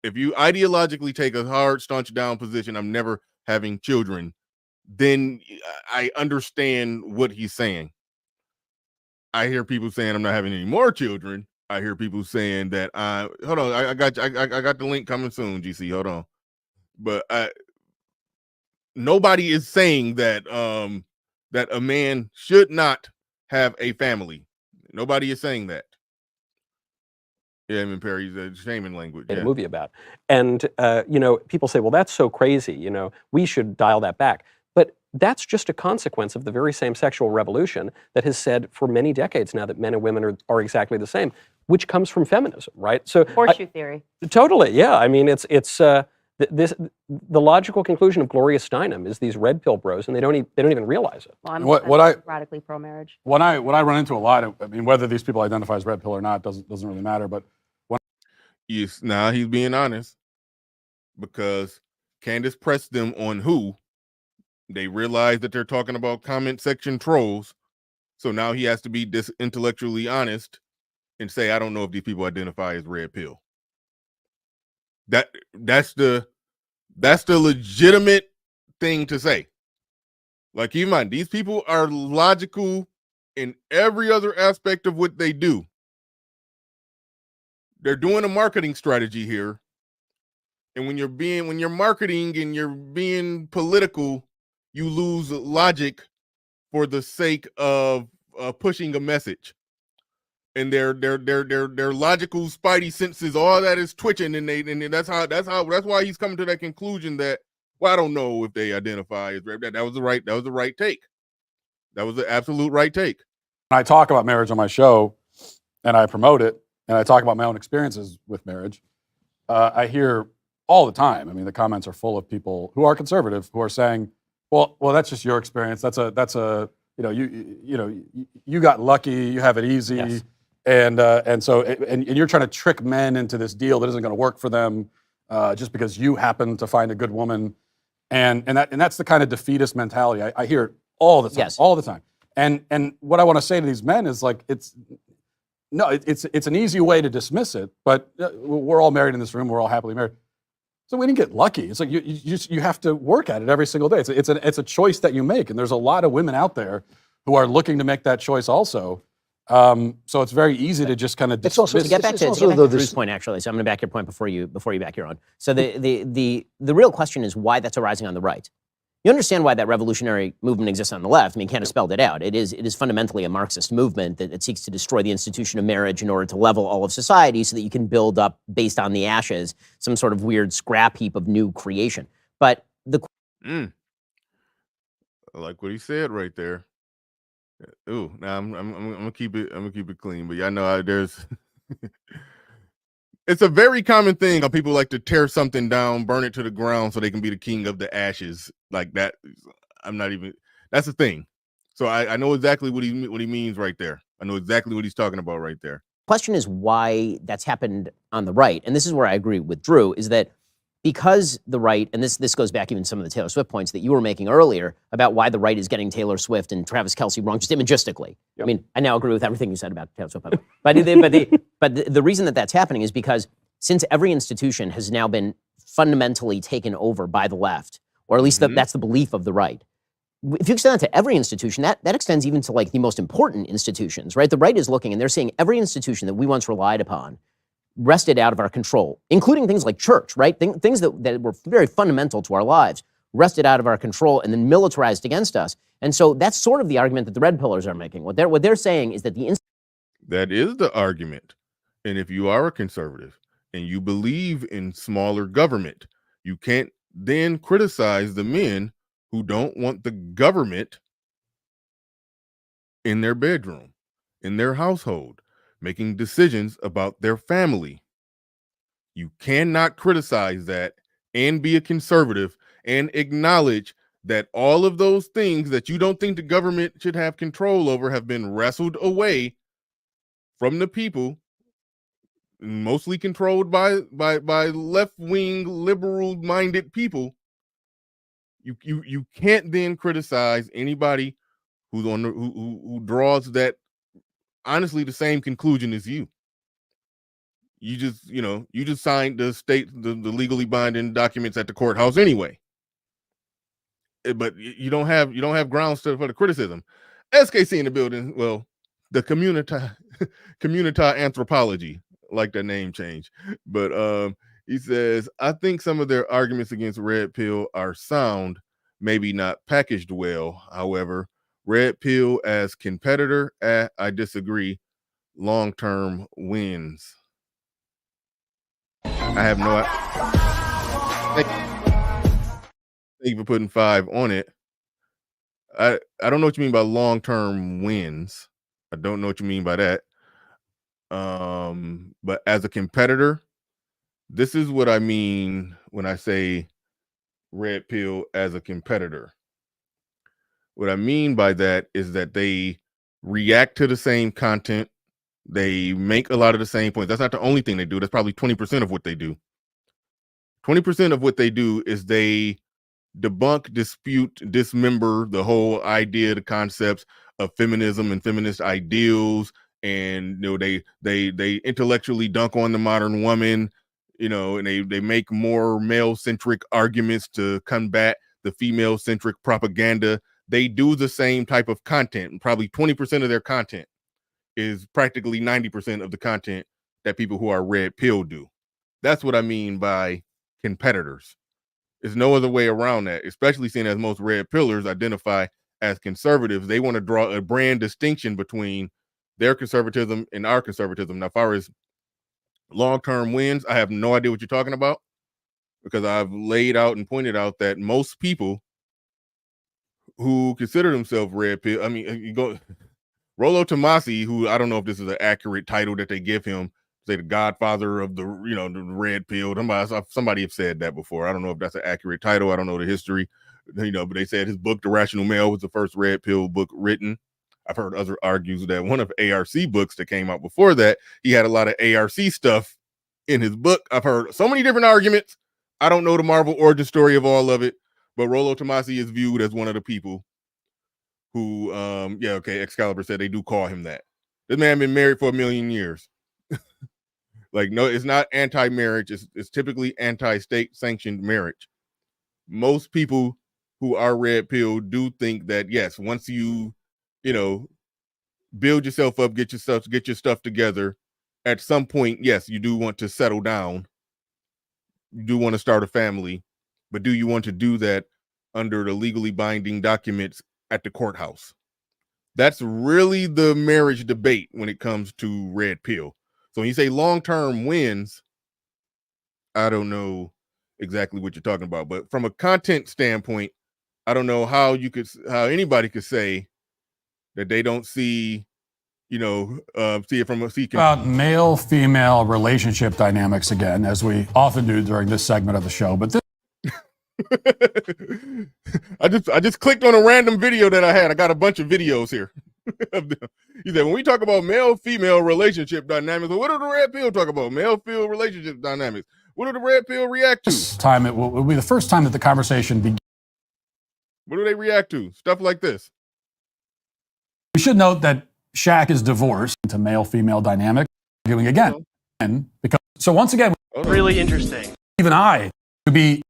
If you ideologically take a hard staunch down position, I'm never having children, then I understand what he's saying. I hear people saying I'm not having any more children. I hear people saying that hold on, I got the link coming soon, GC. Hold on. But nobody is saying that that a man should not have a family. Nobody is saying that. Yeah, I mean, Perry's shaming language. Made Yeah. a movie about. And, people say, well, that's so crazy, we should dial that back. But that's just a consequence of the very same sexual revolution that has said for many decades now that men and women are exactly the same, which comes from feminism, right? So Horseshoe theory. Totally, yeah. I mean, it's the logical conclusion of Gloria Steinem is these red pill bros, and they don't even realize it. Well, I'm radically pro-marriage. What I run into a lot, I mean, whether these people identify as red pill or not doesn't really matter. But Yes, now he's being honest because Candace pressed them on who. They realize that they're talking about comment section trolls. So now he has to be intellectually honest and say, I don't know if these people identify as red pill. That's the legitimate thing to say. Like, keep in mind, these people are logical in every other aspect of what they do. They're doing a marketing strategy here. And when you're marketing and you're being political, you lose logic for the sake of pushing a message. And their logical spidey senses, all that is twitching, and that's why he's coming to that conclusion that, well, I don't know if they identify as red. That was the right take. That was the absolute right take. when I talk about marriage on my show and I promote it and I talk about my own experiences with marriage, I hear all the time. I mean, the comments are full of people who are conservative who are saying, "Well, that's just your experience. That's a you got lucky. You have it easy." Yes. And so you're trying to trick men into this deal that isn't going to work for them just because you happen to find a good woman, and that's the kind of defeatist mentality I hear it all the time, Yes. all the time. And what I want to say to these men is like it's an easy way to dismiss it, but we're all married in this room. We're all happily married. So we didn't get lucky. It's like you have to work at it every single day. It's a choice that you make, and there's a lot of women out there who are looking to make that choice also. So it's very easy to just kind of It's also to get back to Drew's point, actually. So I'm going to back your point before you back your own. So the real question is why that's arising on the right. You understand why that revolutionary movement exists on the left. I mean, Candace spelled it out. It is fundamentally a Marxist movement that seeks to destroy the institution of marriage in order to level all of society so that you can build up, based on the ashes, some sort of weird scrap heap of new creation. But I like what he said right there. Ooh, now I'm gonna keep it clean, but y'all know there's it's a very common thing how people like to tear something down, burn it to the ground so they can be the king of the ashes. Like that. That's the thing. So I know exactly what he means right there. I know exactly what he's talking about right there. question is why that's happened on the right. And this is where I agree with Drew, is that because the right, and this goes back even to some of the Taylor Swift points that you were making earlier about why the right is getting Taylor Swift and Travis Kelce wrong, just imagistically. Yep. I mean, I now agree with everything you said about Taylor Swift. But the reason that that's happening is because since every institution has now been fundamentally taken over by the left, or at least that's the belief of the right. If you extend that to every institution, that extends even to like the most important institutions, right? The right is looking and they're saying every institution that we once relied upon wrested out of our control, including things like church, right? Things that were very fundamental to our lives, wrested out of our control and then militarized against us. And so that's sort of the argument that the red pillars are making. What they're saying is that that is the argument. And if you are a conservative and you believe in smaller government, you can't then criticize the men who don't want the government in their bedroom, in their household, making decisions about their family. You cannot criticize that and be a conservative and acknowledge that all of those things that you don't think the government should have control over have been wrestled away from the people, mostly controlled by left-wing, liberal-minded people. You can't then criticize anybody who draws that honestly the same conclusion as you. You just signed the legally binding documents at the courthouse anyway. But you don't have grounds for the criticism. SKC in the building. Well, the community anthropology, like that name change. But he says, I think some of their arguments against red pill are sound, maybe not packaged well. However, red pill as competitor, I disagree. Long-term wins. I have no Thank you for putting 5 on it. I don't know what you mean by long-term wins. I don't know what you mean by that. But as a competitor, this is what I mean when I say red pill as a competitor. What I mean by that is that they react to the same content. They make a lot of the same points. That's not the only thing they do. That's probably 20% of what they do. 20% of what they do is they debunk, dispute, dismember the whole idea, the concepts of feminism and feminist ideals, and they intellectually dunk on the modern woman, and they make more male-centric arguments to combat the female-centric propaganda. They do the same type of content, and probably 20% of their content is practically 90% of the content that people who are red pill do. That's what I mean by competitors. There's no other way around that, especially seeing as most red pillars identify as conservatives. They want to draw a brand distinction between their conservatism and our conservatism. Now, as far as long-term wins, I have no idea what you're talking about, because I've laid out and pointed out that most people who consider themselves red pill, I mean, you go Rollo Tomasi, who I don't know if this is an accurate title that they give him, say the godfather of the red pill. Somebody have said that before. I don't know if that's an accurate title. I don't know the history, but they said his book, The Rational Male, was the first red pill book written. I've heard other argues that one of ARC books that came out before that, he had a lot of ARC stuff in his book. I've heard so many different arguments. I don't know the Marvel origin story of all of it, but Rollo Tomasi is viewed as one of the people who, Excalibur said they do call him that. This man been married for 1 million years. Like, no, it's not anti-marriage. It's typically anti-state sanctioned marriage. Most people who are red pill do think that, yes, once you, build yourself up, get your stuff together, at some point, yes, you do want to settle down. You do want to start a family, but do you want to do that under the legally binding documents at the courthouse? That's really the marriage debate when it comes to red pill. So when you say long-term wins, I don't know exactly what you're talking about. But from a content standpoint, I don't know how anybody could say that they don't see, see it from about male-female relationship dynamics again, as we often do during this segment of the show. But this I just clicked on a random video that I had. I got a bunch of videos here. He said, when we talk about male-female relationship dynamics, what do the red pill talk about? Male-female relationship dynamics. What do the red pill react to? Time it will be the first time that the conversation begins. What do they react to? Stuff like this. We should note that Shaq is divorced into male-female dynamic. Arguing again, because once again, really interesting. Even I to be.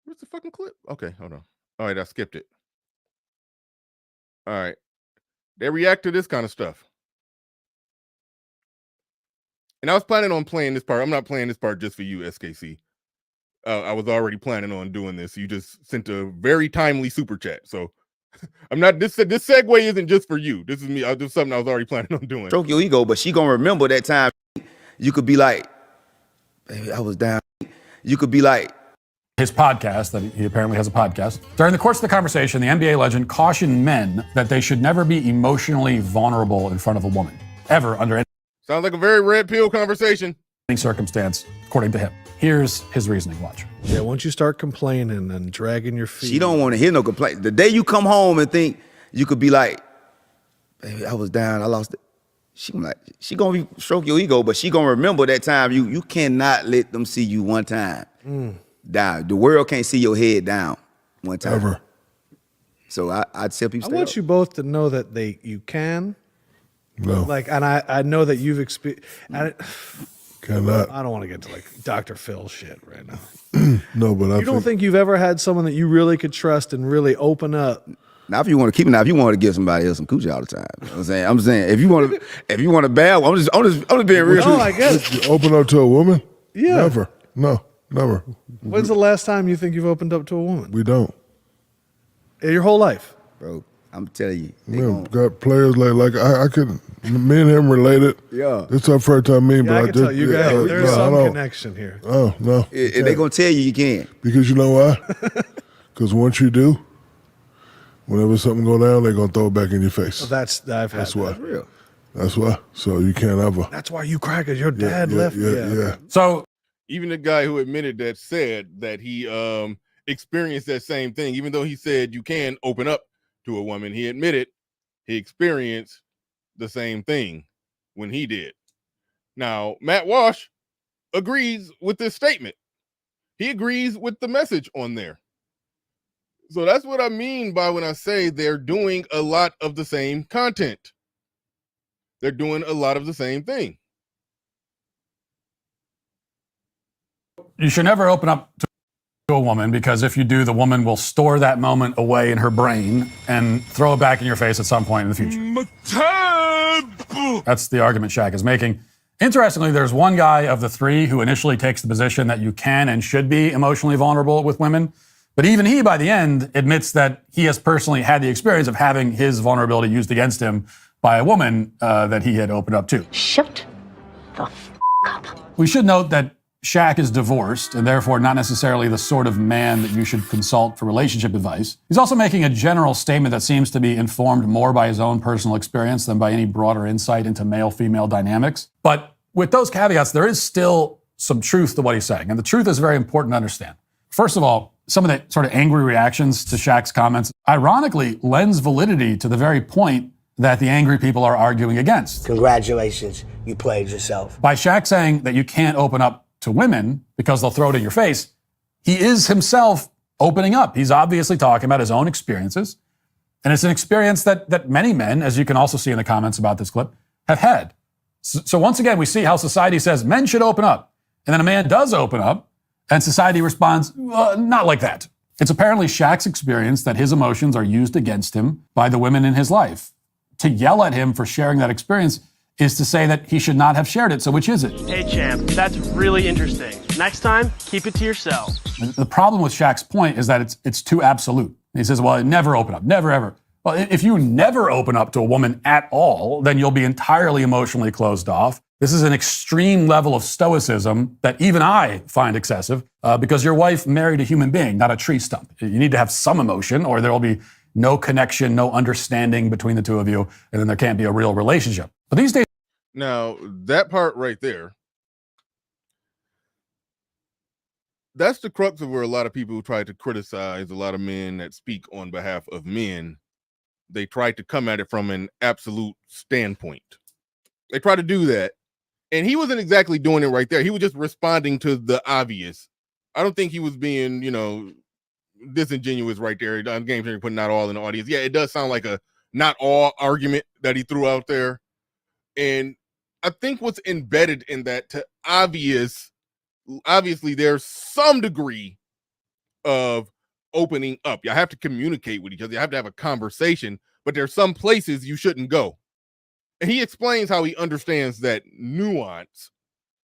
Where's the fucking clip? Okay, hold on. All right, I skipped it. All right. They react to this kind of stuff. And I was planning on playing this part. I'm not playing this part just for you, SKC. I was already planning on doing this. You just sent a very timely super chat. So I'm not, this segue isn't just for you. This is me. This is something I was already planning on doing. Stroke your ego, but she gonna remember that time. You could be like, baby, I was down. You could be like, his podcast, that he apparently has a podcast. During the course of the conversation, the NBA legend cautioned men that they should never be emotionally vulnerable in front of a woman, ever, under any. Sounds like a very red pill conversation. Any circumstance, according to him. Here's his reasoning. Watch. Yeah, once you start complaining and dragging your feet. She don't want to hear no complaint. The day you come home and think, you could be like, baby, I was down, I lost it. She gonna be stroke your ego, but she gonna remember that time. You cannot let them see you one time. Down. The world can't see your head down one time. Ever. So I'd tell people. I want you both to know that you can. No. Like, and I know that you've experienced. Cannot. I don't want to get to like Dr. Phil shit right now. No, but I You don't think you've ever had someone that you really could trust and really open up? Now, if you want to keep it, now if you want to give somebody else some coochie all the time, you know what I'm saying if you want a bad one, I'm just being real. No, I guess. You open up to a woman? Yeah. Never. No, never. When's the last time you think you've opened up to a woman? We don't. Your whole life, bro. I'm telling you, Yeah, got players like I could. Me and him related. Yeah. It's our first time meeting, Yeah, but I I can just tell you guys. yeah, There's no, I some don't. connection here. Oh no, and they gonna tell you can't. Because you know why? Because once you do, whenever something go down, they're gonna throw it back in your face. That's why. That's real. That's why. So you can't ever. That's why you cry, because your dad left. Yeah. So even the guy who admitted that said that he experienced that same thing, even though he said you can open up to a woman, he admitted he experienced the same thing when he did. Now, Matt Walsh agrees with this statement. He agrees with the message on there. So that's what I mean by when I say they're doing a lot of the same content. They're doing a lot of the same thing. you should never open up to a woman, because if you do, the woman will store that moment away in her brain and throw it back in your face at some point in the future. That's the argument Shaq is making. Interestingly, there's one guy of the three who initially takes the position that you can and should be emotionally vulnerable with women. But even he, by the end, admits that he has personally had the experience of having his vulnerability used against him by a woman that he had opened up to. Shut the f up. We should note that Shaq is divorced and therefore not necessarily the sort of man that you should consult for relationship advice. He's also making a general statement that seems to be informed more by his own personal experience than by any broader insight into male-female dynamics. But with those caveats, there is still some truth to what he's saying. And the truth is very important to understand. First of all, some of the sort of angry reactions to Shaq's comments, ironically, lends validity to the very point that the angry people are arguing against. Congratulations, you played yourself. By Shaq saying that you can't open up to women because they'll throw it in your face, he is himself opening up. He's obviously talking about his own experiences. And it's an experience that many men, as you can also see in the comments about this clip, have had. So once again, we see how society says men should open up. And then a man does open up, and society responds, not like that. It's apparently Shaq's experience that his emotions are used against him by the women in his life. To yell at him for sharing that experience is to say that he should not have shared it. So which is it? Hey, champ, that's really interesting. Next time, keep it to yourself. The problem with Shaq's point is that it's too absolute. He says, well, never open up, never ever. Well, if you never open up to a woman at all, then you'll be entirely emotionally closed off. This is an extreme level of stoicism that even I find excessive because your wife married a human being, not a tree stump. You need to have some emotion or there will be no connection, no understanding between the two of you, and then there can't be a real relationship. But these days... Now, that part right there, that's the crux of where a lot of people who try to criticize a lot of men that speak on behalf of men, they try to come at it from an absolute standpoint. They try to do that. And he wasn't exactly doing it right there. He was just responding to the obvious. I don't think he was being, disingenuous right there. Game changer putting not all in the audience. Yeah, it does sound like a not all argument that he threw out there. And I think what's embedded in that obviously there's some degree of opening up. You have to communicate with each other. You have to have a conversation, but there's some places you shouldn't go. And he explains how he understands that nuance.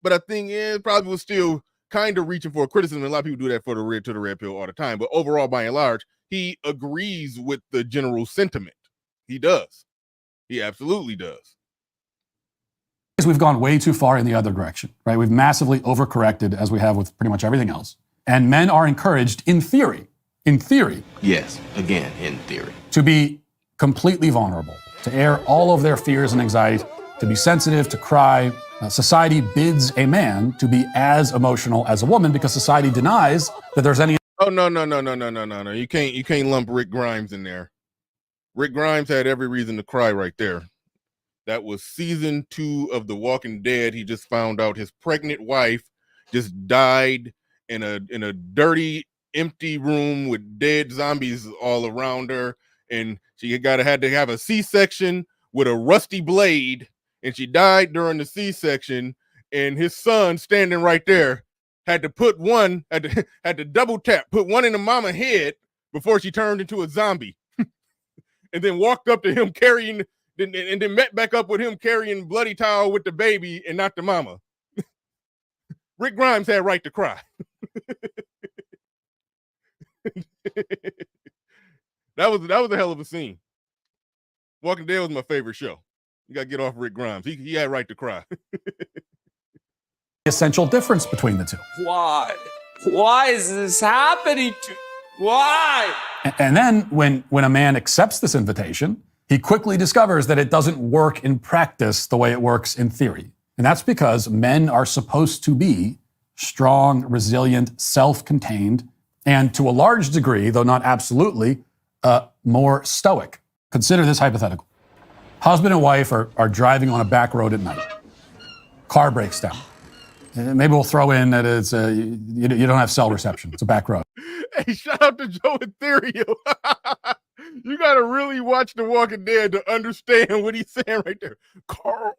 But I think it probably was still kind of reaching for a criticism. A lot of people do that for the red pill all the time. But overall, by and large, he agrees with the general sentiment. He does. He absolutely does. We've gone way too far in the other direction, right? We've massively overcorrected, as we have with pretty much everything else. And men are encouraged, in theory, Yes, again, in theory. to be completely vulnerable, to air all of their fears and anxieties, to be sensitive, to cry. Society bids a man to be as emotional as a woman because society denies that there's any... Oh, no. You can't lump Rick Grimes in there. Rick Grimes had every reason to cry right there. That was season 2 of The Walking Dead. He just found out his pregnant wife just died in a dirty empty room with dead zombies all around her, and she had to have a C-section with a rusty blade, and she died during the C-section, and his son standing right there had to double tap, put one in the mama head before she turned into a zombie, and then walked up to him carrying, and then met back up with him carrying bloody towel with the baby and not the mama. Rick Grimes had right to cry. That was a hell of a scene. Walking Dead was my favorite show. You gotta get off Rick Grimes. He had right to cry. Essential difference between the two. Why? Why is this happening to? Why? And then when a man accepts this invitation, he quickly discovers that it doesn't work in practice the way it works in theory. And that's because men are supposed to be strong, resilient, self-contained, and to a large degree, though not absolutely, more stoic. Consider this hypothetical. Husband and wife are driving on a back road at night. Car breaks down. Maybe we'll throw in that it's you don't have cell reception. It's a back road. Hey, shout out to Joe Ethereal. You got to really watch The Walking Dead to understand what he's saying right there. Carl.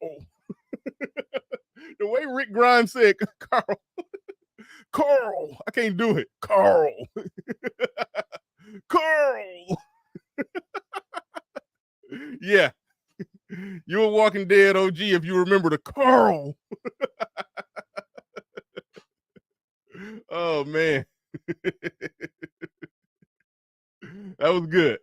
The way Rick Grimes said, Carl. Carl. I can't do it. Carl. Carl. Yeah. You're a Walking Dead OG if you remember the Carl. Oh, man. That was good.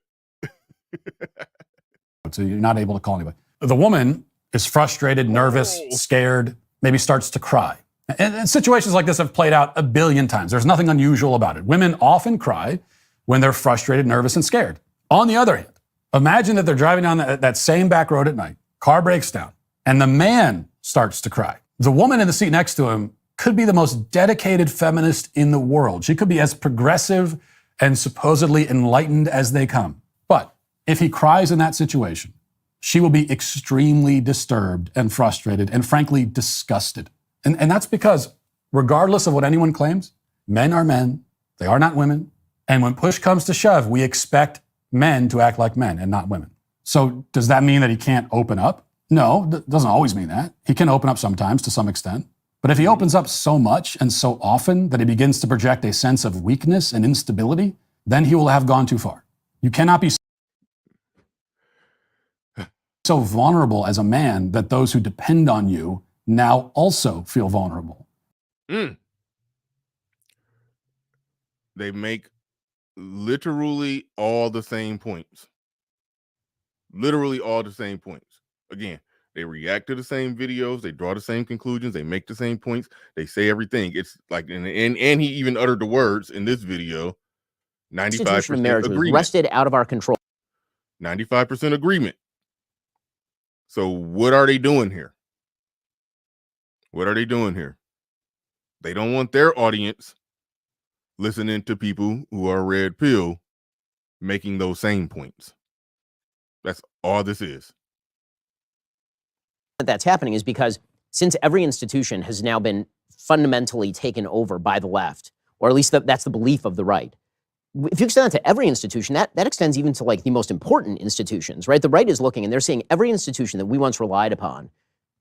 So you're not able to call anybody. The woman is frustrated, nervous, scared, maybe starts to cry. And situations like this have played out a billion times. There's nothing unusual about it. Women often cry when they're frustrated, nervous, and scared. On the other hand, imagine that they're driving down that same back road at night, car breaks down, and the man starts to cry. The woman in the seat next to him could be the most dedicated feminist in the world. She could be as progressive and supposedly enlightened as they come. But if he cries in that situation, she will be extremely disturbed and frustrated and frankly disgusted. And that's because regardless of what anyone claims, men are men, they are not women. And when push comes to shove, we expect men to act like men and not women. So does that mean that he can't open up? No, it doesn't always mean that. He can open up sometimes to some extent. But if he opens up so much and so often that he begins to project a sense of weakness and instability, then he will have gone too far. You cannot be so vulnerable as a man that those who depend on you now also feel vulnerable. They make literally all the same points. Literally all the same points. Again, they react to the same videos, they draw the same conclusions, they make the same points, they say everything. It's like, and he even uttered the words in this video, 95% marriage was agreement. wrested out of our control. 95% agreement. So what are they doing here? What are they doing here? They don't want their audience listening to people who are red pill making those same points. That's all this is. That's happening is because since every institution has now been fundamentally taken over by the left, or at least that's the belief of the right. If you extend that to every institution, that extends even to like the most important institutions, right? The right is looking and they're seeing every institution that we once relied upon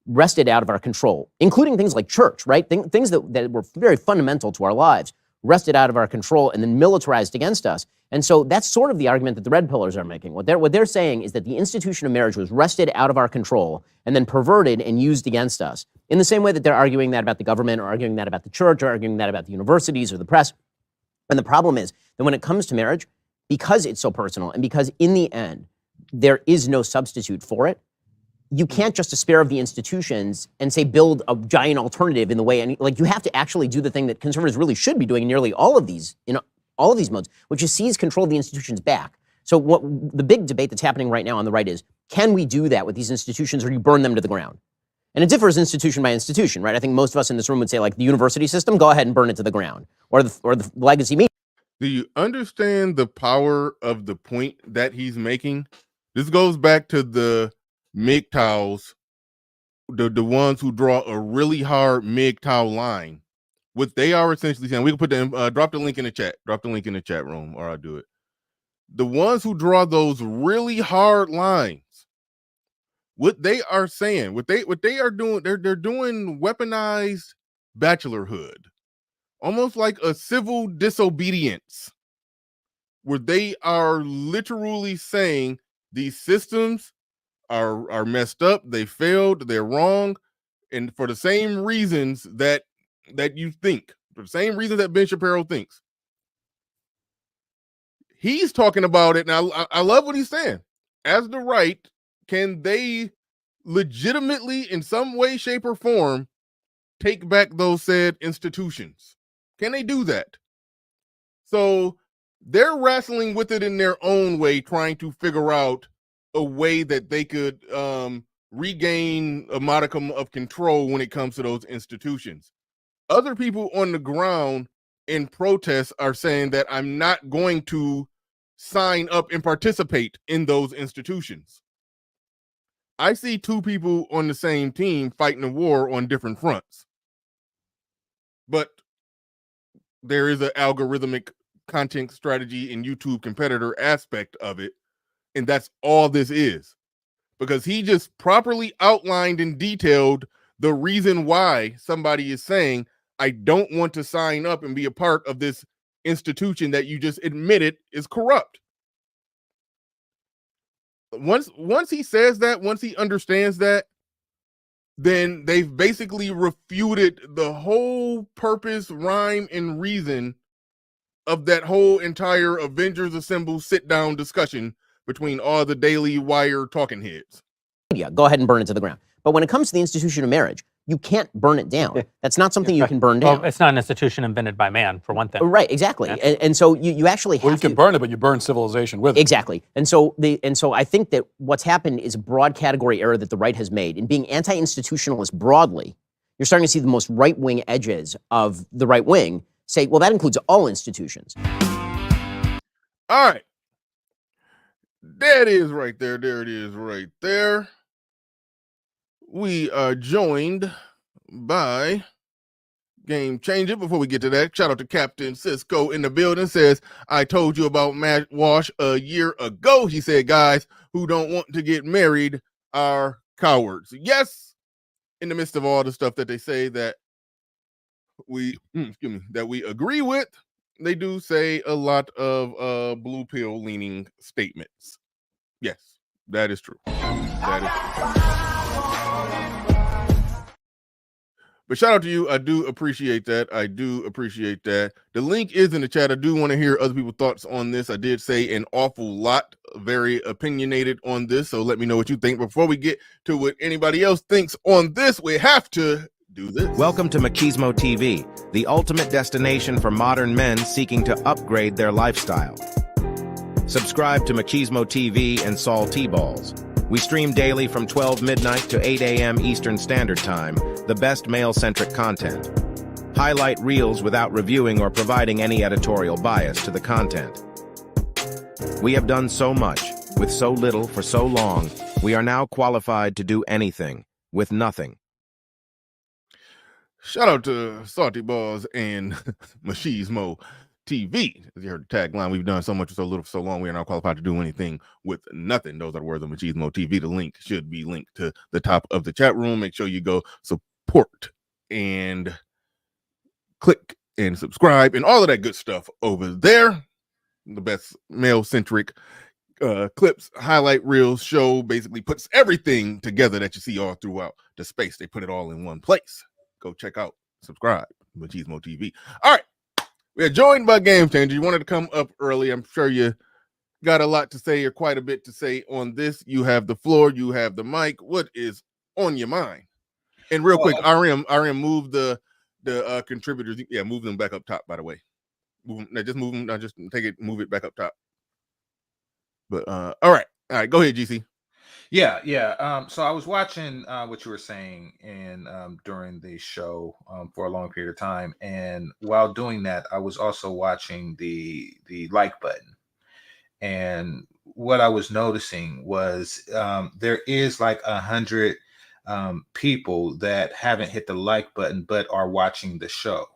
wrested out of our control, including things like church, right? Things that were very fundamental to our lives, wrested out of our control and then militarized against us. And so that's sort of the argument that the red pillars are making. What they're saying is that the institution of marriage was wrested out of our control and then perverted and used against us. In the same way that they're arguing that about the government or arguing that about the church or arguing that about the universities or the press. And the problem is that when it comes to marriage, because it's so personal and because in the end, there is no substitute for it, you can't just despair of the institutions and say build a giant alternative in the way, and like you have to actually do the thing that conservatives really should be doing in nearly all of these, all of these modes, which is seize control of the institutions back. So what the big debate that's happening right now on the right is, can we do that with these institutions or do you burn them to the ground? And it differs institution by institution, right? I think most of us in this room would say like the university system, go ahead and burn it to the ground, or the legacy media. Do you understand the power of the point that he's making? This goes back to the MGTOWs, the ones who draw a really hard MGTOW line what they are essentially saying, we can put them, drop the link in the chat. Drop the link in the chat room, or I'll do it. The ones who draw those really hard lines, what they are saying, what they are doing, they're doing weaponized bachelorhood, almost like a civil disobedience, where they are literally saying these systems are messed up, they failed, they're wrong, and for the same reasons that you think, for the same reasons that Ben Shapiro thinks. He's talking about it, and I love what he's saying. As the right, can they legitimately, in some way, shape, or form, take back those said institutions? Can they do that? So they're wrestling with it in their own way, trying to figure out a way that they could regain a modicum of control when it comes to those institutions. Other people on the ground in protest are saying that I'm not going to sign up and participate in those institutions. I see two people on the same team fighting a war on different fronts. But there is an algorithmic content strategy and YouTube competitor aspect of it. And that's all this is. Because he just properly outlined and detailed the reason why somebody is saying, I don't want to sign up and be a part of this institution that you just admitted is corrupt. Once he says that, once he understands that, then they've basically refuted the whole purpose, rhyme, and reason of that whole entire Avengers Assemble sit-down discussion between all the Daily Wire talking heads. Yeah, go ahead and burn it to the ground. But when it comes to the institution of marriage, you can't burn it down. That's not something you can burn down. Well, it's not an institution invented by man, for one thing. Right, exactly. Yeah. And so you actually have Well, you can burn it, but you burn civilization with it. Exactly. And so I think that what's happened is a broad category error that the right has made. In being anti-institutionalist broadly, you're starting to see the most right-wing edges of the right wing say, well, that includes all institutions. All right. There it is right there. There it is right there. We are joined by Game Changer. Before we get to that, shout out to Captain Cisco in the building. Says, I told you about Matt Walsh a year ago. He said, guys who don't want to get married are cowards. Yes, in the midst of all the stuff that they say that we agree with, they do say a lot of blue pill leaning statements. Yes, that is true. That is true. But shout out to you. I do appreciate that. I do appreciate that. The link is in the chat. I do want to hear other people's thoughts on this. I did say an awful lot, very opinionated on this. So let me know what you think. Before we get to what anybody else thinks on this, we have to do this. Welcome to Machismo TV, the ultimate destination for modern men seeking to upgrade their lifestyle. Subscribe to Machismo TV and Saul T-Balls. We stream daily from 12 midnight to 8 a.m. Eastern Standard Time, the best male-centric content. Highlight reels without reviewing or providing any editorial bias to the content. We have done so much, with so little for so long, we are now qualified to do anything, with nothing. Shout out to Salty Balls and Machismo TV. As you heard the tagline, we've done so much with so little for so long, we are now qualified to do anything with nothing. Those are the words of Machismo TV. The link should be linked to the top of the chat room. Make sure you go support and click and subscribe and all of that good stuff over there. The best male-centric clips, highlight reels show basically puts everything together that you see all throughout the space. They put it all in one place. Go check out, subscribe, Machismo TV. All right. We're joined by Game Changer. You wanted to come up early. I'm sure you got a lot to say or quite a bit to say on this. You have the floor. You have the mic. What is on your mind? And real quick, RM, move the contributors. Yeah, move them back up top, by the way. Move them, just move them. Just take it, move it back up top. But all right. Go ahead, GC. Yeah. So I was watching what you were saying and during the show for a long period of time, and while doing that, I was also watching the like button. And what I was noticing was there is like 100 people that haven't hit the like button but are watching the show.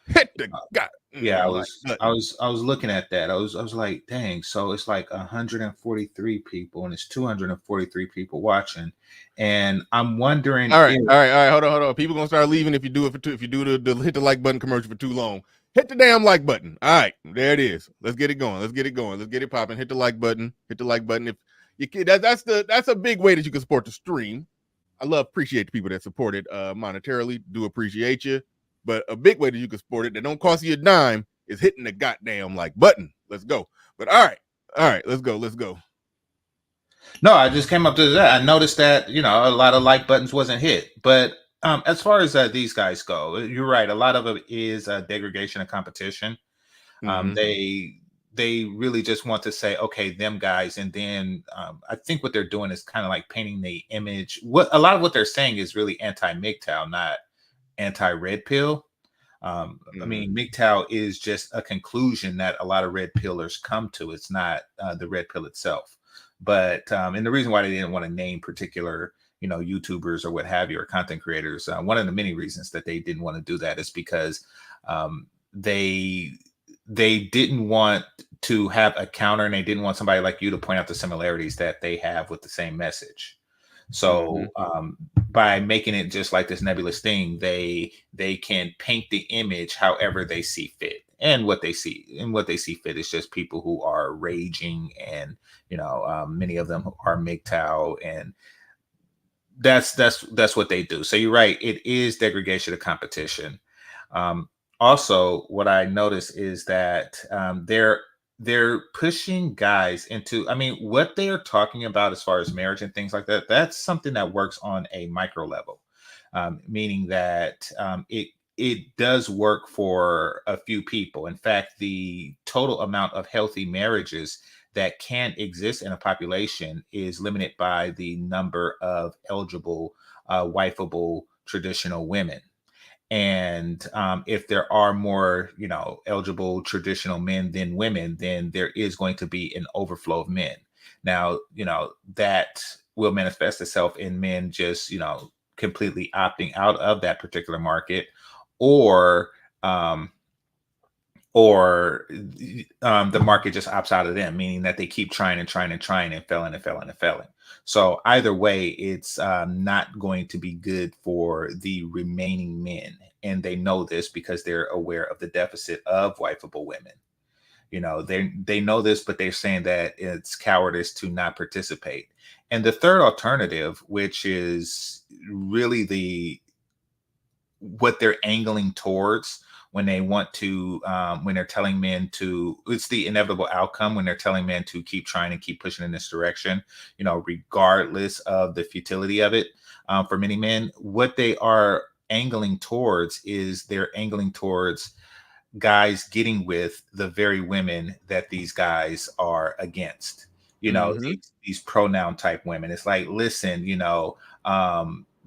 Hit the god. Yeah, I was Like, I was looking at that. I was like, dang, so it's like 143 people and it's 243 people watching. And I'm wondering all right, if all right, all right. Hold on. People gonna start leaving if you do it if you do the hit the like button commercial for too long. Hit the damn like button. All right, there it is. Let's get it going. Let's get it going. Let's get it popping. Hit the like button. Hit the like button. If you can, that's a big way that you can support the stream. Appreciate the people that support it monetarily. Do appreciate you. But a big way that you can support it that don't cost you a dime is hitting the goddamn like button. Let's go. But all right, let's go. no, I just came up to that. I noticed that, a lot of like buttons wasn't hit. But as far as these guys go, you're right. A lot of it is degradation of competition. They really just want to say, okay, them guys. And then I think what they're doing is kind of like painting the image. A lot of what they're saying is really anti-MGTOW, not anti-red pill. I mean, MGTOW is just a conclusion that a lot of red pillers come to. It's not the red pill itself. But and the reason why they didn't want to name particular, YouTubers or what have you, or content creators, one of the many reasons that they didn't want to do that is because they didn't want to have a counter, and they didn't want somebody like you to point out the similarities that they have with the same message. So by making it just like this nebulous thing, they can paint the image however they see fit. And what they see fit is just people who are raging, and many of them are MGTOW, and that's what they do. So you're right, it is degradation of competition. Also, what I notice is that they're pushing guys into, what they are talking about as far as marriage and things like that, that's something that works on a micro level, meaning that it does work for a few people. In fact, the total amount of healthy marriages that can exist in a population is limited by the number of eligible, wifeable traditional women. And if there are more, eligible traditional men than women, then there is going to be an overflow of men. Now, that will manifest itself in men just, completely opting out of that particular market, or the market just opts out of them, meaning that they keep trying and failing. So either way, it's not going to be good for the remaining men. And they know this because they're aware of the deficit of wifeable women. They know this, but they're saying that it's cowardice to not participate. And the third alternative, which is really what they're angling towards, when they want to, when they're telling men to, it's the inevitable outcome when they're telling men to keep trying and keep pushing in this direction, regardless of the futility of it. For many men, what they are angling towards is they're angling towards guys getting with the very women that these guys are against. These pronoun type women. It's like, listen,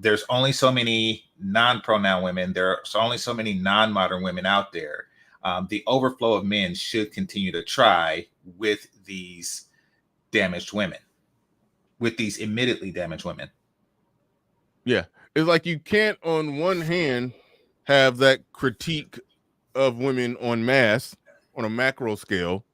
there's only so many non-pronoun women. There's only so many non-modern women out there. The overflow of men should continue to try with these damaged women, with these admittedly damaged women. Yeah. It's like you can't, on one hand, have that critique of women en masse on a macro scale,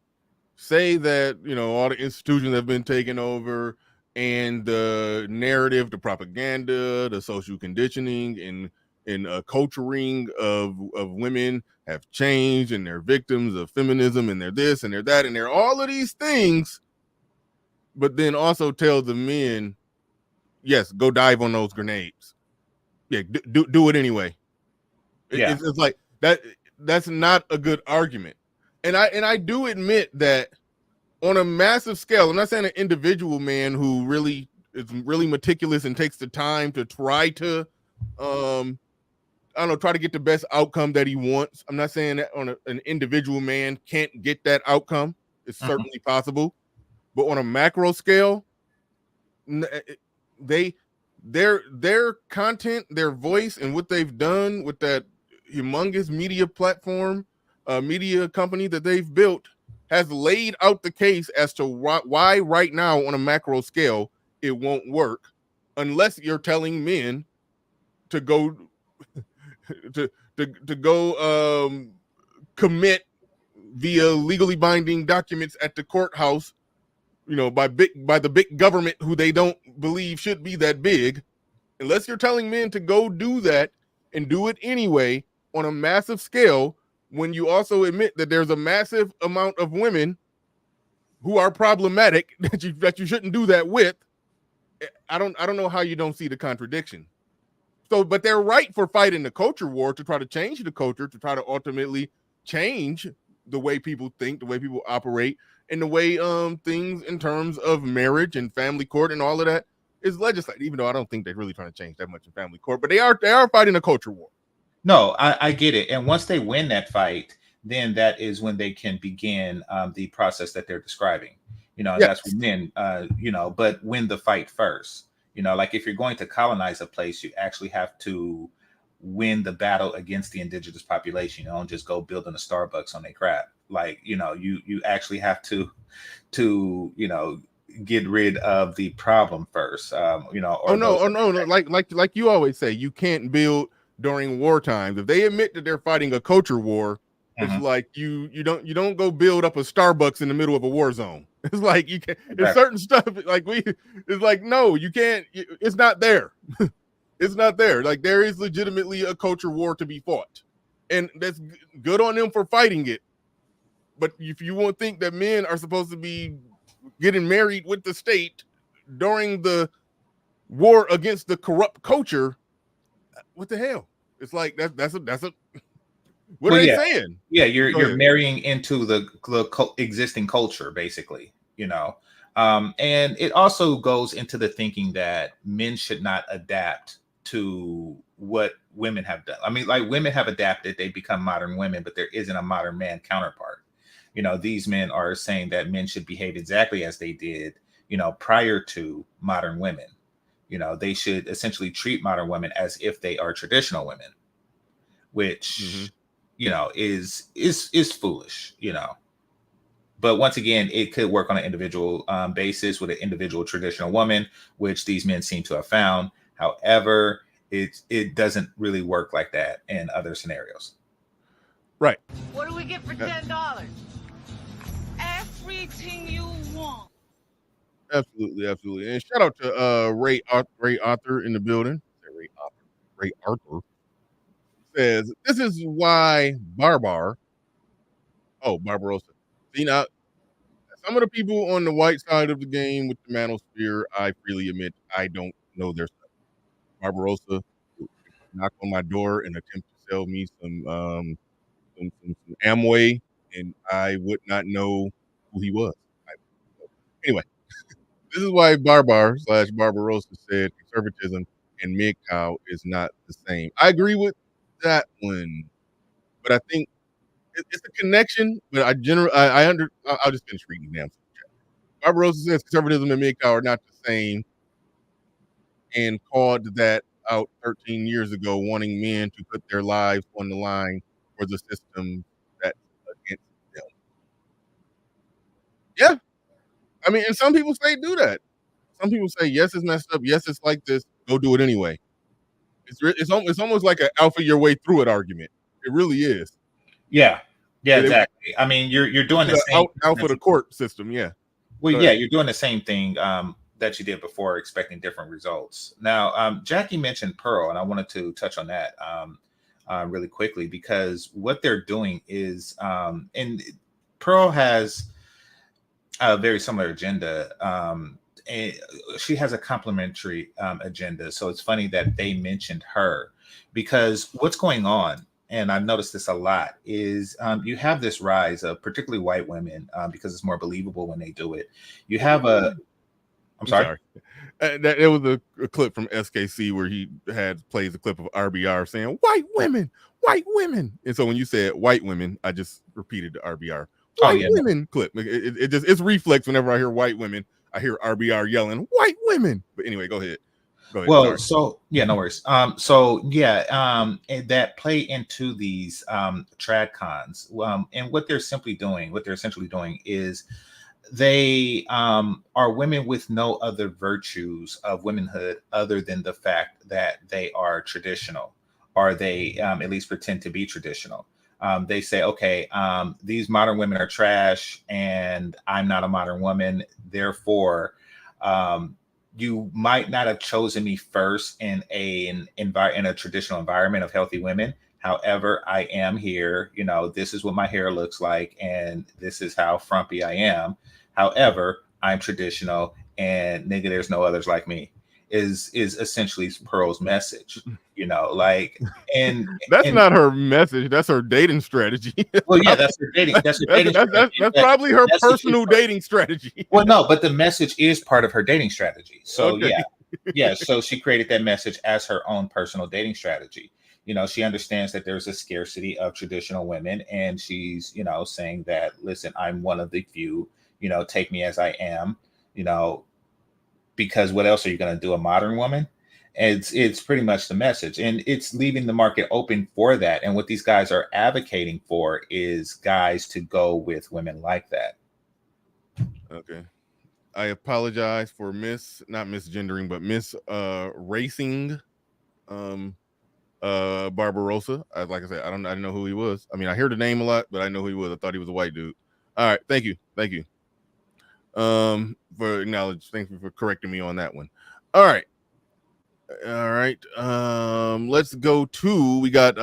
say that, all the institutions have been taken over, and the narrative, the propaganda, the social conditioning, and culturing of women have changed, and they're victims of feminism, and they're this and they're that, and they're all of these things, but then also tell the men, yes, go dive on those grenades. Yeah, do it anyway. Yeah. It's like that. That's not a good argument. And I do admit that on a massive scale, I'm not saying an individual man who really is really meticulous and takes the time to try to, try to get the best outcome that he wants. I'm not saying that on an individual man can't get that outcome. It's certainly possible. But on a macro scale, their content, their voice, and what they've done with that humongous media platform, media company that they've built, has laid out the case as to why right now on a macro scale it won't work, unless you're telling men to go to go commit via legally binding documents at the courthouse, by the big government who they don't believe should be that big. Unless you're telling men to go do that and do it anyway on a massive scale, when you also admit that there's a massive amount of women who are problematic that you shouldn't do that with, I don't know how you don't see the contradiction. So, but they're right for fighting the culture war to try to change the culture, to try to ultimately change the way people think, the way people operate, and the way things in terms of marriage and family court and all of that is legislated. Even though I don't think they're really trying to change that much in family court, but they are fighting a culture war. No, I get it. And once they win that fight, then that is when they can begin the process that they're describing. That's when men, but win the fight first. Like if you're going to colonize a place, you actually have to win the battle against the indigenous population. You don't just go building a Starbucks on their crap. Like, you actually have to get rid of the problem first. Like you always say, you can't build during war times. If they admit that they're fighting a culture war, it's like you don't go build up a Starbucks in the middle of a war zone. It's like you can. It's certain stuff it's like, no, you can't. It's not there. It's not there. Like, there is legitimately a culture war to be fought, and that's good on them for fighting it. But if you won't think that men are supposed to be getting married with the state during the war against the corrupt culture, what the hell? It's like that's a what are they saying? Yeah, you're marrying into the existing culture, basically, and it also goes into the thinking that men should not adapt to what women have done. I mean, like, women have adapted, they become modern women, but there isn't a modern man counterpart. These men are saying that men should behave exactly as they did, prior to modern women. They should essentially treat modern women as if they are traditional women, which is foolish. But once again, it could work on an individual basis with an individual traditional woman, which these men seem to have found. However, it doesn't really work like that in other scenarios. Right. What do we get for $10? Everything you want. Absolutely. And shout out to Ray Arthur in the building. Ray Arthur says, this is why Barbarossa. See, now, some of the people on the white side of the game with the manosphere, I freely admit I don't know their stuff. Barbarossa knocked on my door and attempt to sell me some Amway, and I would not know who he was. Anyway, this is why Barbarossa said conservatism and MGTOW is not the same. I agree with that one, but I think it's a connection. But I'll just finish reading the damn chat. Barbarossa says conservatism and MGTOW are not the same, and called that out 13 years ago, wanting men to put their lives on the line for the system that's against them. Yeah. I mean, and some people say do that. Some people say, yes, it's messed up. Yes, it's like this. Go do it anyway. It's almost like an alpha your way through it argument. It really is. Yeah, exactly. I mean, you're doing the same out for the court system. Yeah. Well, yeah, you're doing the same thing that you did before, expecting different results. Now, Jackie mentioned Pearl, and I wanted to touch on that really quickly, because what they're doing is, and Pearl has a very similar agenda. And she has a complementary agenda. So it's funny that they mentioned her, because what's going on, and I've noticed this a lot, is you have this rise of particularly white women, because it's more believable when they do it. You have I'm sorry. It was a clip from SKC where he plays a clip of RBR saying white women. And so when you said white women, I just repeated the RBR white women clip. It's reflex whenever I hear white women. I hear RBR yelling white women. But anyway, go ahead. Well, so yeah, no worries. And that play into these trad cons. And what they're essentially doing is they are women with no other virtues of womanhood other than the fact that they are traditional. or they at least pretend to be traditional. They say, okay, these modern women are trash, and I'm not a modern woman. Therefore, you might not have chosen me first in a traditional environment of healthy women. However, I am here. You know, this is what my hair looks like, and this is how frumpy I am. However, I'm traditional, and nigga, there's no others like me. Is essentially Pearl's message. You know, like, and That's and not her message. That's her dating strategy. well, yeah, that's her dating. That's her dating. strategy. That's probably her Message is personal dating strategy. Well, no, but the message is part of her dating strategy. So Okay. yeah. So she created that message as her own personal dating strategy. You know, she understands that there's a scarcity of traditional women, and she's, you know, saying that, listen, I'm one of the few. You know, take me as I am. You know, because what else are you going to do? A modern woman? It's pretty much the message, and it's leaving the market open for that. And what these guys are advocating for is guys to go with women like that. Okay. I apologize for not misgendering, but racing Barbarossa. Like I said, I didn't know who he was. I mean, I hear the name a lot, but I know who he was. I thought he was a white dude. All right, thank you. For acknowledge. Thank you for correcting me on that one. All right. Let's go to, we got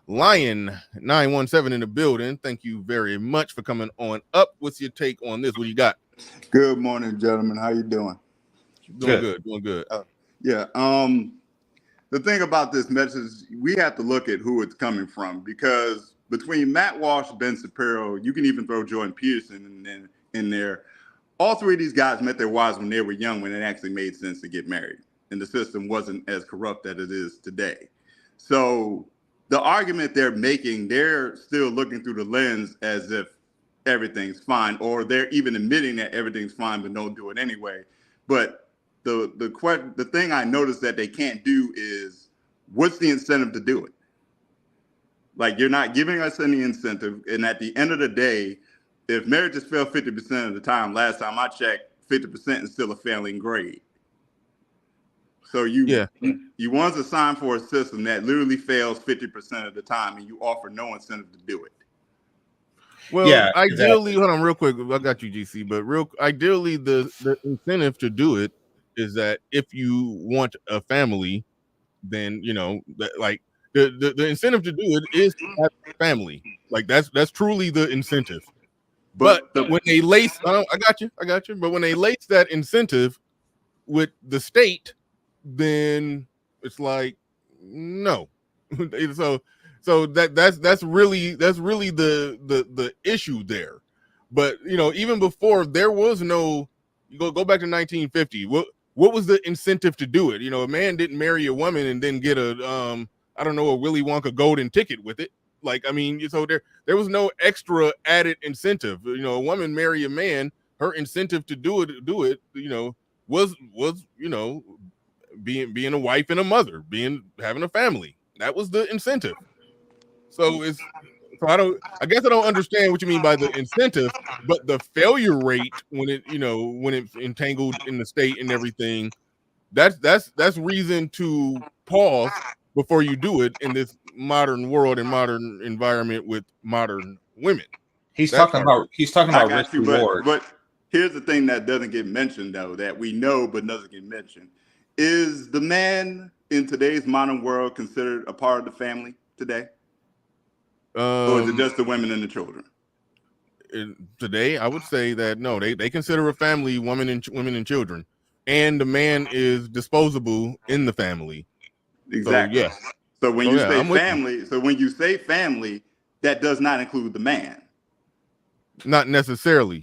Lion 917 in the building. Thank you very much for coming on up. What's your take on this? What do you got? Good morning, gentlemen. How you doing? Doing good. Yeah. The thing about this message, we have to look at who it's coming from, because between Matt Walsh, Ben Shapiro, you can even throw Jordan Peterson in there. All three of these guys met their wives when they were young, when it actually made sense to get married, and the system wasn't as corrupt as it is today. So the argument they're making, they're still looking through the lens as if everything's fine, or they're even admitting that everything's fine but don't do it anyway. But the thing I noticed that they can't do is, what's the incentive to do it? Like, you're not giving us any incentive, and at the end of the day, if marriages fail 50% of the time, last time I checked, 50% is still a failing grade. So you want us to sign for a system that literally fails 50% of the time, and you offer no incentive to do it. Well, yeah, ideally, hold on real quick. I got you, GC, but ideally, the incentive to do it is that if you want a family, then, you know, like the incentive to do it is to have a family. Like that's truly the incentive. But when they lace, I got you. But when they lace that incentive with the state, then it's like, no. So that's really the issue there. But, you know, even before, there was no, you go back to 1950. What was the incentive to do it? You know, a man didn't marry a woman and then get a a Willy Wonka golden ticket with it. Like, I mean, so there was no extra added incentive. You know, a woman marry a man, her incentive to do it, you know, was you know, being a wife and a mother, having a family. That was the incentive. So I guess I don't understand what you mean by the incentive, but the failure rate when it's entangled in the state and everything, that's reason to pause before you do it in this modern world and modern environment with modern women. He's talking about risk reward. But here's the thing that doesn't get mentioned, though, that we know but doesn't get mentioned. Is the man in today's modern world considered a part of the family today? Or is it just the women and the children? Today, I would say that no, they consider a family women and children, and the man is disposable in the family. Exactly. So, yeah. So when you say family, that does not include the man. Not necessarily.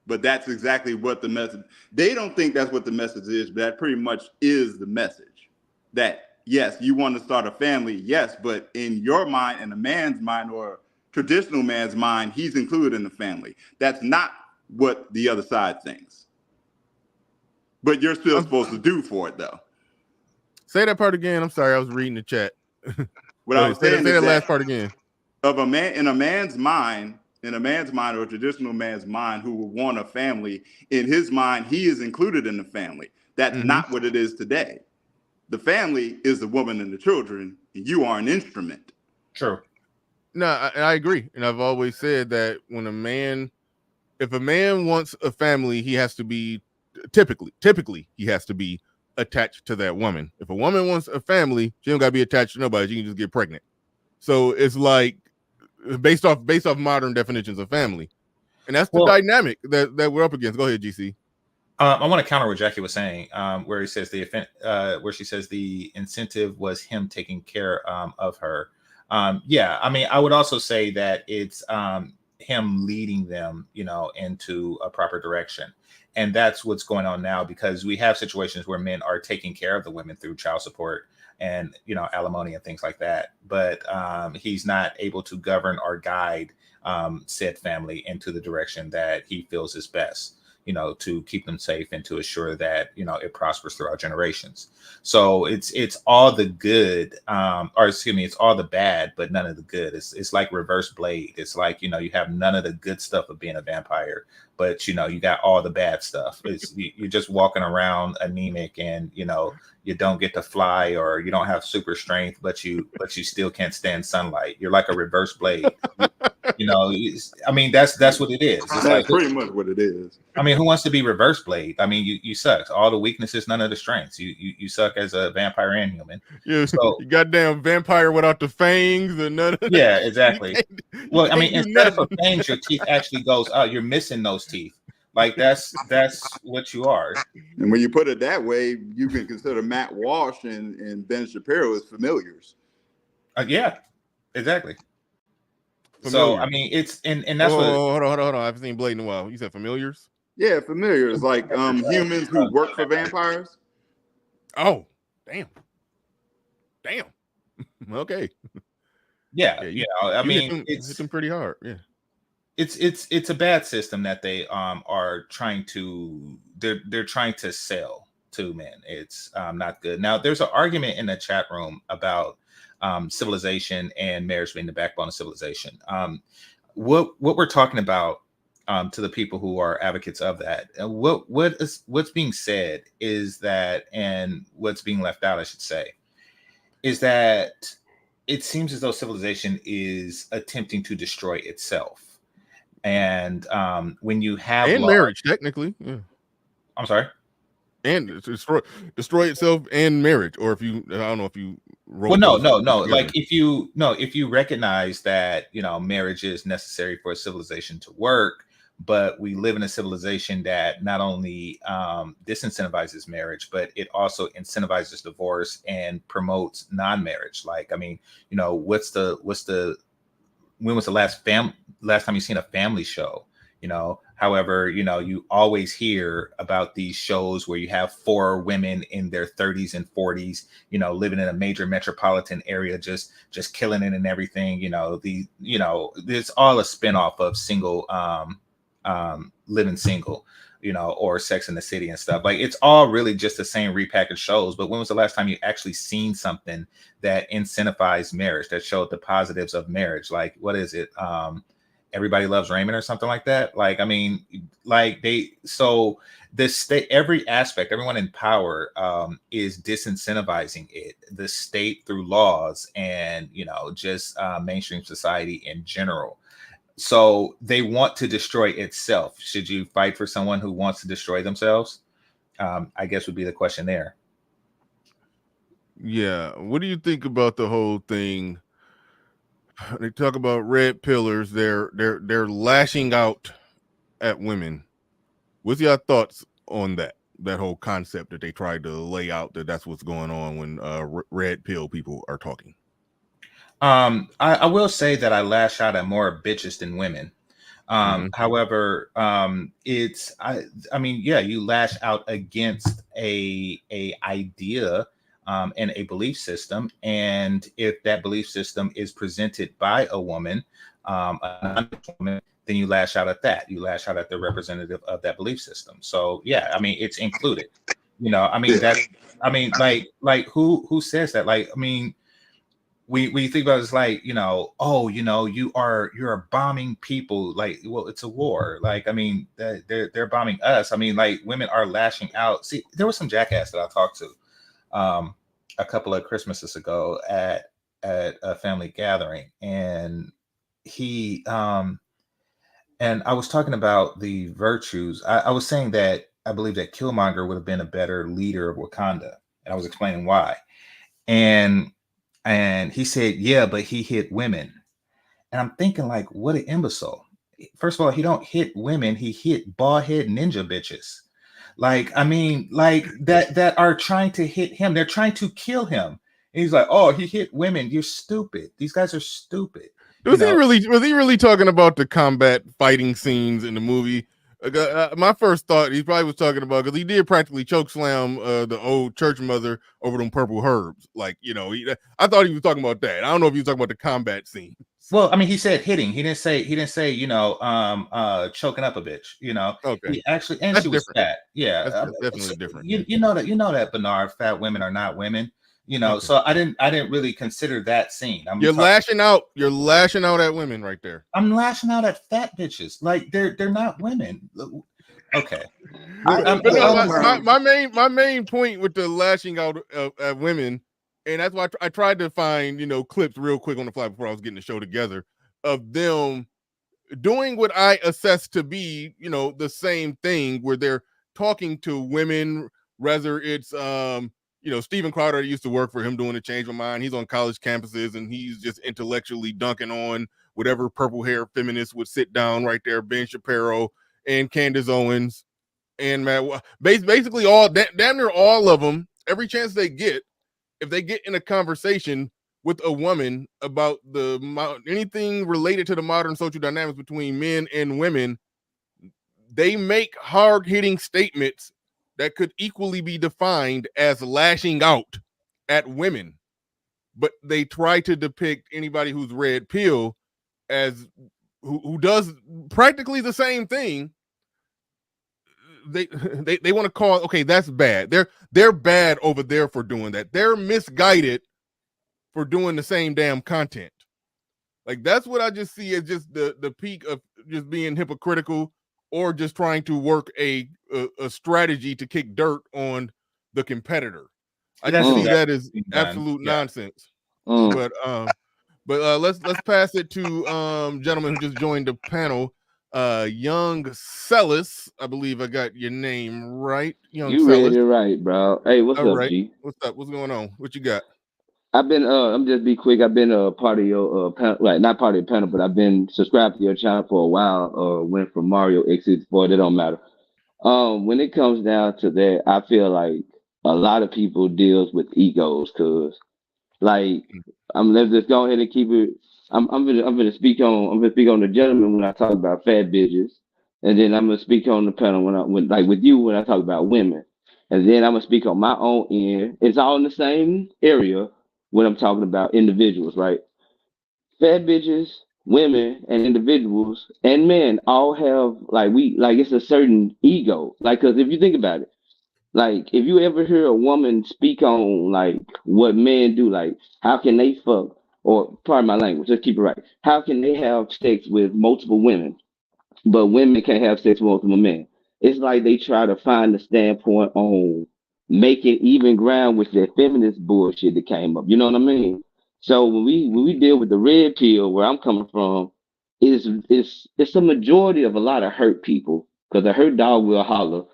But that's exactly what the message. They don't think that's what the message is, but that pretty much is the message. That yes, you want to start a family, yes, but in your mind, in a man's mind or a traditional man's mind, he's included in the family. That's not what the other side thinks. But you're still supposed to do for it, though. Say that part again. I'm sorry, I was reading the chat. What I was saying say that last part again. Of a man, in a man's mind or a traditional man's mind who would want a family, in his mind, he is included in the family. That's not what it is today. The family is the woman and the children, and you are an instrument. True. No, I agree, and I've always said that if a man wants a family, he has to be typically he has to be attached to that woman. If a woman wants a family, she don't got to be attached to nobody. She can just get pregnant. So it's like based off modern definitions of family, and that's the dynamic that we're up against. Go ahead, GC. I want to counter what Jackie was saying, where he says where she says the incentive was him taking care of her. Yeah, I mean, I would also say that it's him leading them, into a proper direction. And that's what's going on now, because we have situations where men are taking care of the women through child support and, alimony and things like that. But he's not able to govern or guide said family into the direction that he feels is best, to keep them safe and to assure that, it prospers throughout generations. So it's all the good, it's all the bad, but none of the good. It's like reverse Blade. It's like, you have none of the good stuff of being a vampire, but you got all the bad stuff. You're just walking around anemic, and you don't get to fly, or you don't have super strength, but you still can't stand sunlight. You're like a reverse Blade. I mean, that's what it is. It's That's like pretty much what it is. I mean, who wants to be reverse Blade? I mean, you suck. All the weaknesses, none of the strengths. You suck as a vampire and human. Yeah, so you goddamn vampire without the fangs and none of yeah, exactly. Well, I mean, can't do instead of nothing. fangs, your teeth actually goes out. You're missing those teeth. Like that's what you are. And when you put it that way, you can consider Matt Walsh and Ben Shapiro as familiars. Yeah, exactly. Familiar. So I mean, it's and that's hold on. I haven't seen Blade in a while. You said familiars? Yeah, familiars, like humans who work for vampires. Oh, damn. Okay. Yeah, I you mean, hit them pretty hard. Yeah. It's a bad system that they are trying to they're trying to sell to men. It's not good. Now there's an argument in the chat room about civilization and marriage being the backbone of civilization. What we're talking about to the people who are advocates of that, what's being said is that, and what's being left out, I should say, is that it seems as though civilization is attempting to destroy itself. And when you have marriage, technically, yeah. I'm sorry, and destroy itself and marriage, or if you, I don't know if you wrote. Well, no. Like if you recognize that marriage is necessary for a civilization to work, but we live in a civilization that not only disincentivizes marriage, but it also incentivizes divorce and promotes non-marriage. Like, I mean, when was the last time you seen a family show? However, you always hear about these shows where you have 4 women in their 30s and 40s, living in a major metropolitan area, just killing it and everything. It's all a spinoff of single, living single, or Sex in the City and stuff. Like, it's all really just the same repackaged shows. But when was the last time you actually seen something that incentivized marriage, that showed the positives of marriage? Like, what is it? Everybody Loves Raymond or something like that. Like, I mean, like so the state, every aspect, everyone in power is disincentivizing it. The state through laws and, just mainstream society in general. So they want to destroy itself. Should you fight for someone who wants to destroy themselves? I guess would be the question there. Yeah. What do you think about the whole thing? They talk about red pillars. They're lashing out at women. What's your thoughts on that whole concept that they tried to lay out, that's what's going on when red pill people are talking? I will say that I lash out at more bitches than women. However, I mean, yeah, you lash out against a idea and a belief system. And if that belief system is presented by a woman, then you lash out at that. You lash out at the representative of that belief system. So yeah, I mean, it's included. I mean, like who says that? Like, I mean, when you think about it, it's like, you're bombing people. Like, well, it's a war. Like, I mean, they're bombing us. I mean, like, women are lashing out. See, there was some jackass that I talked to. a couple of Christmases ago at a family gathering, and he and I was talking about the virtues. I was saying that I believe that Killmonger would have been a better leader of Wakanda, and I was explaining why. And he said, "Yeah, but he hit women." And I'm thinking, like, what an imbecile. First of all, he don't hit women; he hit bald head ninja bitches. Like, I mean, like that are trying to hit him. They're trying to kill him. And he's like, "Oh, he hit women. You're stupid. These guys are stupid." Was he really talking about the combat fighting scenes in the movie? My first thought he probably was talking about, because he did practically choke slam the old church mother over them purple herbs. Like, I thought he was talking about that. I don't know if he was talking about the combat scene. Well, I mean, he said hitting. He didn't say choking up a bitch. Okay. He actually, and That's she was different. fat. Yeah, That's definitely different. You know that Bernard, fat women are not women. Okay. So I didn't really consider that scene. You're lashing out at women right there. I'm lashing out at fat bitches. Like they're not women. Okay. My main point with the lashing out at women, and that's why I tried to find clips real quick on the fly before I was getting the show together, of them doing what I assess to be the same thing, where they're talking to women, whether it's Steven Crowder used to work for him doing a Change My Mind. He's on college campuses and he's just intellectually dunking on whatever purple hair feminist would sit down right there. Ben Shapiro and Candace Owens and Matt, basically damn near all of them, every chance they get, if they get in a conversation with a woman about anything related to the modern social dynamics between men and women, they make hard-hitting statements that could equally be defined as lashing out at women. But they try to depict anybody who's red pill as who does practically the same thing. They want to call, okay, that's bad. They're bad over there for doing that. They're misguided for doing the same damn content. Like, that's what I just see as just the peak of just being hypocritical, or just trying to work a strategy to kick dirt on the competitor. I just see that as absolute nonsense. But let's pass it to gentleman who just joined the panel. Young Celis, I believe I got your name right. You read it right, bro. Hey, what's All up, right. G? What's up? What's going on? What you got? I've been I'm just be quick. I've been a part of your panel, like not part of the panel, but I've been subscribed to your channel for a while. Went from Mario X64, it don't matter. When it comes down to that, I feel like a lot of people deals with egos, cause like let's just go ahead and keep it. I'm gonna speak on the gentleman when I talk about fat bitches, and then I'm gonna speak on the panel when with you when I talk about women, and then I'm gonna speak on my own end. It's all in the same area when I'm talking about individuals, right? Fat bitches, women, and individuals and men all have it's a certain ego. Like, cause if you think about it, like if you ever hear a woman speak on like what men do, like how can they fuck, or pardon my language, let's keep it right. How can they have sex with multiple women, but women can't have sex with multiple men? It's like they try to find a standpoint on making even ground with that feminist bullshit that came up. You know what I mean? So when we deal with the red pill, where I'm coming from, it's a majority of a lot of hurt people, because a hurt dog will holler.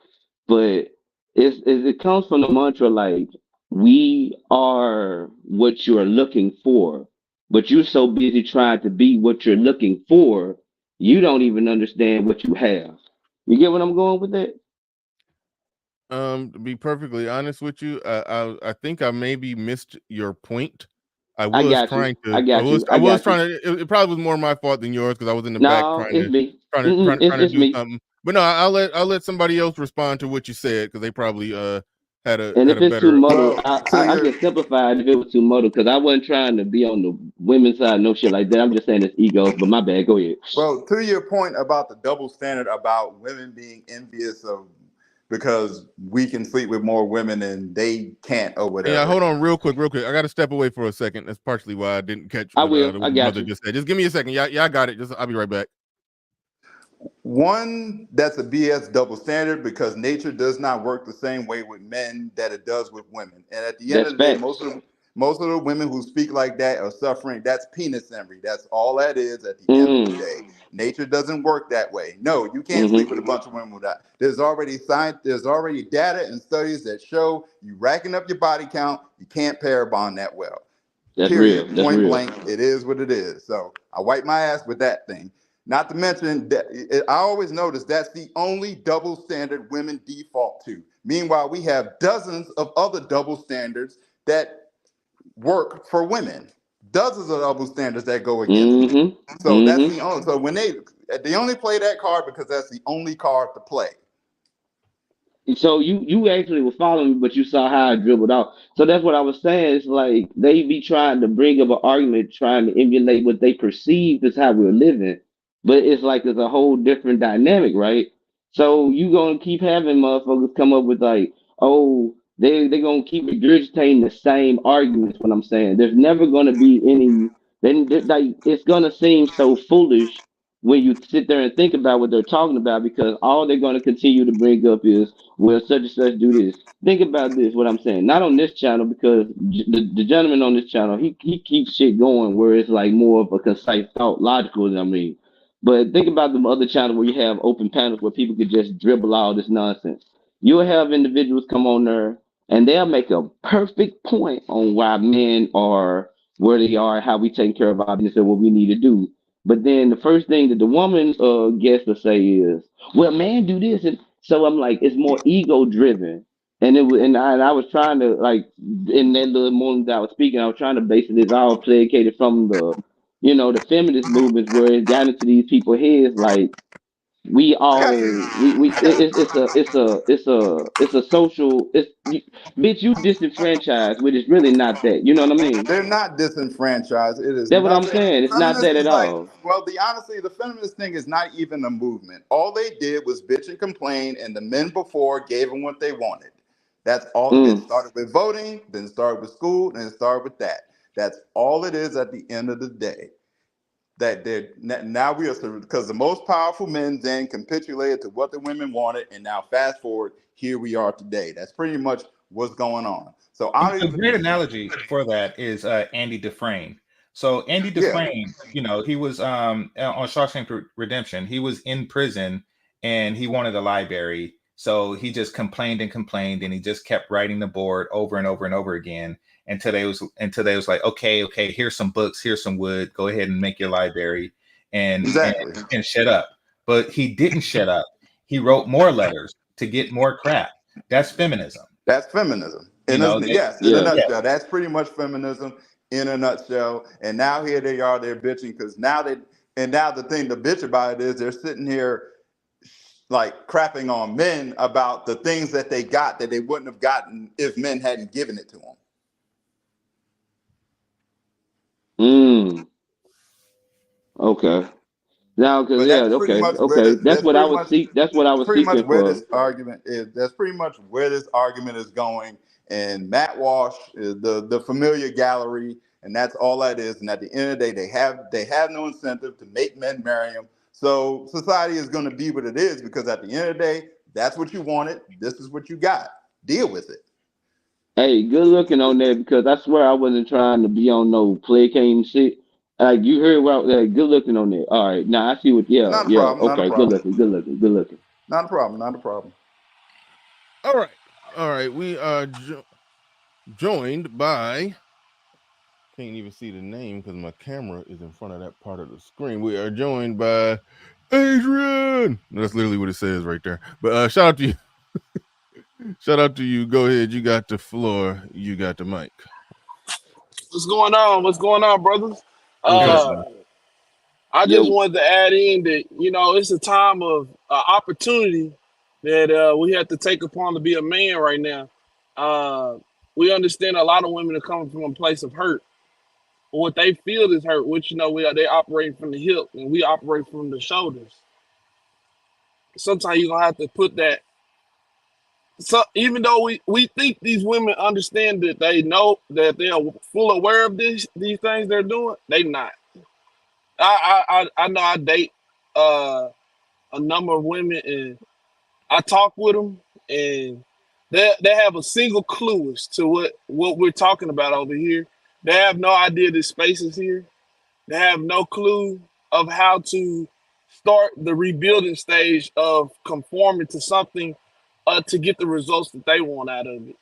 But it comes from the mantra like, we are what you're looking for, but you're so busy trying to be what you're looking for, you don't even understand what you have. You get what I'm going with that? To be perfectly honest with you, I think I maybe missed your point. I got was you. trying to. I got you. I was trying to. It probably was more my fault than yours, because I was in the back No, trying it's to me. do Me. something. But no, I'll let somebody else respond to what you said, because they probably had a And if it's better. too muddled, I can simplify it if it was too muddled, because I wasn't trying to be on the women's side, no shit like that. I'm just saying it's egos, but my bad. Go ahead. Well, to your point about the double standard about women being envious of because we can sleep with more women and they can't, or whatever. Yeah, hold on real quick. I got to step away for a second. That's partially why I didn't catch I what will. the I got mother you. just said. Just give me a second. Yeah, I got it. I'll be right back. One, that's a BS double standard because nature does not work the same way with men that it does with women. And at the end That's of the day, facts. most of the women who speak like that are suffering. That's penis envy. That's all that is at the end of the day. Nature doesn't work that way. No, you can't sleep with a bunch of women with that. There's already science, there's already data and studies that show you racking up your body count, you can't pair bond that well. That's real. Period. That's Point real. blank. It is what it is. So I wipe my ass with that thing. Not to mention that I always notice that's the only double standard women default to. Meanwhile, we have dozens of other double standards that work for women. Dozens of double standards that go against men. So that's the only. So when they only play that card because that's the only card to play. So you actually were following me, but you saw how I dribbled out. So that's what I was saying. It's like they be trying to bring up an argument, trying to emulate what they perceive as how we're living, but it's like there's a whole different dynamic, right? So you gonna keep having motherfuckers come up with like, oh, they gonna keep regurgitating the same arguments. What I'm saying, there's never gonna be any. Then like it's gonna seem so foolish when you sit there and think about what they're talking about because all they're going to continue to bring up is, well, such and such do this. Think about this, what I'm saying. Not on this channel because the gentleman on this channel, he keeps shit going where it's like more of a concise thought, logical than I mean. But think about the other channel where you have open panels where people could just dribble all this nonsense. You'll have individuals come on there and they'll make a perfect point on why men are where they are, how we take care of our business and what we need to do. But then the first thing that the woman guest will say is, "Well, man, do this," and so I'm like, it's more ego driven. And it was, and I was trying to like in that little moment that I was speaking, I was trying to base it. It's all placated from the, the feminist movements where it got into these people's heads like we all it's a social bitch you disenfranchised, but it's really not that. You know what I mean? They're not disenfranchised. It is That's what I'm nothing. saying. It's not Feminist that at is like, all. well, honestly, the feminist thing is not even a movement. All they did was bitch and complain, and the men before gave them what they wanted. That's all. It started with voting, then started with school, then it started with that. That's all it is at the end of the day. That now we are because the most powerful men then capitulated to what the women wanted, and now fast forward, here we are today. That's pretty much what's going on. So I don't A even. great analogy for that is Andy Dufresne. So Andy Dufresne, he was on Shawshank Redemption. He was in prison and he wanted a library. So he just complained and complained, and he just kept writing the board over and over and over again until they was like, okay, here's some books, here's some wood. Go ahead and make your library and shut up. But he didn't shut up. He wrote more letters to get more crap. That's feminism. That's feminism. In a nutshell. That's pretty much feminism in a nutshell. And now here they are, they're bitching because now the thing to bitch about it is they're sitting here like crapping on men about the things that they got that they wouldn't have gotten if men hadn't given it to them. Okay. Now, because that's what I was That's what I was pretty much seeking where for. this argument is. That's pretty much where this argument is going. And Matt Walsh is the familiar gallery, and that's all that is. And at the end of the day, they have no incentive to make men marry them. So society is going to be what it is because at the end of the day, that's what you wanted. This is what you got. Deal with it. Hey, good looking on there because I swear I wasn't trying to be on no placating shit. Like you heard what good looking on there. All right, now I see what. Not a problem. Not a Okay, problem. good looking. Not a problem. Not a problem. All right. We are joined by. Can't even see the name because my camera is in front of that part of the screen. We are joined by Adrian. That's literally what it says right there. But shout out to you. Shout out to you. Go ahead. You got the floor. You got the mic. What's going on? What's going on, brothers? I just wanted to add in that, it's a time of opportunity that we have to take upon to be a man right now. We understand a lot of women are coming from a place of hurt. What they feel is hurt, which, they operate from the hip and we operate from the shoulders. Sometimes you're going to have to put that. So even though we think these women understand that they know that they are full aware of these things they're doing, they not. I know I date a number of women, and I talk with them, and they have a single clue as to what we're talking about over here. They have no idea this space is here. They have no clue of how to start the rebuilding stage of conforming to something to get the results that they want out of it.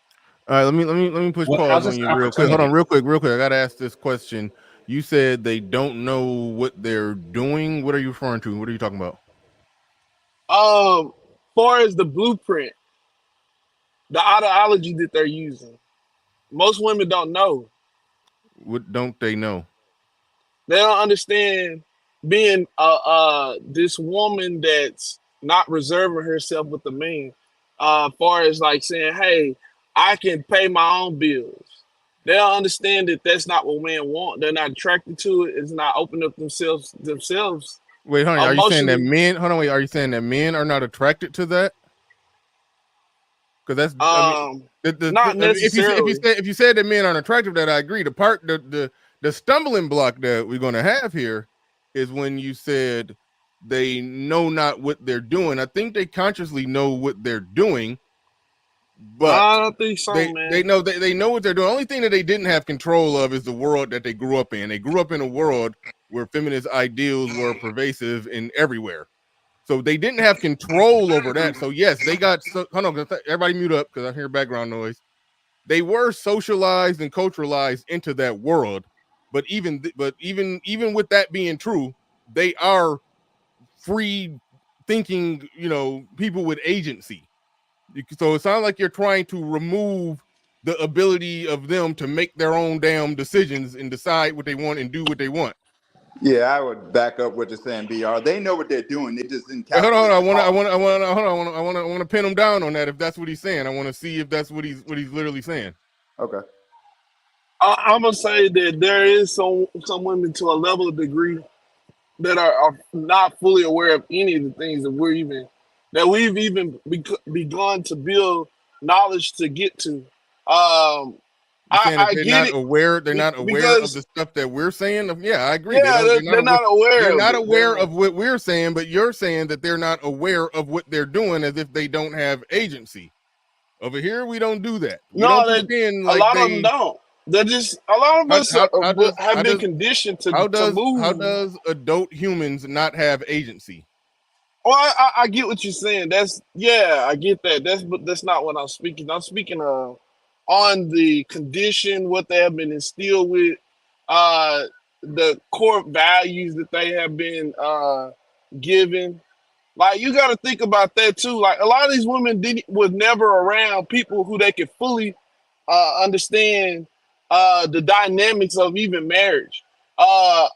All right, let me push Well, pause how's on this you real quick. Hold on, opportunity? real quick. I gotta ask this question. You said they don't know what they're doing. What are you referring to? What are you talking about? Far as the blueprint, the ideology that they're using, most women don't know. What don't they know? They don't understand being this woman that's not reserving herself with the man. Far as like saying, "Hey, I can pay my own bills." They don't understand that that's not what men want. They're not attracted to it. It's not opening up themselves Wait, honey, are you saying that emotionally. men? Hold on, wait. Are you saying that men are not attracted to that? Because that's, I mean, Not I mean, necessarily. if you said that men aren't attractive, that I agree. The stumbling block that we're going to have here is when you said they know not what they're doing. I think they consciously know what they're doing, but I don't think so, they man. know they know what they're doing. The only thing that they didn't have control of is the world that they grew up in. They grew up in a world where feminist ideals were pervasive and everywhere. So they didn't have control over that. So yes, they got. Hold on, everybody mute up because I hear background noise. They were socialized and culturalized into that world, but even with that being true, they are free thinking, people with agency. So it sounds like you're trying to remove the ability of them to make their own damn decisions and decide what they want and do what they want. Yeah, I would back up what you're saying, BR. They know what they're doing. They just didn't Wait, hold on. calculate the cost. I want to pin him down on that. If that's what he's saying, I want to see if that's what he's literally saying. Okay. I'm gonna say that there is some women to a level of degree that are not fully aware of any of the things that we've even begun to build knowledge to get to. You saying that I they're get not it aware? They're not aware of because the stuff that we're saying. Yeah, I agree. yeah, they're not They're aware of not it. aware of what we're saying, but you're saying that they're not aware of what they're doing, as if they don't have agency. Over here, we don't do that. We don't No, pretend a like lot of them they. don't. They're just a lot of us have been conditioned to How move. does adult humans not have agency? Well, I get what you're saying. I get that. But that's not what I'm speaking. I'm speaking on the condition, what they have been instilled with, uh, the core values that they have been given. Like you got to think about that too. Like a lot of these women was never around people who they could fully understand the dynamics of even marriage. Uh,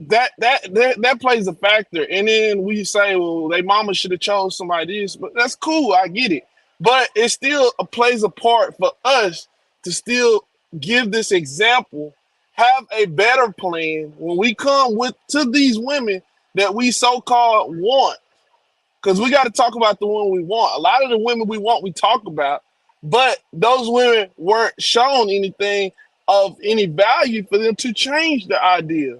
that plays a factor. And then we say, well, they mama should have chose somebody else, but that's cool. I get it, but it still plays a part for us to still give this example, have a better plan when we come with to these women that we so called want. Because we got to talk about the one we want. A lot of the women we want, we talk about, but those women weren't shown anything of any value for them to change the idea.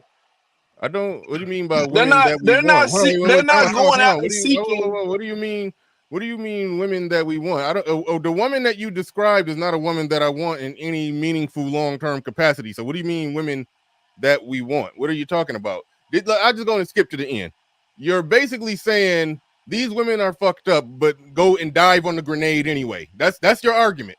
I don't. What do you mean by They're women not. that we They're not. want? Hold on, They're time not out, time out, going time out out. and seeking. What do you mean? What do you mean women that we want? I don't. The woman that you described is not a woman that I want in any meaningful long-term capacity. So what do you mean women that we want? What are you talking about? I'm just going to skip to the end. You're basically saying these women are fucked up, but go and dive on the grenade anyway. That's your argument.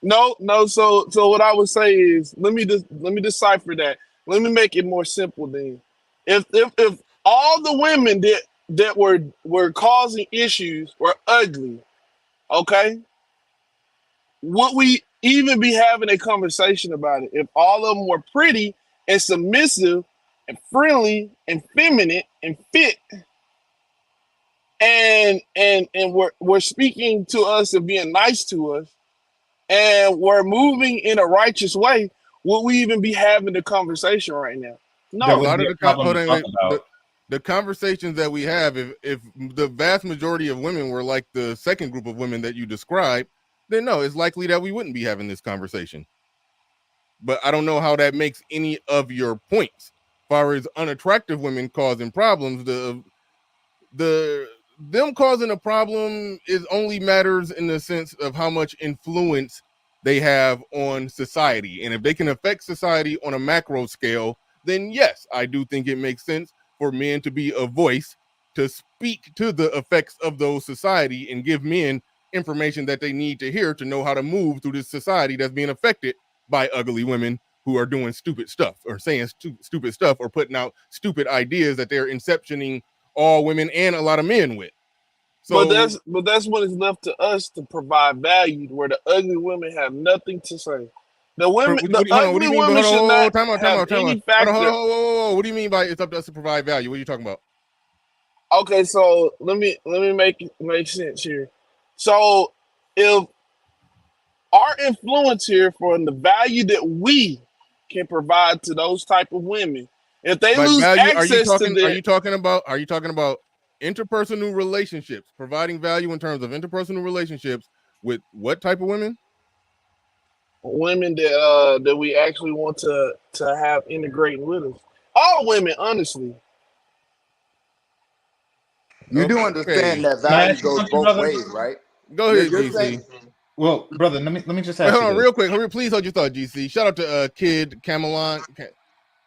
No. So what I would say is let me decipher that. Let me make it more simple. Then, if all the women that were causing issues were ugly, okay, would we even be having a conversation about it? If all of them were pretty and submissive and friendly and feminine and fit and we're speaking to us and being nice to us and we're moving in a righteous way, would we even be having the conversation right now? A That No. wouldn't lot be of a problem to talk about. the conversations that we have, if the vast majority of women were like the second group of women that you described, then no, it's likely that we wouldn't be having this conversation. But I don't know how that makes any of your points. As far as unattractive women causing problems, them causing a problem is only matters in the sense of how much influence they have on society. And if they can affect society on a macro scale, then yes, I do think it makes sense for men to be a voice to speak to the effects of those society and give men information that they need to hear to know how to move through this society that's being affected by ugly women who are doing stupid stuff or saying stupid stuff or putting out stupid ideas that they're inceptioning all women and a lot of men with. So, but that's when it's left to us to provide value, where the ugly women have nothing to say. The women, what the do you ugly mean? women should not Time out. have any factor. Whoa. What do you mean by it's up to us to provide value? What are you talking about? Okay, so let me make sense here. So if our influence here for the value that we can provide to those type of women, if they By lose value, access to are you talking about interpersonal relationships, providing value in terms of interpersonal relationships with what type of women? Women that we actually want to have integrating with us. All women, honestly. You do understand that value goes both ways, right? Go ahead, You're GC. saying, Well, brother, let me just Wait, ask hold you on, this. real quick. Please hold your thought, GC. Shout out to Kid Camelon.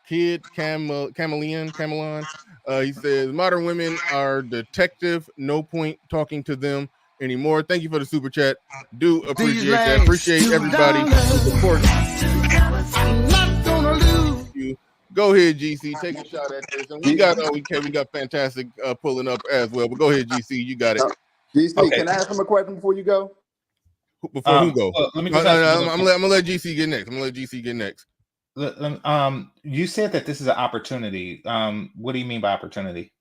Camelon. He says modern women are detective. No point talking to them anymore. Thank you for the super chat. Do appreciate that. Appreciate everybody who supports. Go ahead, GC. Take a shot at this. And we got fantastic pulling up as well. But go ahead, GC. You got it. DC, Okay. can I ask him a question before you go? Before who go? Let me just ask you I'm gonna let GC get next. You said that this is an opportunity. What do you mean by opportunity?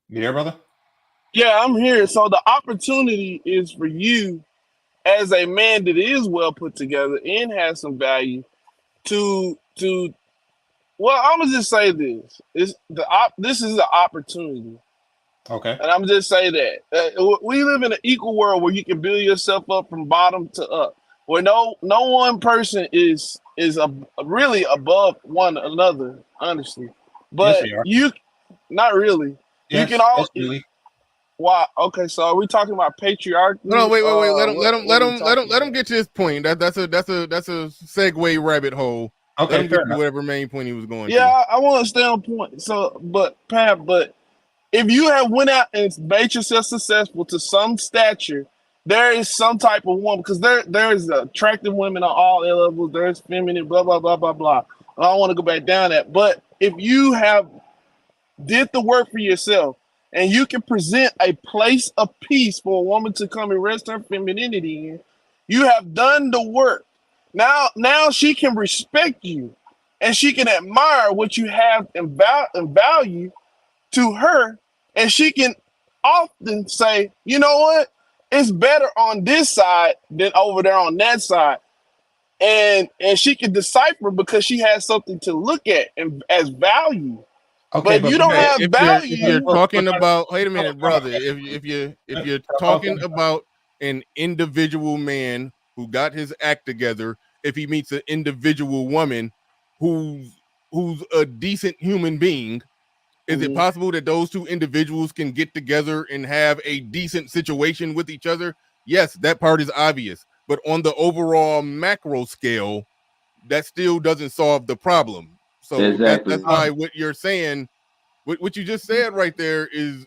You there, brother? Yeah, I'm here. So the opportunity is for you as a man that is well put together and has some value to well, I'm gonna just say this. This is an opportunity. Okay. And I'm just say that we live in an equal world where you can build yourself up from bottom to up, where no one person is really above one another, honestly. But we are. you, not really. Yes, You can all. yes, really. Why? Okay, so are we talking about patriarchy? No, wait. Let him get to his point. That's a segue rabbit hole. Okay, let him fair get to enough. whatever main point he was going Yeah, to. I want to stay on point. So, but if you have went out and made yourself successful to some stature, there is some type of woman, because there is attractive women on all levels. There's feminine, blah blah blah blah blah. I don't want to go back down that, but if you have did the work for yourself and you can present a place of peace for a woman to come and rest her femininity in, you have done the work. Now she can respect you, and she can admire what you have and value to her, and she can often say, you know what, it's better on this side than over there on that side, and she can decipher because she has something to look at and as value. Okay, but if you don't have value, if you're talking about, wait a minute, brother. If you're talking about an individual man who got his act together, if he meets an individual woman who's a decent human being, is it possible that those two individuals can get together and have a decent situation with each other? Yes, that part is obvious. But on the overall macro scale, that still doesn't solve the problem. So Exactly. that's why what you're saying, what you just said right there is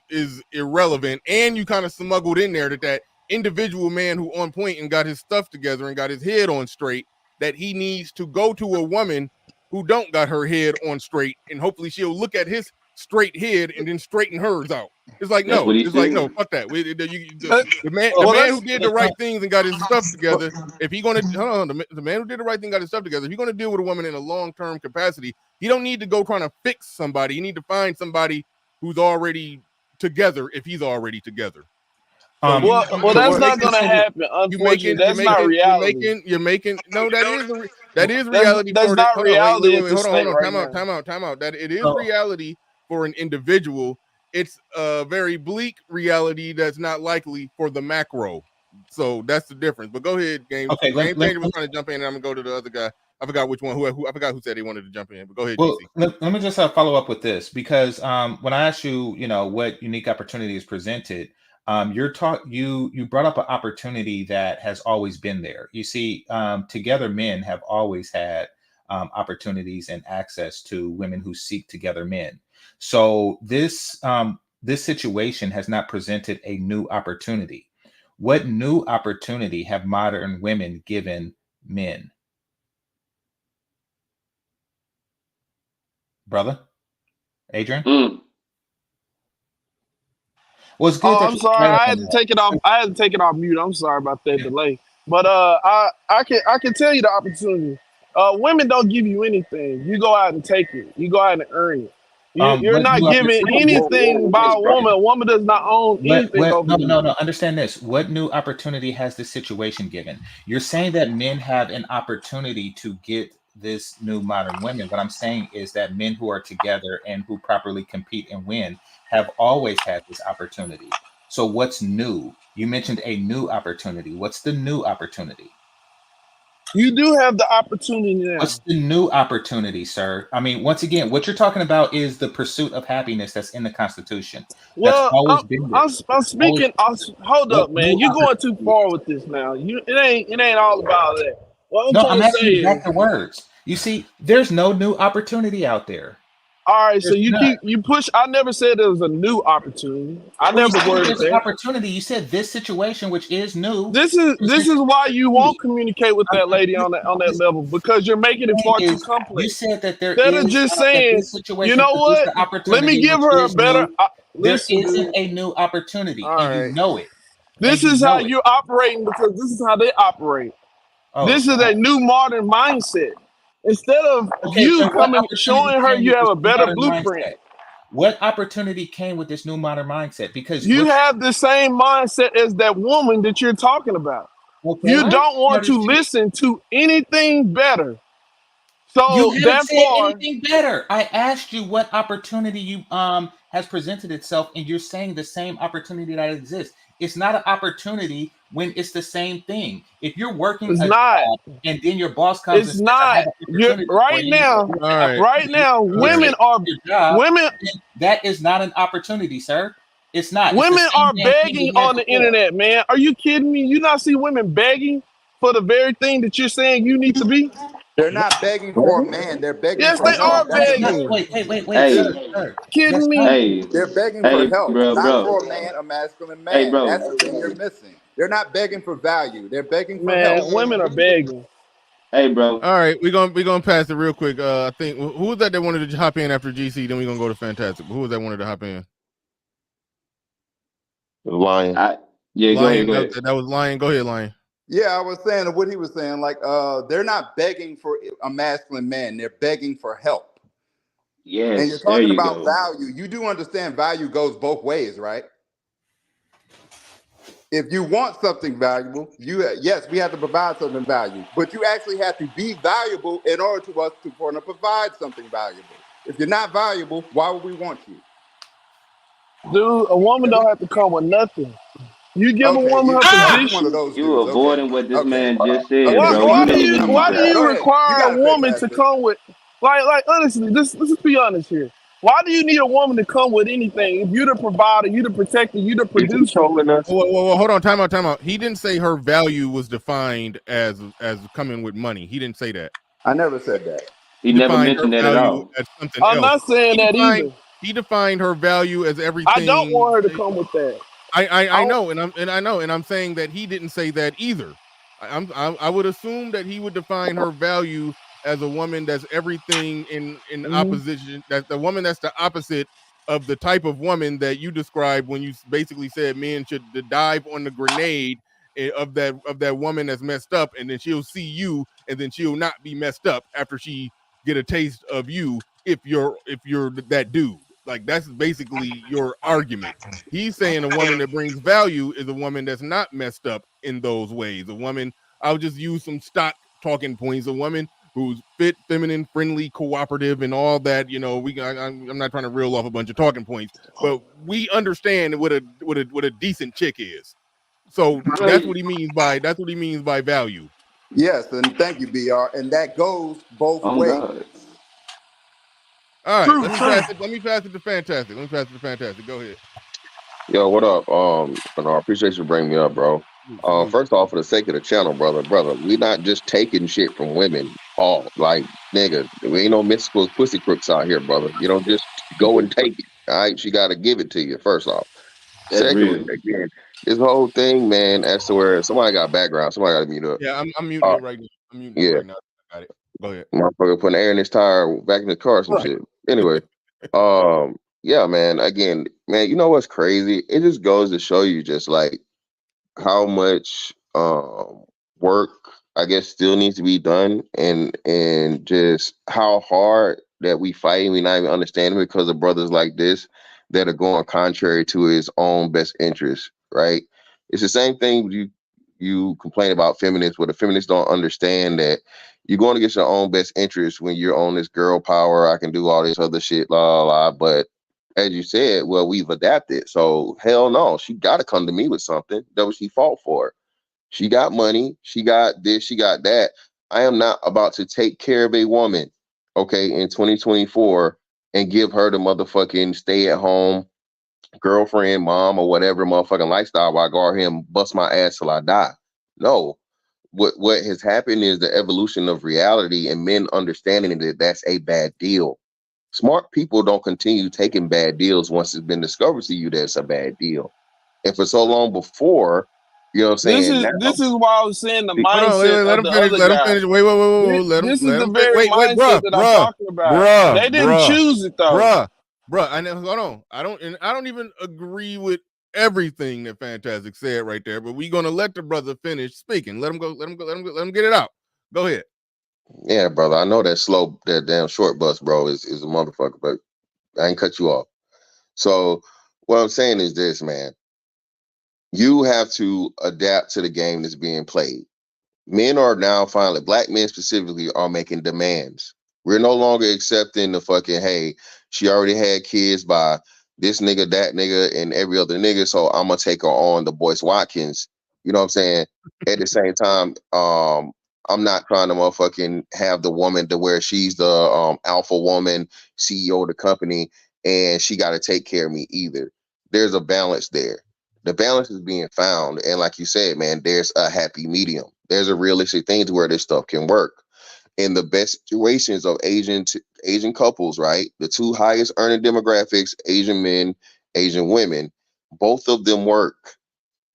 irrelevant. And you kind of smuggled in there that individual man who on point and got his stuff together and got his head on straight, that he needs to go to a woman who don't got her head on straight, and hopefully she'll look at his straight head and then straighten hers out. It's like, That's no, what he it's like, said. no, fuck that. The man who did the right things and got his stuff together, if he gonna the man who did the right thing got his stuff together, if he's gonna deal with a woman in a long-term capacity, he don't need to go trying to fix somebody. He need to find somebody who's already together if he's already together. Well, that's not going to happen. Unfortunately, that's not reality. You're making no. That is reality. That's not reality. Hold on. Time out. That it is reality for an individual. It's a very bleak reality that's not likely for the macro. So that's the difference. But go ahead, Game. Okay, Game Changer was trying to jump in, and I'm gonna go to the other guy. I forgot which one. Who I forgot who said he wanted to jump in. But go ahead, Well, GC. let me just follow up with this because when I asked you, what unique opportunity is presented, you brought up an opportunity that has always been there. You see, together men have always had opportunities and access to women who seek together men. So this situation has not presented a new opportunity. What new opportunity have modern women given men? Brother Adrian? Well, it's good Oh, that I'm you're sorry. I had clarifying to that. take it off. I had to take it off mute. I'm sorry about that delay. But I can tell you the opportunity. Women don't give you anything. You go out and take it. You go out and earn it. You're What not new given opportunity? anything by a woman. A woman does not own anything over No, you. no, no. Understand this. What new opportunity has this situation given? You're saying that men have an opportunity to get this new modern women. What I'm saying is that men who are together and who properly compete and win have always had this opportunity. So what's new? You mentioned a new opportunity. What's the new opportunity? You do have the opportunity now. What's the new opportunity, sir? I mean, once again, what you're talking about is the pursuit of happiness that's in the Constitution. That's Well, always been there. I'm speaking. Hold What up, new man. You're going too opportunity? far with this now. It ain't all about that. What I'm No, trying I'm to say asking you back is, to words. You see, there's no new opportunity out there. all right. So There's not. you push. I never said there was a new opportunity. I Well, you never said that worded there's an that. opportunity. You said this situation, which is new, This presents is an why you opportunity. won't communicate with that lady on that level because you're making it far too You complex. said that there Instead of is just that saying, this you situation know presents what? the Let me opportunity, give which her a is better. new. There Listen, isn't dude. a new opportunity, All and you right. know it. And This you is how know it. you're operating because this is how they operate. Oh, This is a new modern mindset. Instead of okay. you And what coming opportunity showing her came you with have this a new better modern blueprint, mindset? What opportunity came with this new modern mindset? Because you what? have the same mindset as that woman that you're talking about. Okay, You don't want to notice you. listen to anything better. You So haven't said therefore, anything better. I asked you what opportunity you has presented itself, and you're saying the same opportunity that exists. It's not an opportunity when it's the same thing. If you're working it's a not. job and then your boss comes and It's says, "I have not. an You're opportunity for right you," now. you have All an right. Right opportunity, now, and you All take right. your job, women then that is not an opportunity, sir. It's not. It's the women same are damn thing begging you had on the before. internet, man. Are you kidding me? You not see women begging for the very thing that you're saying you need to be? They're not begging for a man. They're begging Yes, for they help. are That's the That's not. begging. difference. Wait, Hey, sir. That's Kidding not. me? hey, They're begging for hey, help, not bro. for a man, a masculine Hey, man. bro. That's the thing you're missing. They're not begging for value. They're begging for help. Man, women are begging. Hey, bro. All right, we're gonna pass it real quick. I think who was that wanted to hop in after GC? Then we're gonna go to Fantastic. But who was that wanted to hop in? Lion. Yeah, go Lion. ahead. That was Lion. Go ahead, Lion. Yeah, I was saying what he was saying. Like, they're not begging for a masculine man. They're begging for help. And you're Yes, there talking you about go. value. You do understand value goes both ways, right? If you want something valuable, yes, we have to provide something valuable. But you actually have to be valuable in order to us to want to provide something valuable. If you're not valuable, why would we want you? Dude, a woman don't have to come with nothing. You give a Okay, woman her you're one of position. those You dudes. Okay, avoiding what this okay, man just said, okay. bro. You You Why do never you been come through on why do now. that. you Go ahead. You require a got it, woman to fantastic. come with like honestly, let's just be honest here. Why do you need a woman to come with anything? If you're the provider, you the protector, you the Is he producer. trolling us? Whoa, hold on, time out. He didn't say her value was defined as coming with money. He didn't say that. I never said that. He He never defined her mentioned that at value all. as something I'm else. not saying He that defined either. he defined her value as I don't everything. want her to come with that. I I know, and I'm saying that he didn't say that either. I would assume that he would define her value as a woman that's everything in Mhm. opposition. That's the woman that's the opposite of the type of woman that you described when you basically said men should dive on the grenade of that woman that's messed up, and then she'll see you, and then she'll not be messed up after she get a taste of you if you're that dude. Like that's basically your argument. He's saying a woman that brings value is a woman that's not messed up in those ways. A woman, I'll just use some stock talking points. A woman who's fit, feminine, friendly, cooperative, and all that. I'm not trying to reel off a bunch of talking points, but we understand what a decent chick is. So that's what he means by value. Yes, and thank you, BR. And that goes both Oh ways. God. All right, True, let me true. pass it to Fantastic. Go ahead. Yo, what up? I appreciate you bringing me up, bro. Salute. First off, for the sake of the channel, brother, we not just taking shit from women. All like, nigga, we ain't no mystical pussy crooks out here, brother. You don't just go and take it. All right, she got to give it to you. First off. That's Secondly, real. again, this whole thing, man, as to where somebody got background, somebody got to mute up. Yeah, I'm muting it right now. Yeah, I got it. Go ahead. motherfucker putting air in his tire, back in the car, some shit. Anyway, yeah, man. Again, man, you know what's crazy? It just goes to show you just like how much work I guess still needs to be done, and just how hard that we fight and we not even understanding because of brothers like this that are going contrary to his own best interest, right? It's the same thing you complain about feminists, where the feminists don't understand that you're going to get your own best interest when you're on this girl power. I can do all this other shit, la la la. But as you said, well, we've adapted. So hell no, she got to come to me with something. That was she fought for. She got money. She got this. She got that. I am not about to take care of a woman, okay, in 2024 and give her the motherfucking stay at home girlfriend, mom, or whatever motherfucking lifestyle while I go out here and bust my ass till I die. No. What has happened is the evolution of reality and men understanding that that's a bad deal. Smart people don't continue taking bad deals once it's been discovered to you that it's a bad deal. And for so long before, you know what I'm This saying? is Now, this is why I was saying the Hold on, mindset let of him the finish. other Let him guy. finish. Wait, This is let the him finish. very Wait, mindset that I'm talking about. They didn't choose it though. bruh. I know. Hold on. I don't even agree with everything that Fantastic said right there. But we're gonna let the brother finish speaking. Let him go. Let him get it out. Go ahead. yeah, brother, I know that damn short bus, bro, is a motherfucker, but I ain't cut you off. So what I'm saying is this, man. You have to adapt to the game that's being played. Men are now finally, black men specifically, are making demands. We're no longer accepting the fucking, hey, she already had kids by this nigga, that nigga, and every other nigga, so I'm gonna take her on the Boyce Watkins. You know what I'm saying? At the same time, I'm not trying to motherfucking have the woman to where she's the alpha woman, CEO of the company, and she got to take care of me either. There's a balance there. The balance is being found, and like you said, man, there's a happy medium. There's a realistic thing to where this stuff can work. In the best situations of Asian couples, right? The two highest earning demographics, Asian men, Asian women, both of them work,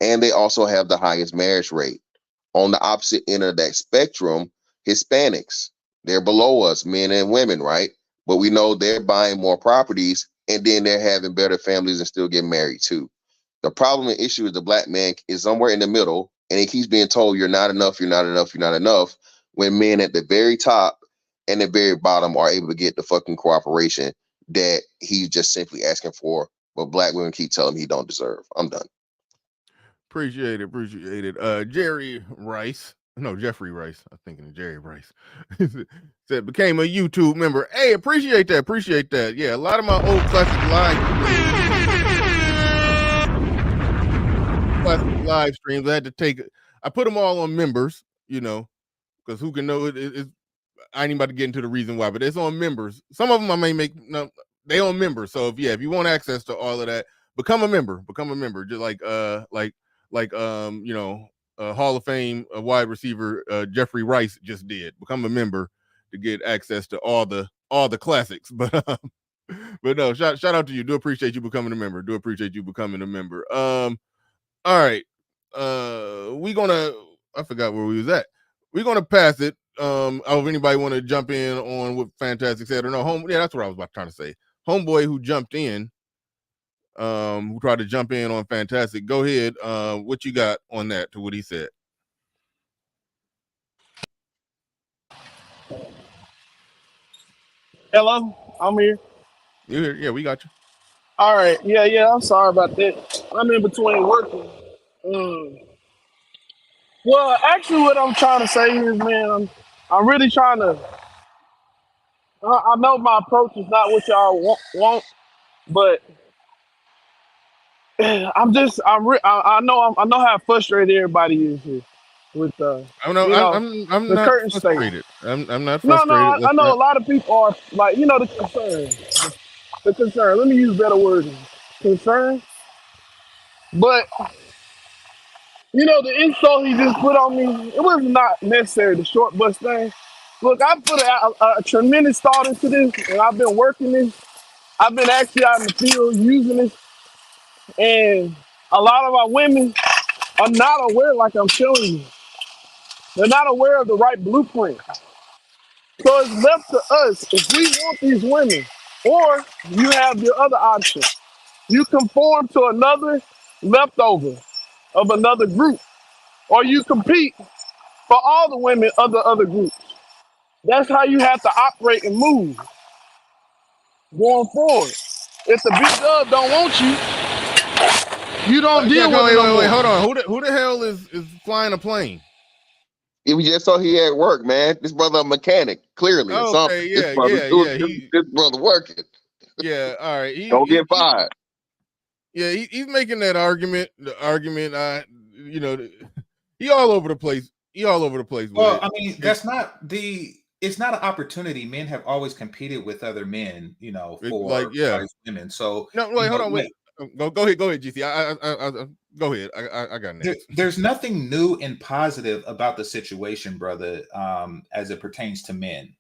and they also have the highest marriage rate. On the opposite end of that spectrum, Hispanics, they're below us, men and women, right? But we know they're buying more properties and then they're having better families and still getting married too. The problem and issue is the black man is somewhere in the middle and he keeps being told you're not enough, you're not enough, you're not enough, when men at the very top and the very bottom are able to get the fucking cooperation that he's just simply asking for, but black women keep telling him he don't deserve. I'm done. Appreciate it. Jerry Rice. No, Jeffrey Rice. I'm thinking of Jerry Rice. Said became a YouTube member. Hey, appreciate that. Yeah, a lot of my old classic live streams, I put them all on members, because who can know it, I ain't about to get into the reason why, but it's on members. Some of them I may make they on members. So if you want access to all of that, become a member. Just like Hall of Fame wide receiver Jeffrey Rice just did. Become a member to get access to all the classics. But no, shout out to you. Do appreciate you becoming a member. All right. I forgot where we was at. We're gonna pass it. If anybody want to jump in on what Fantastic said or no, that's what I was trying to say. Homeboy who jumped in, who tried to jump in on Fantastic. Go ahead. What you got on that to what he said? Hello, I'm here. You here? Yeah, we got you. All right, yeah. I'm sorry about that. I'm in between working. Well, actually, what I'm trying to say is, man, I'm really trying to. I know my approach is not what y'all want, but I know how frustrated everybody is here with I'm no, you know, I'm the not curtain state. frustrated. I'm not No, frustrated. I Let's know not. a lot of people are like, the concern. The concern. Let me use better wording. Concern. But the insult he just put on me, it was not necessary, the short bus thing. Look, I put a tremendous thought into this, and I've been working this. I've been actually out in the field using this, and a lot of our women are not aware, like I'm showing you. They're not aware of the right blueprint. So it's left to us if we want these women, or you have the other option. You conform to another leftover of another group, or you compete for all the women of the other groups. That's how you have to operate and move going forward. If the big dub don't want you, you don't Yeah, deal with it no wait. more. Hold on. Who the hell is flying a plane? We just saw he at work, man. This brother a mechanic, clearly, or something. Okay, This brother working. Yeah, all right. Don't get fired. He's making that argument. The argument, he all over the place. He all over the place with Well, it. I mean, it's not an opportunity. Men have always competed with other men, for nice women. So No, wait, hold on, wait. Go ahead, GC. I go ahead. I got next. There's nothing new and positive about the situation, brother, as it pertains to men.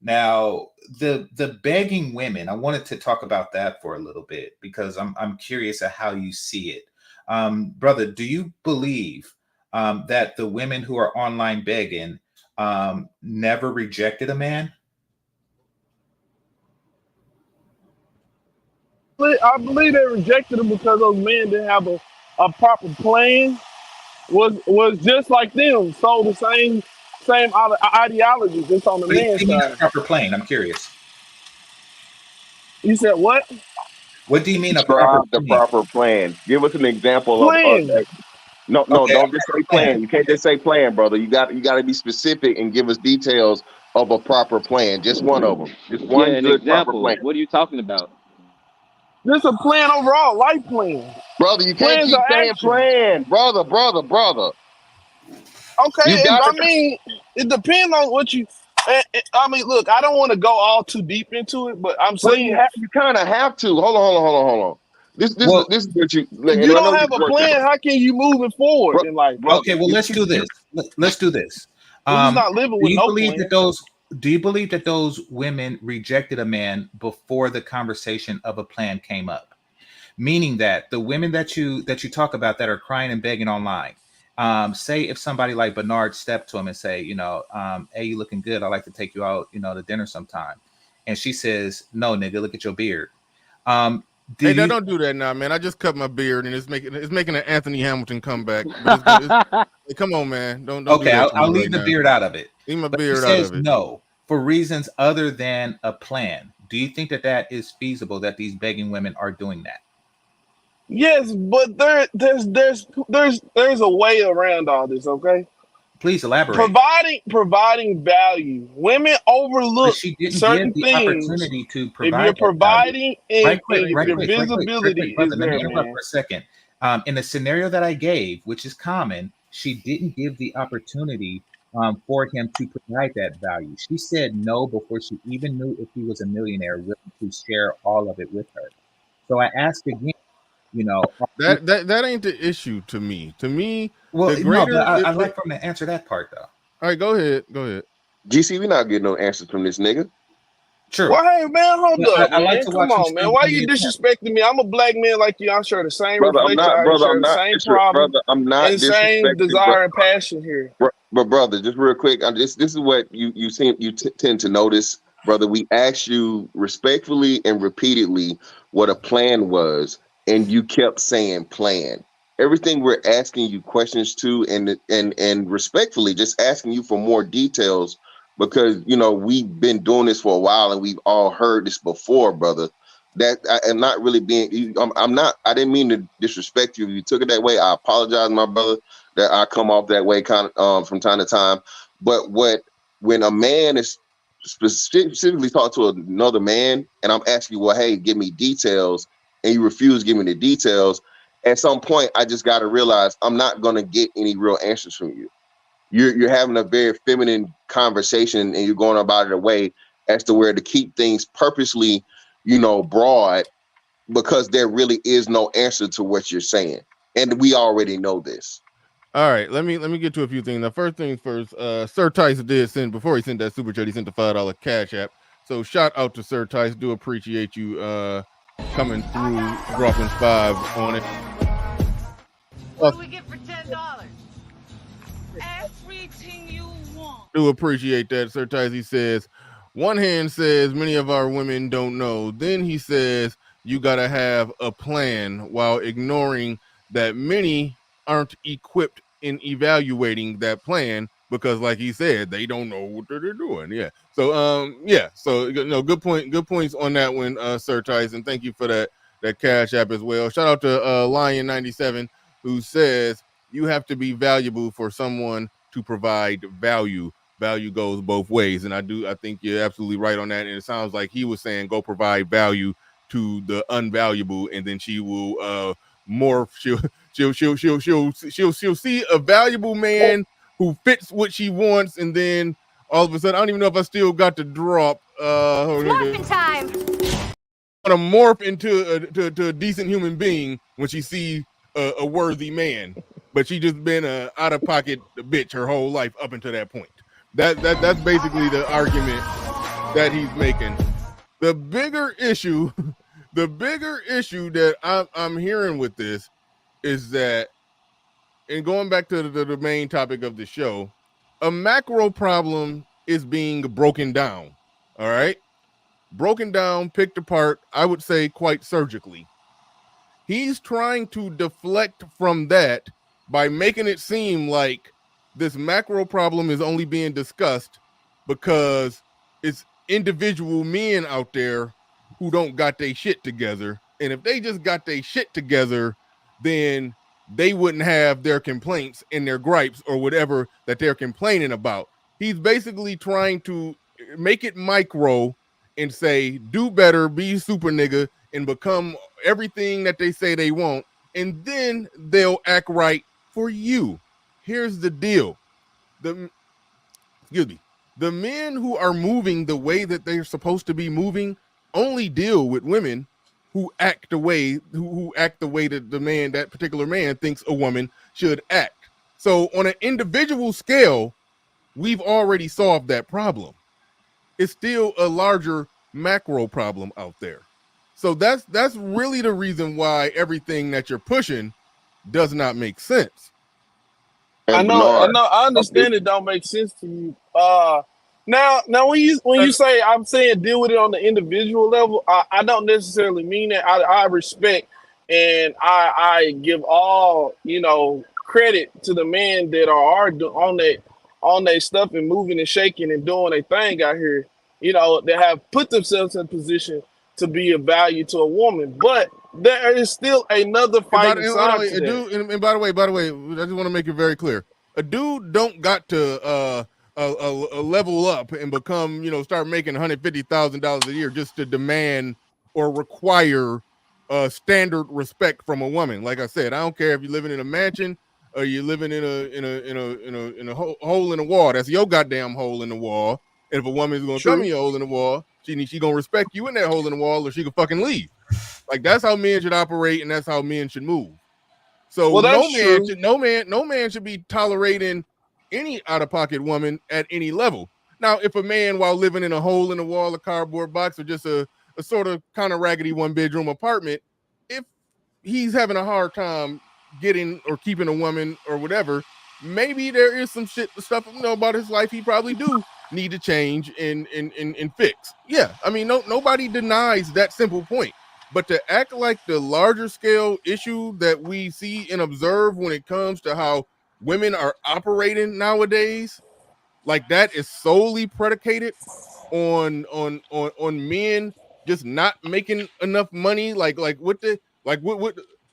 Now, the begging women, I wanted to talk about that for a little bit because I'm curious at how you see it. Brother, do you believe that the women who are online begging never rejected a man? I believe they rejected him because those men didn't have a proper plan. Was just like them, sold the same ideology, just on the What do man you mean a side. proper plane? I'm curious. You said what? What do you mean a proper Describe the plane? proper plan. Give us an example of Plan. that. No, Okay, don't just say plan. plan. You can't just say plan, brother. You got to be specific and give us details of a proper plan. Just one of them. Just Yeah, one an good proper plan. example. What are you talking about? Just a plan overall, life plan. Brother, you can't Plans keep are saying actions. plan. Brother. Okay, You got I to mean, it depends on what you. I mean, look, I don't want to go all too deep into it, but I'm well, saying you kind of have to. Hold on. This Well, this is what you if and you I don't know have you a work plan, how can you move it forward in life? okay, brother. well, let's do this. Let's do this. We're just not living Do with you no believe that plan. those women rejected a man before the conversation of a plan came up? Meaning that the women that you talk about that are crying and begging online, say if somebody like Bernard stepped to him and say, hey, you looking good, I'd like to take you out, to dinner sometime, and she says, no, nigga, look at your beard. Hey, don't do that now, man. I just cut my beard and it's making an Anthony Hamilton comeback. But it's good. Hey, come on, man. Don't do Okay, that to me I'll leave right the now. beard out of it. Leave my But she beard out says of it. no for reasons other than a plan. Do you think that is feasible that these begging women are doing that? Yes, but there's a way around all this. Okay, Please elaborate. providing value. Women But overlook she didn't give certain the things. opportunity to If you're provide that value. providing and your Right visibility quick, brother. is Let me there, interrupt man. for a second. In the scenario that I gave, which is common, she didn't give the opportunity for him to provide that value. She said no before she even knew if he was a millionaire willing to share all of it with her. So I asked again, That ain't the issue to me. To me, well, the no, but greater I'd like for him to answer that part though. All right, go ahead. GC, we not getting no answers from this nigga. True. Well, hey, man, hold up, I like man. to Come watch him on, man. still Why bring you the attempt. disrespecting me? I'm a black man like you. I share the same Brother, reflection. I share the same problem I'm not and same disrespecting, desire and passion here. but brother, just real quick, this is what you tend to notice, brother. We asked you respectfully and repeatedly what a plan was, and you kept saying plan. Everything we're asking you questions to, and respectfully, just asking you for more details because we've been doing this for a while and we've all heard this before, brother. That I am not really being. I'm not. I didn't mean to disrespect you. If you took it that way, I apologize, my brother, that I come off that way kind of from time to time. But when a man is specifically talking to another man, and I'm asking you, well, hey, give me details, and you refuse to give me the details, at some point, I just got to realize I'm not going to get any real answers from you. You're having a very feminine conversation, and you're going about it a way as to where to keep things purposely, broad, because there really is no answer to what you're saying, and we already know this. All right, let me get to a few things. Now, first things first, Sir Tice did send, before he sent that super chat, he sent the $5 Cash App. So shout out to Sir Tice. Do appreciate you coming through, dropping 5 on it. What do we get for $10? Everything you want. Do appreciate that. Sir Tice, he says, one hand says many of our women don't know. Then he says you gotta have a plan, while ignoring that many aren't equipped in evaluating that plan, because like he said, they don't know what they're doing. Yeah. So good points on that one, Sir Tyson. Thank you for that Cash App as well. Shout out to Lion97, who says you have to be valuable for someone to provide value. Value goes both ways, and I think you're absolutely right on that. And it sounds like he was saying go provide value to the unvaluable, and then she will morph. She'll see a valuable man who fits what she wants, and then all of a sudden, I don't even know if I still got the drop. Morphin' time. Want to morph into a decent human being when she see a worthy man, but she just been a out of pocket bitch her whole life up until that point. That's basically the argument that he's making. The bigger issue that I'm hearing with this is that, and going back to the main topic of the show, a macro problem is being broken down. All right, broken down, picked apart, I would say quite surgically. He's trying to deflect from that by making it seem like this macro problem is only being discussed because it's individual men out there who don't got their shit together. And if they just got their shit together, then they wouldn't have their complaints and their gripes or whatever that they're complaining about. He's basically trying to make it micro and say, do better, be super nigga, and become everything that they say they want, and then they'll act right for you. Here's the deal. The men who are moving the way that they're supposed to be moving only deal with women who act the way that that particular man thinks a woman should act. So on an individual scale, we've already solved that problem. It's still a larger macro problem out there. So that's really the reason why everything that you're pushing does not make sense. I understand it don't make sense to you. Now when you say I'm saying deal with it on the individual level, I don't necessarily mean that. I respect and I give all credit to the men that are on their stuff and moving and shaking and doing their thing out here. That have put themselves in a position to be of value to a woman, but there is still another fighting side to that. And by the way, I just want to make it very clear: a dude don't got to level up and become, start making $150,000 a year just to demand or require standard respect from a woman. Like I said, I don't care if you're living in a mansion or you're living in a hole in the wall. That's your goddamn hole in the wall. And if a woman is gonna come in your hole in the wall, she gonna respect you in that hole in the wall, or she can fucking leave. Like, that's how men should operate, and that's how men should move. So no man should be tolerating any out-of-pocket woman at any level. Now, if a man, while living in a hole in the wall, a cardboard box, or just a sort of kind of raggedy one-bedroom apartment, if he's having a hard time getting or keeping a woman or whatever, maybe there is some stuff about his life he probably do need to change and fix. Yeah, I mean, nobody denies that simple point. But to act like the larger scale issue that we see and observe when it comes to how women are operating nowadays, like that is solely predicated on men just not making enough money. Like what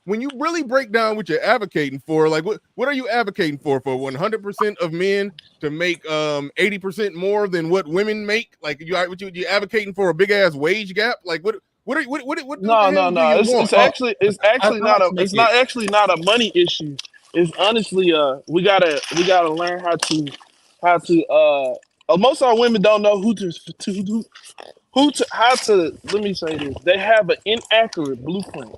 when you really break down what you're advocating for, like what are you advocating for 100% of men to make 80% more than what women make? Like you advocating for a big ass wage gap? Like What the No, no, hell do no. you It's want? it's actually it's I actually not like a to make it's it. not actually not a money issue. It's honestly we gotta learn how to most of our women don't know who to how to let me say this. They have an inaccurate blueprint.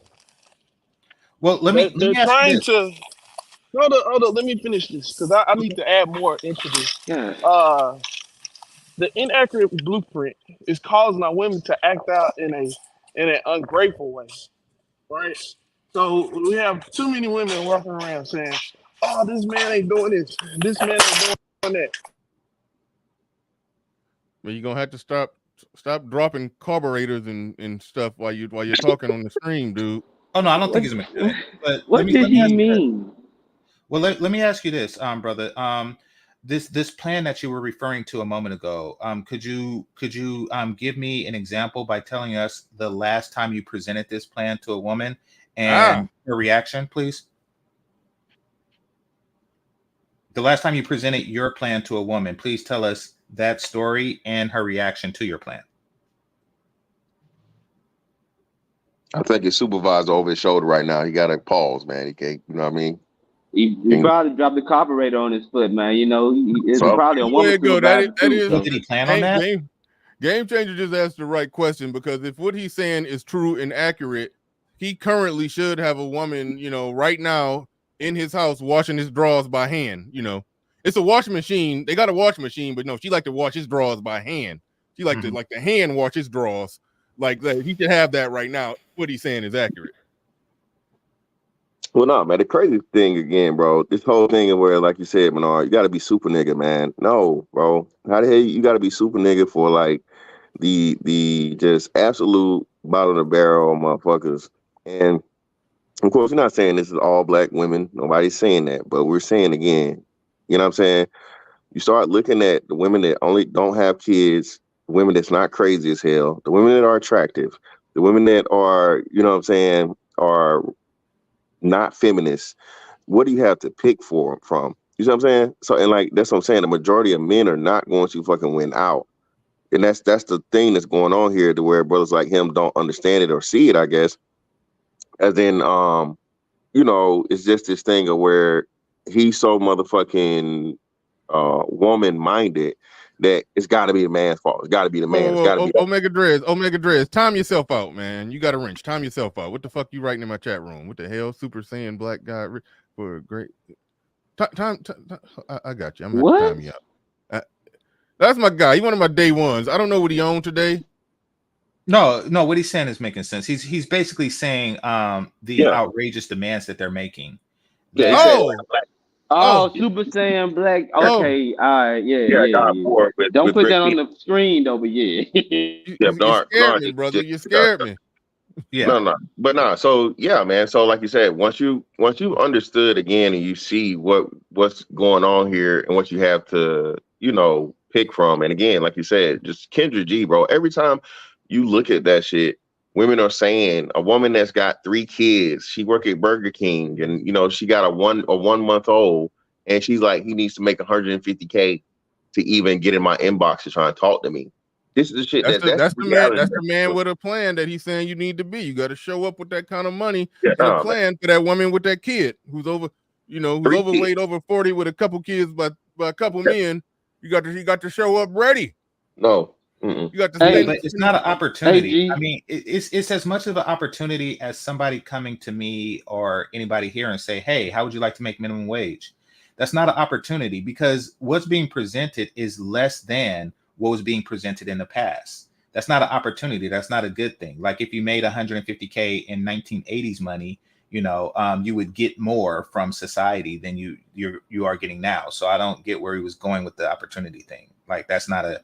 Well, let They're me ask you trying this. to hold on, let me finish this because I need to add more into this. Yeah. The inaccurate blueprint is causing our women to act out in an ungrateful way, right? So we have too many women walking around saying, "Oh, this man ain't doing this man ain't doing that." Well, you're gonna have to stop dropping carburetors and stuff while you're talking on the stream, dude. Oh no, I don't think What he's a mechanic. But what did let me he ask you this. mean? Well, let me ask you this, brother. This plan that you were referring to a moment ago. Could you give me an example by telling us the last time you presented this plan to a woman Ah, and her reaction, please? The last time you presented your plan to a woman, please tell us that story and her reaction to your plan. I think his supervisor over his shoulder right now. He got to pause, man. He can't, you know what I mean? He probably dropped the carburetor on his foot, man. You know, it's So probably a there woman you go. That supervisor too. is So So did he plan on game that? game game changer. Just asked the right question because if what he's saying is true and accurate, he currently should have a woman, right now in his house washing his drawers by hand. It's a washing machine. They got a washing machine, but no, she like to wash his drawers by hand. She like to hand wash his drawers. Like he should have that right now. What he's saying is accurate. well, no, man. The crazy thing again, bro. This whole thing of where, like you said, Menard, you got to be super nigga, man. No, bro. How the hell you got to be super nigga for like the just absolute bottom of the barrel motherfuckers? And of course, we're not saying this is all black women. Nobody's saying that, but we're saying again, you know what I'm saying? You start looking at the women that only don't have kids, the women that's not crazy as hell, the women that are attractive, the women that are, you know what I'm saying, are not feminists. What do you have to pick from? You know what I'm saying? So, and like that's what I'm saying. The majority of men are not going to fucking win out, and that's the thing that's going on here, to where brothers like him don't understand it or see it. I guess, as in, it's just this thing of where he's so motherfucking woman minded that it's got to be the man's fault. It's got to be the man. It's got to be. Omega Drez, time yourself out, man. You got a wrench. Time yourself out. What the fuck you writing in my chat room? What the hell? Super Saiyan black guy for a great time. I got you. I'm gonna have to what? time you out. That's my guy. He one of my day ones. I don't know what he owned today. No, what he's saying is making sense. He's basically saying the outrageous demands that they're making. Yeah, Super Saiyan Black. Oh. Okay, all right, yeah. Don't put that on the screen though, but yeah. You scared me, brother. You scared me. Yeah. No. But no. So yeah, man. So like you said, once you understood again and you see what's going on here and what you have to, pick from. And again, like you said, just Kendra G, bro. Every time you look at that shit, women are saying a woman that's got 3 kids, she work at Burger King, and she got a 1 month old, and she's like, he needs to make $150K to even get in my inbox to try and talk to me. This is the shit that's the man. That's the man with a plan that he's saying you need to be. You got to show up with that kind of money and a plan for that woman with that kid who's over, who's overweight, over 40 with a couple kids by a couple men. You got to show up ready. No. You got to but it's not an opportunity. Hey, I mean, it's as much of an opportunity as somebody coming to me or anybody here and say, "Hey, how would you like to make minimum wage?" That's not an opportunity because what's being presented is less than what was being presented in the past. That's not an opportunity. That's not a good thing. Like if you made 150K in 1980s money, you would get more from society than you are getting now. So I don't get where he was going with the opportunity thing. Like that's not a.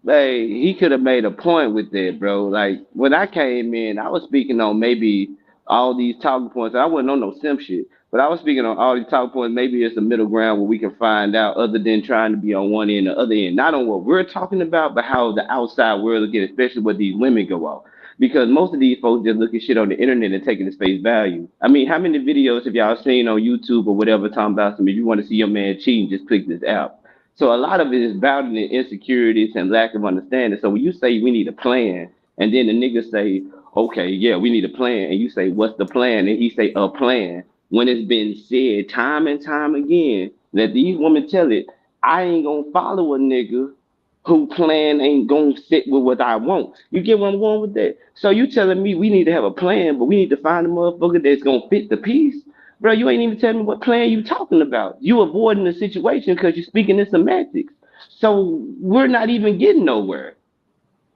Hey, he could have made a point with that, bro. Like when I came in, I was speaking on maybe all these talking points. I wasn't on no simp shit, but I was speaking on all these talking points. Maybe it's a middle ground where we can find out, other than trying to be on one end or other end, not on what we're talking about, but how the outside world will get, especially what these women go off. Because most of these folks just look at shit on the internet and taking it as face value. I mean, how many videos have y'all seen on YouTube or whatever talking about some? If you want to see your man cheating, just click this app. So a lot of it is bounded in insecurities and lack of understanding. So when you say we need a plan, And then the nigga say, okay, yeah, we need a plan. And you say, what's the plan? And he say, a plan. When it's been said time and time again that these women tell it, I ain't gonna follow a nigga who plan ain't gonna fit with what I want. You get what I'm going with that? So you telling me we need to have a plan, but we need to find a motherfucker that's gonna fit the piece? Bro, you ain't even telling me what plan you talking about. You avoiding the situation because you're speaking in semantics. So we're not even getting nowhere.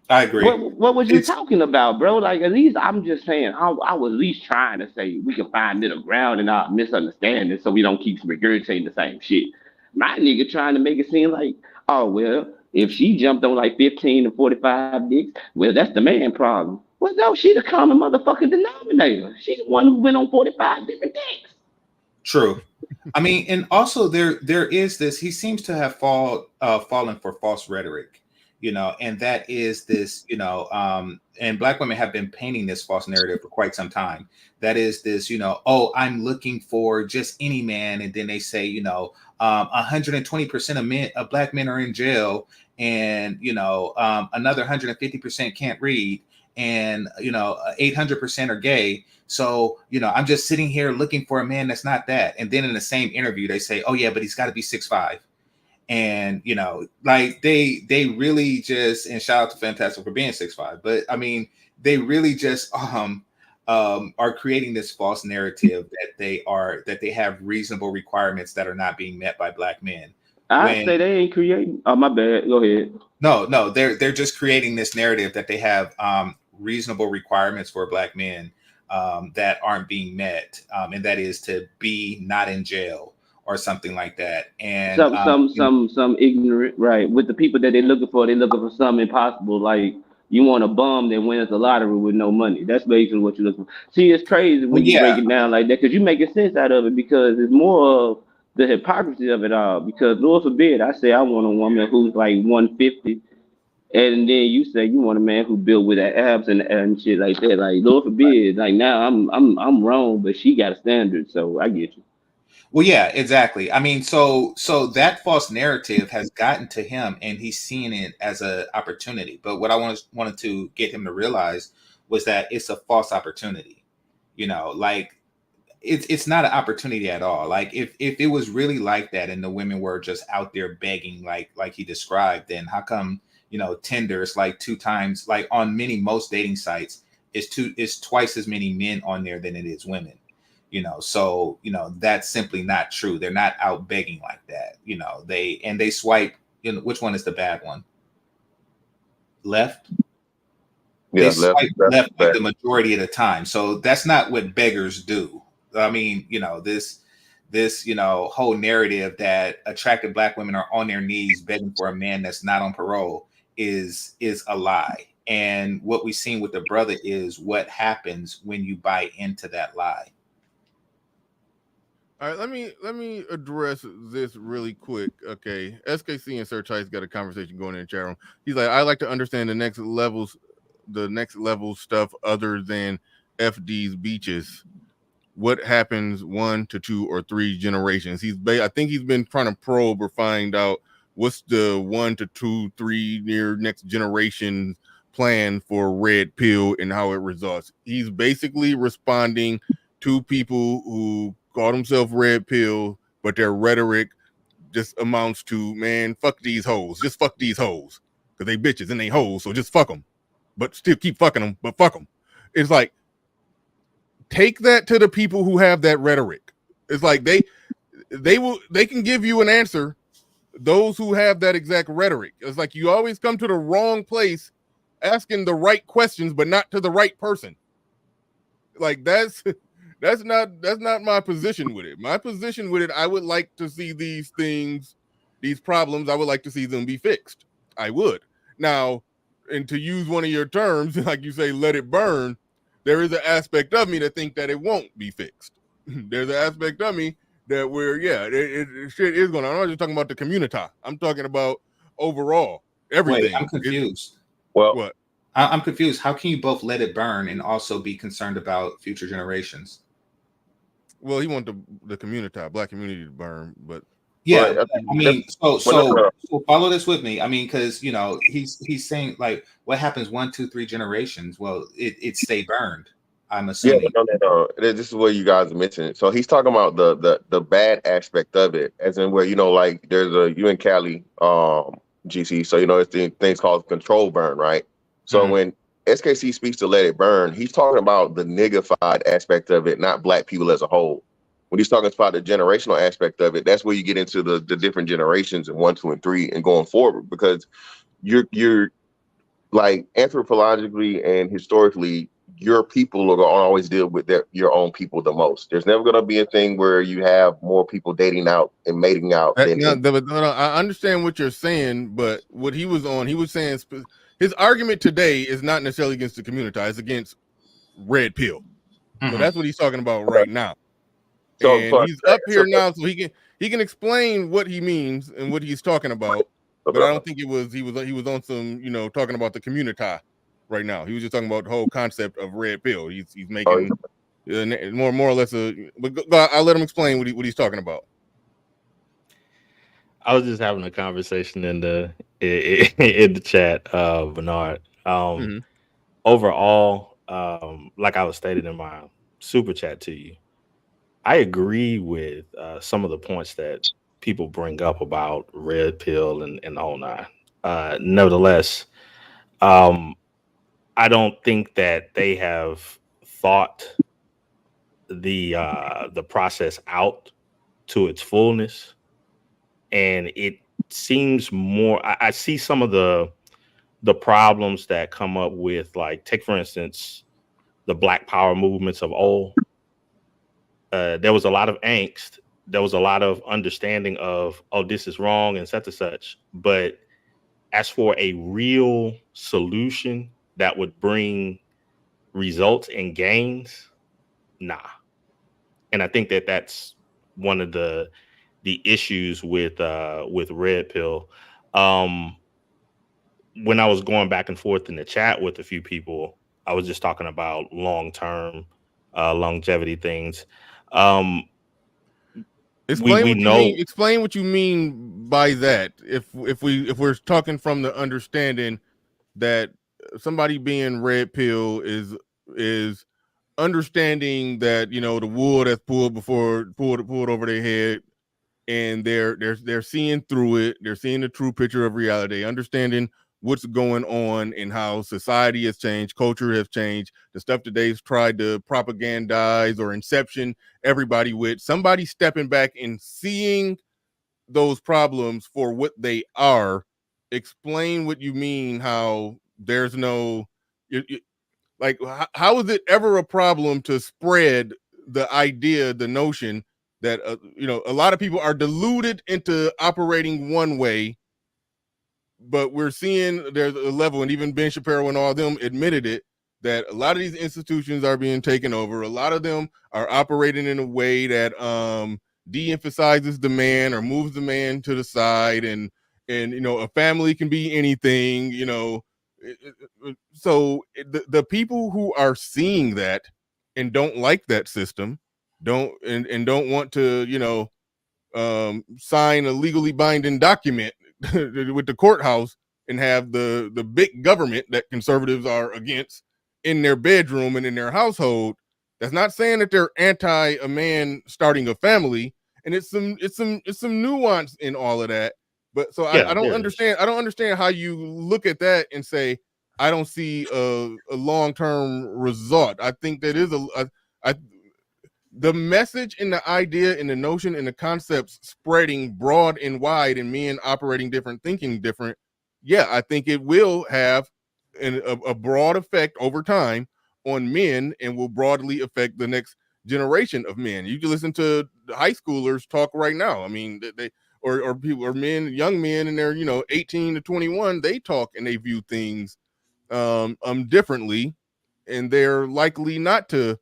I agree. What was you talking about, bro? Like, at least I'm just saying, I was at least trying to say we can find middle ground and not misunderstanding so we don't keep regurgitating the same shit. My nigga trying to make it seem like, oh, well, if she jumped on like 15 to 45 dicks, well, that's the man problem. Well, no, she the common motherfucking denominator. She's the one who went on 45 different dicks. True. I mean, and also there is this. He seems to have fallen for false rhetoric, and that is this, and Black women have been painting this false narrative for quite some time. That is this, oh, I'm looking for just any man, and then they say, 120% of Black men are in jail, and another 150% can't read, and 800% are gay. So, I'm just sitting here looking for a man that's not that. And then in the same interview, they say, oh, yeah, but he's got to be 6'5". And, like they really just, and shout out to Fantastic for being 6'5". But I mean, they really just are creating this false narrative that they have reasonable requirements that are not being met by Black men. I say they ain't creating. Oh, my bad. Go ahead. No, they're just creating this narrative that they have reasonable requirements for Black men that aren't being met, and that is to be not in jail or something like that. And some ignorant, right? With the people that they're looking for something impossible. Like you want a bum that wins the lottery with no money. That's basically what you're looking for. See, it's crazy when you break it down like that because you're making sense out of it because it's more of the hypocrisy of it all. Because Lord forbid, I say I want a woman who's like 150. And then you say you want a man who built with the abs and shit like that. Like Lord forbid, like now I'm wrong, but she got a standard, so I get you. Well, yeah, exactly. I mean, so that false narrative has gotten to him, and he's seeing it as an opportunity. But what I wanted to get him to realize was that it's a false opportunity. Like it's not an opportunity at all. Like if it was really like that, and the women were just out there begging, like he described, then how come Tinder is like 2 times, like on most dating sites, it's twice as many men on there than it is women. So that's simply not true. They're not out begging like that. They swipe. Which one is the bad one? Left. Yeah, they swipe left like back. the majority of the time. So that's not what beggars do. I mean, this whole narrative that attractive Black women are on their knees begging for a man that's not on parole is a lie. And what we've seen with the brother is what happens when you buy into that lie. All right, let me address this really quick. Okay, SKC and Sir Tice got a conversation going in the chat room. He's like, I like to understand the next level stuff other than FD's beaches. What happens 1 to 2 or 3 generations? I think he's been trying to probe or find out what's the 1 to 2, 3 near next generation plan for Red Pill and how it results. He's basically responding to people who call themselves Red Pill, but their rhetoric just amounts to, man, fuck these hoes. Just fuck these hoes. Because they bitches and they hoes, so just fuck them. But still keep fucking them, but fuck them. It's like, take that to the people who have that rhetoric. It's like they can give you an answer. Those who have that exact rhetoric. It's like you always come to the wrong place asking the right questions, but not to the right person. Like that's not my position with it. My position with it, I would like to see these things, these problems, I would like to see them be fixed. I would. Now, and to use one of your terms, like you say, let it burn, there is an aspect of me that think that it won't be fixed. There's an aspect of me that shit is going on. I'm not just talking about the community. I'm talking about overall everything. Wait, I'm confused. What? I'm confused. How can you both let it burn and also be concerned about future generations? Well, he wants the community, Black community, to burn, but Yeah, But I mean, so when so so follow this with me. I mean, because he's saying like what happens 1, 2, 3 generations. Well, it stay burned. I'm yeah, assuming. no. This is where you guys are missing it. So he's talking about the bad aspect of it, as in where like there's you in Cali, GC. So it's the things called control burn, right? So when SKC speaks to let it burn, he's talking about the niggified aspect of it, not black people as a whole. When he's talking about the generational aspect of it, that's where you get into the different generations in 1, 2, and 3 and going forward, because you're like anthropologically and historically, your people are going to always deal with your own people the most. There's never going to be a thing where you have more people dating out and mating out than I understand what you're saying, but what he was saying his argument today is not necessarily against the community; it's against red pill. So that's what he's talking about right now. And he's up here now, so he can explain what he means and what he's talking about. But I don't think he was on some talking about the community right now. He was just talking about the whole concept of red pill. He's making more or less but I'll let him explain what he's talking about. I was just having a conversation in the chat, Bernard. Overall, like I was stated in my super chat to you, I agree with some of the points that people bring up about red pill and the whole nine. Nevertheless, I don't think that they have thought the process out to its fullness, and it seems more. I see some of the problems that come up with, like, take for instance the Black Power movements of old. There was a lot of angst. There was a lot of understanding of, oh, this is wrong and such and such. But as for a real solution that would bring results and gains, nah. And I think that that's one of the issues with red pill. When I was going back and forth in the chat with a few people, I was just talking about long-term longevity things. Explain what you mean by that. If we're talking from the understanding that somebody being red pill is understanding that the wool that's pulled over their head, and they're seeing through it. They're seeing the true picture of reality, understanding what's going on and how society has changed, culture has changed, the stuff that they've tried to propagandize or inception everybody with. Somebody stepping back and seeing those problems for what they are. Explain what you mean, how there's no like, how is it ever a problem to spread the idea, the notion that a lot of people are deluded into operating one way, but we're seeing there's a level, and even Ben Shapiro and all of them admitted it, that a lot of these institutions are being taken over. A lot of them are operating in a way that de-emphasizes the man or moves the man to the side, and a family can be anything. So the people who are seeing that and don't like that system, don't want to sign a legally binding document with the courthouse and have the big government that conservatives are against in their bedroom and in their household. That's not saying that they're anti a man starting a family, and it's some nuance in all of that. But so I don't understand. I don't understand how you look at that and say I don't see a long-term result. I think that is the message and the idea and the notion and the concepts spreading broad and wide, and men operating different, thinking different. Yeah, I think it will have a broad effect over time on men, and will broadly affect the next generation of men. You can listen to high schoolers talk right now. I mean, they or people or men, young men, and they're 18 to 21. They talk and they view things differently, and they're likely not to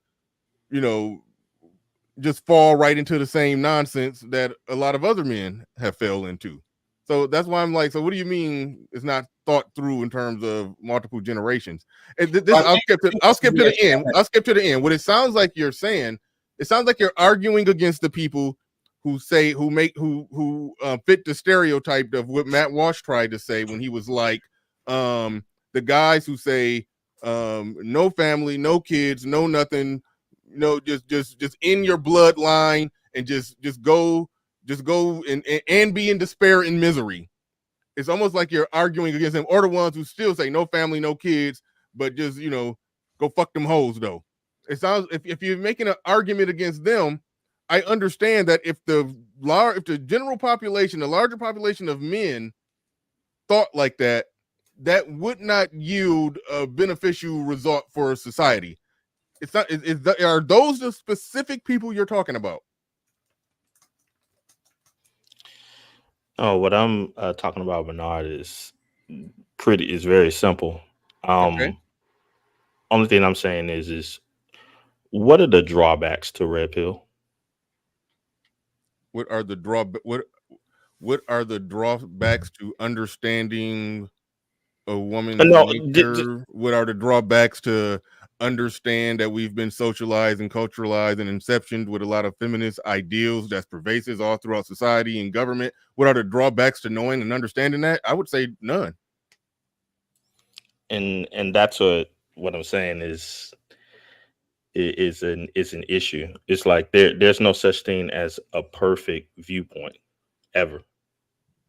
just fall right into the same nonsense that a lot of other men have fell into. So that's why I'm like, so what do you mean it's not thought through in terms of multiple generations? And I'll skip to the end. I'll skip to the end. What it sounds like you're saying, it sounds like you're arguing against the people who fit the stereotype of what Matt Walsh tried to say when he was like, the guys who say no family, no kids, no nothing, no, just in your bloodline and just go and be in despair and misery. It's almost like you're arguing against them, or the ones who still say no family, no kids, but just, go fuck them hoes though. It sounds, if you're making an argument against them, I understand that if the general population, the larger population of men thought like that, that would not yield a beneficial result for society. It's not. Are those the specific people you're talking about? Oh, what I'm talking about, Bernard, is very simple. Okay. Only thing I'm saying is what are the drawbacks to red pill? What are the drawbacks to understanding a woman's nature? What are the drawbacks to understand that we've been socialized and culturalized and inceptioned with a lot of feminist ideals that's pervasive all throughout society and government? What are the drawbacks to knowing and understanding that? I would say none. And that's what I'm saying is an issue. It's like there's no such thing as a perfect viewpoint ever.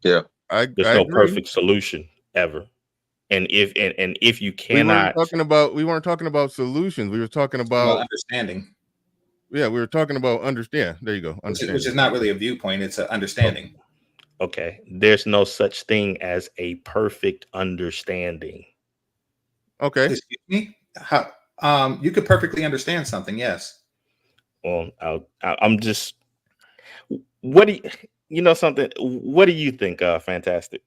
Yeah, there's no perfect solution ever. And if you cannot, we weren't talking about solutions. We were talking about understanding. Yeah, we were talking about understand. There you go. Which is not really a viewpoint; it's an understanding. Okay, there's no such thing as a perfect understanding. Okay. Excuse me. How? You could perfectly understand something. Yes. Well, I'm just. What do you know? Something. What do you think? Fantastic.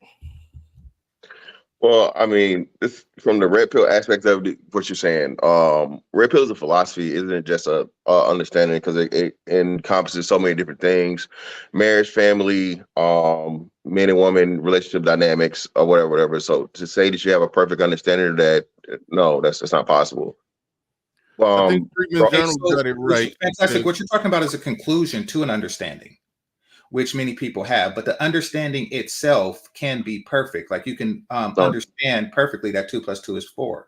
Well, I mean, this from the red pill aspect of what you're saying. Red pill is a philosophy, isn't it? Just a understanding, because it encompasses so many different things: marriage, family, man and woman, relationship dynamics, or whatever. So to say that you have a perfect understanding of that, no, that's not possible. I think Freeman's Journal got it right. Fantastic. What you're talking about is a conclusion to an understanding, which many people have, but the understanding itself can be perfect. Like you can understand perfectly that 2 + 2 is 4.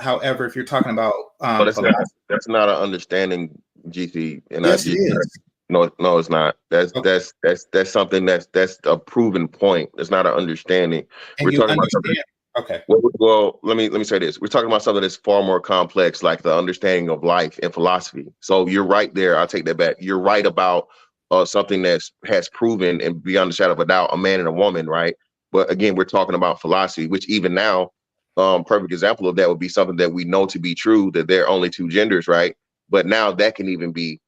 However, if you're talking about that's not an understanding, GC. Yes, it is. No, it's not. That's something that's a proven point. It's not an understanding. And we're talking about something. Okay. Well, let me say this. We're talking about something that's far more complex, like the understanding of life and philosophy. So you're right there. I'll take that back. You're right about something that has proven and beyond the shadow of a doubt, a man and a woman, right? But again, we're talking about philosophy, which even now, perfect example of that would be something that we know to be true, that there are only 2 genders, right? But now that can even be,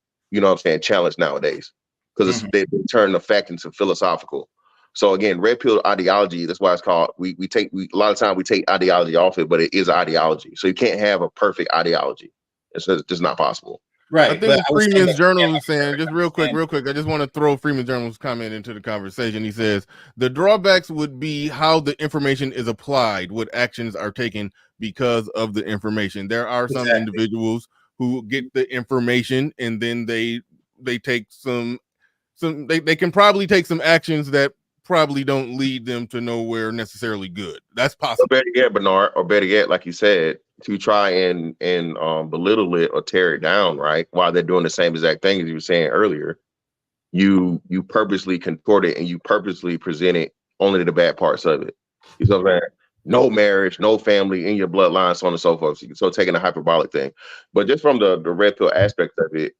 challenged nowadays, because they turn the fact into philosophical. So again, red pill ideology, that's why it's called, a lot of times we take ideology off it, but it is ideology. So you can't have a perfect ideology. It's just not possible. Right. I think Freeman's Journal is saying, just real quick, I just want to throw Freeman's Journal's comment into the conversation. He says, the drawbacks would be how the information is applied, what actions are taken because of the information. There are some individuals who get the information and then they take they can probably take some actions that probably don't lead them to nowhere necessarily good. That's possible. Or better yet, Bernard, or better yet, like you said, to try and belittle it or tear it down, right? While they're doing the same exact thing as you were saying earlier, you purposely contort it and you purposely present it only the bad parts of it. You know what I'm saying? No marriage, no family in your bloodline, so on and so forth. So taking a hyperbolic thing. But just from the red pill aspect of it,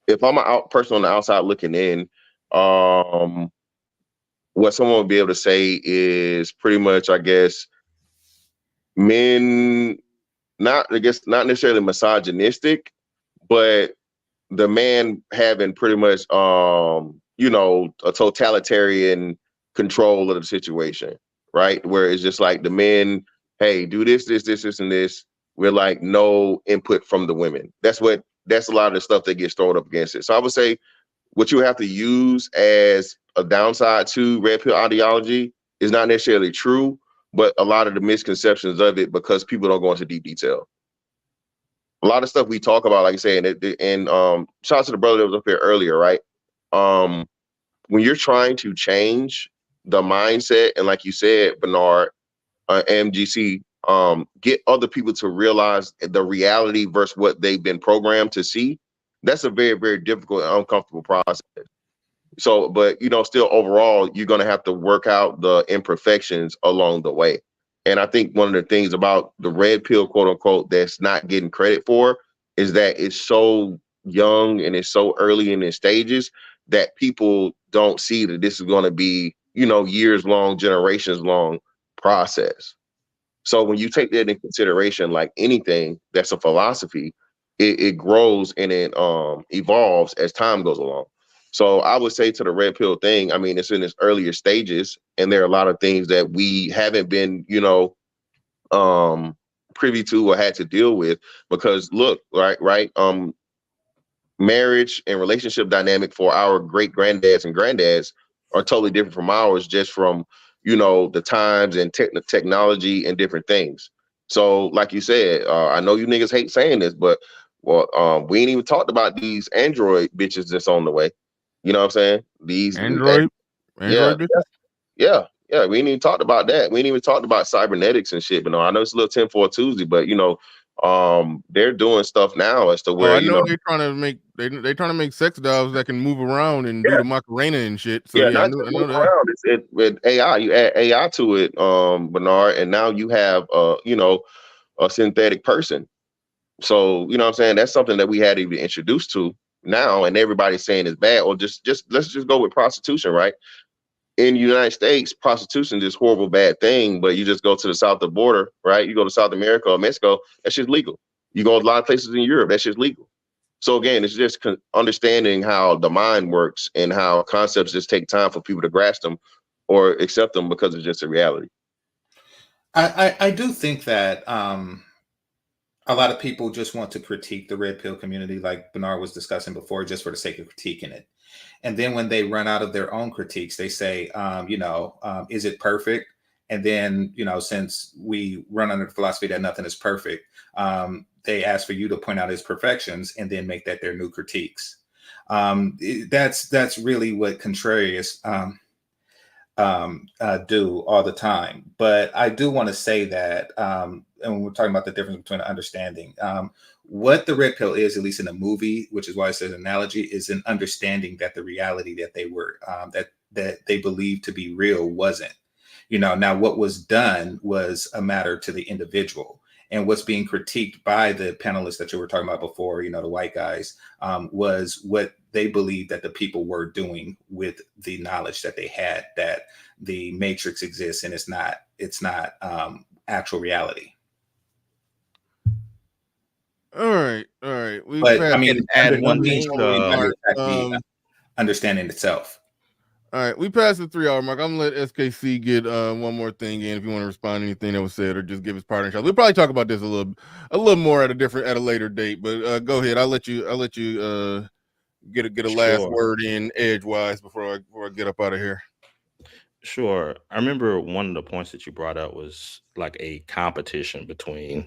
if I'm a person on the outside looking in, what someone would be able to say is pretty much, I guess, men, not necessarily misogynistic, but the man having pretty much, a totalitarian control of the situation, right? Where it's just like the men, hey, do this, and this. We're like, no input from the women. That's a lot of the stuff that gets thrown up against it. So I would say what you have to use as a downside to red pill ideology is not necessarily true, but a lot of the misconceptions of it, because people don't go into deep detail. a lot of stuff we talk about, like I say, and shout out to the brother that was up here earlier, right? When you're trying to change the mindset, and like you said, Bernard, MGC, get other people to realize the reality versus what they've been programmed to see, that's a very, very difficult and uncomfortable process. So, but still overall, you're going to have to work out the imperfections along the way. And I think one of the things about the red pill, quote unquote, that's not getting credit for is that it's so young and it's so early in its stages that people don't see that this is going to be, years long, generations long process. So when you take that in consideration, like anything that's a philosophy, it grows and it evolves as time goes along. So I would say to the red pill thing, I mean, it's in its earlier stages, and there are a lot of things that we haven't been, privy to or had to deal with because look, right. Marriage and relationship dynamic for our great granddads and granddads are totally different from ours, just from the times and technology and different things. So like you said, I know you niggas hate saying this, but we ain't even talked about these Android bitches that's on the way. You know what I'm saying? These Android yeah, bitches? yeah, we ain't even talked about that. We ain't even talked about cybernetics and shit. But no, I know it's a little 10-4 Tuesday, but they're doing stuff now as to Oh, where I know they're trying to make they trying to make sex dolls that can move around and do the Macarena and shit. So yeah, not I just know move that. around. It's with AI. You add AI to it, Bernard, and now you have a synthetic person. So you know what I'm saying? That's something that we had to be introduced to now, and everybody's saying it's bad. Or just let's just go with prostitution, right? In the United States, prostitution is a horrible, bad thing, but you just go to the south of the border, right? You go to South America or Mexico, that shit's legal. You go to a lot of places in Europe, that shit's legal. So again, it's just understanding how the mind works and how concepts just take time for people to grasp them or accept them because it's just a reality. I do think that a lot of people just want to critique the red pill community, like Bernard was discussing before, just for the sake of critiquing it. And then when they run out of their own critiques, they say, is it perfect? And then, since we run under the philosophy that nothing is perfect, they ask for you to point out its perfections and then make that their new critiques. That's really what contrarians do all the time. But I do want to say that, and we're talking about the difference between understanding, what the red pill is, at least in the movie, which is why I said analogy, is an understanding that the reality that they were, that they believed to be real wasn't. Now what was done was a matter to the individual. And what's being critiqued by the panelists that you were talking about before, the white guys, was what they believed that the people were doing with the knowledge that they had, that the matrix exists and it's not actual reality. All right. But I mean, add one these piece. Understanding itself. All right, we passed the 3 hour mark. I'm gonna let SKC get one more thing in if you want to respond to anything that was said or just give his parting shot. We'll probably talk about this a little more at a later date. But go ahead. I'll let you get a last word in edgewise before I get up out of here. Sure. I remember one of the points that you brought up was like a competition between,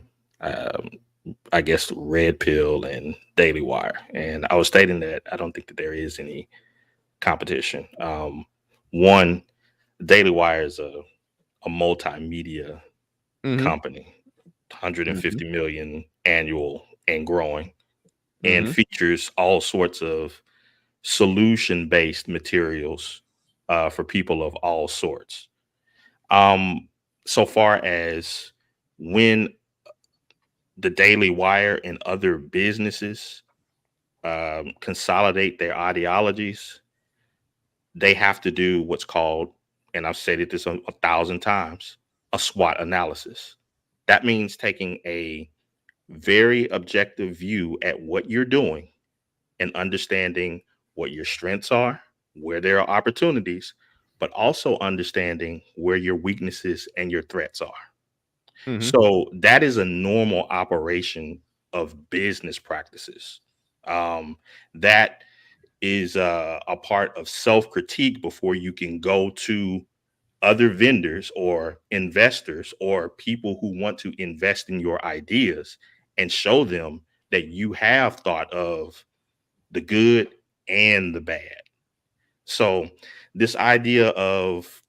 I guess, Red Pill and Daily Wire. And I was stating that I don't think that there is any competition. One, Daily Wire is a multimedia company, 150 million annual and growing, and features all sorts of solution-based materials for people of all sorts. So far as when the Daily Wire and other businesses consolidate their ideologies, they have to do what's called, and I've said it this 1,000 times, a SWOT analysis. That means taking a very objective view at what you're doing and understanding what your strengths are, where there are opportunities, but also understanding where your weaknesses and your threats are. So that is a normal operation of business practices. That is a part of self-critique before you can go to other vendors or investors or people who want to invest in your ideas and show them that you have thought of the good and the bad. So this idea of,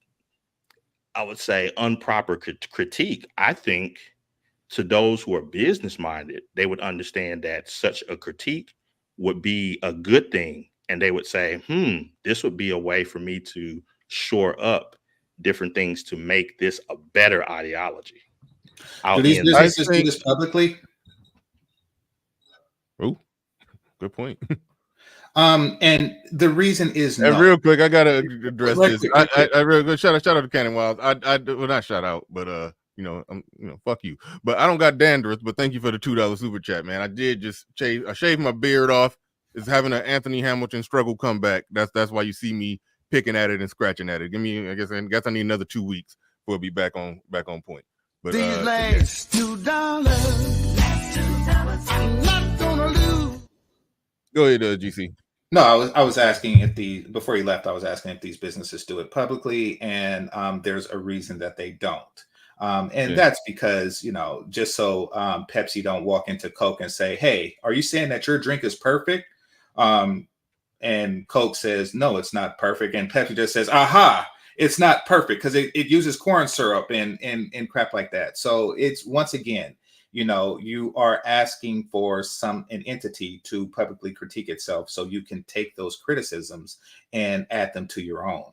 I would say, improper critique, I think to those who are business minded, they would understand that such a critique would be a good thing. And they would say, this would be a way for me to shore up different things to make this a better ideology. Do these businesses do this publicly? Oh, good point. And the reason is And no. real quick, I gotta address Real this. quick, real quick. I real good shout out to Cannon Wild. Well, not shout out, but fuck you. But I don't got dandruff. But thank you for the $2 super chat, man. I did just I shaved my beard off. It's having an Anthony Hamilton struggle comeback. That's why you see me picking at it and scratching at it. I guess I need another 2 weeks before it'll be back on point. But These last $2, I'm not gonna lose. Go ahead, GC. No, I was asking before you left, I was asking if these businesses do it publicly, and there's a reason that they don't. That's because, just so Pepsi don't walk into Coke and say, hey, are you saying that your drink is perfect? And Coke says, no, it's not perfect. And Pepsi just says, aha, it's not perfect because it uses corn syrup and crap like that. So it's, once again, you are asking for an entity to publicly critique itself so you can take those criticisms and add them to your own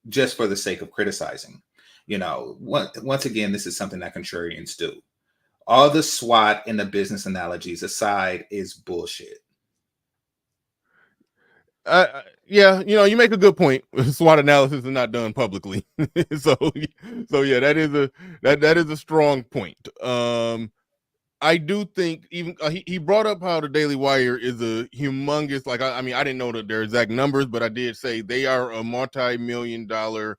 just for the sake of criticizing. Once again, this is something that contrarians do. All the SWOT and the business analogies aside is bullshit. Yeah, you make a good point. SWOT analysis is not done publicly. so yeah, that is a strong point. I do think even he brought up how the Daily Wire is a humongous, I didn't know their exact numbers, but I did say they are a multi-million-dollar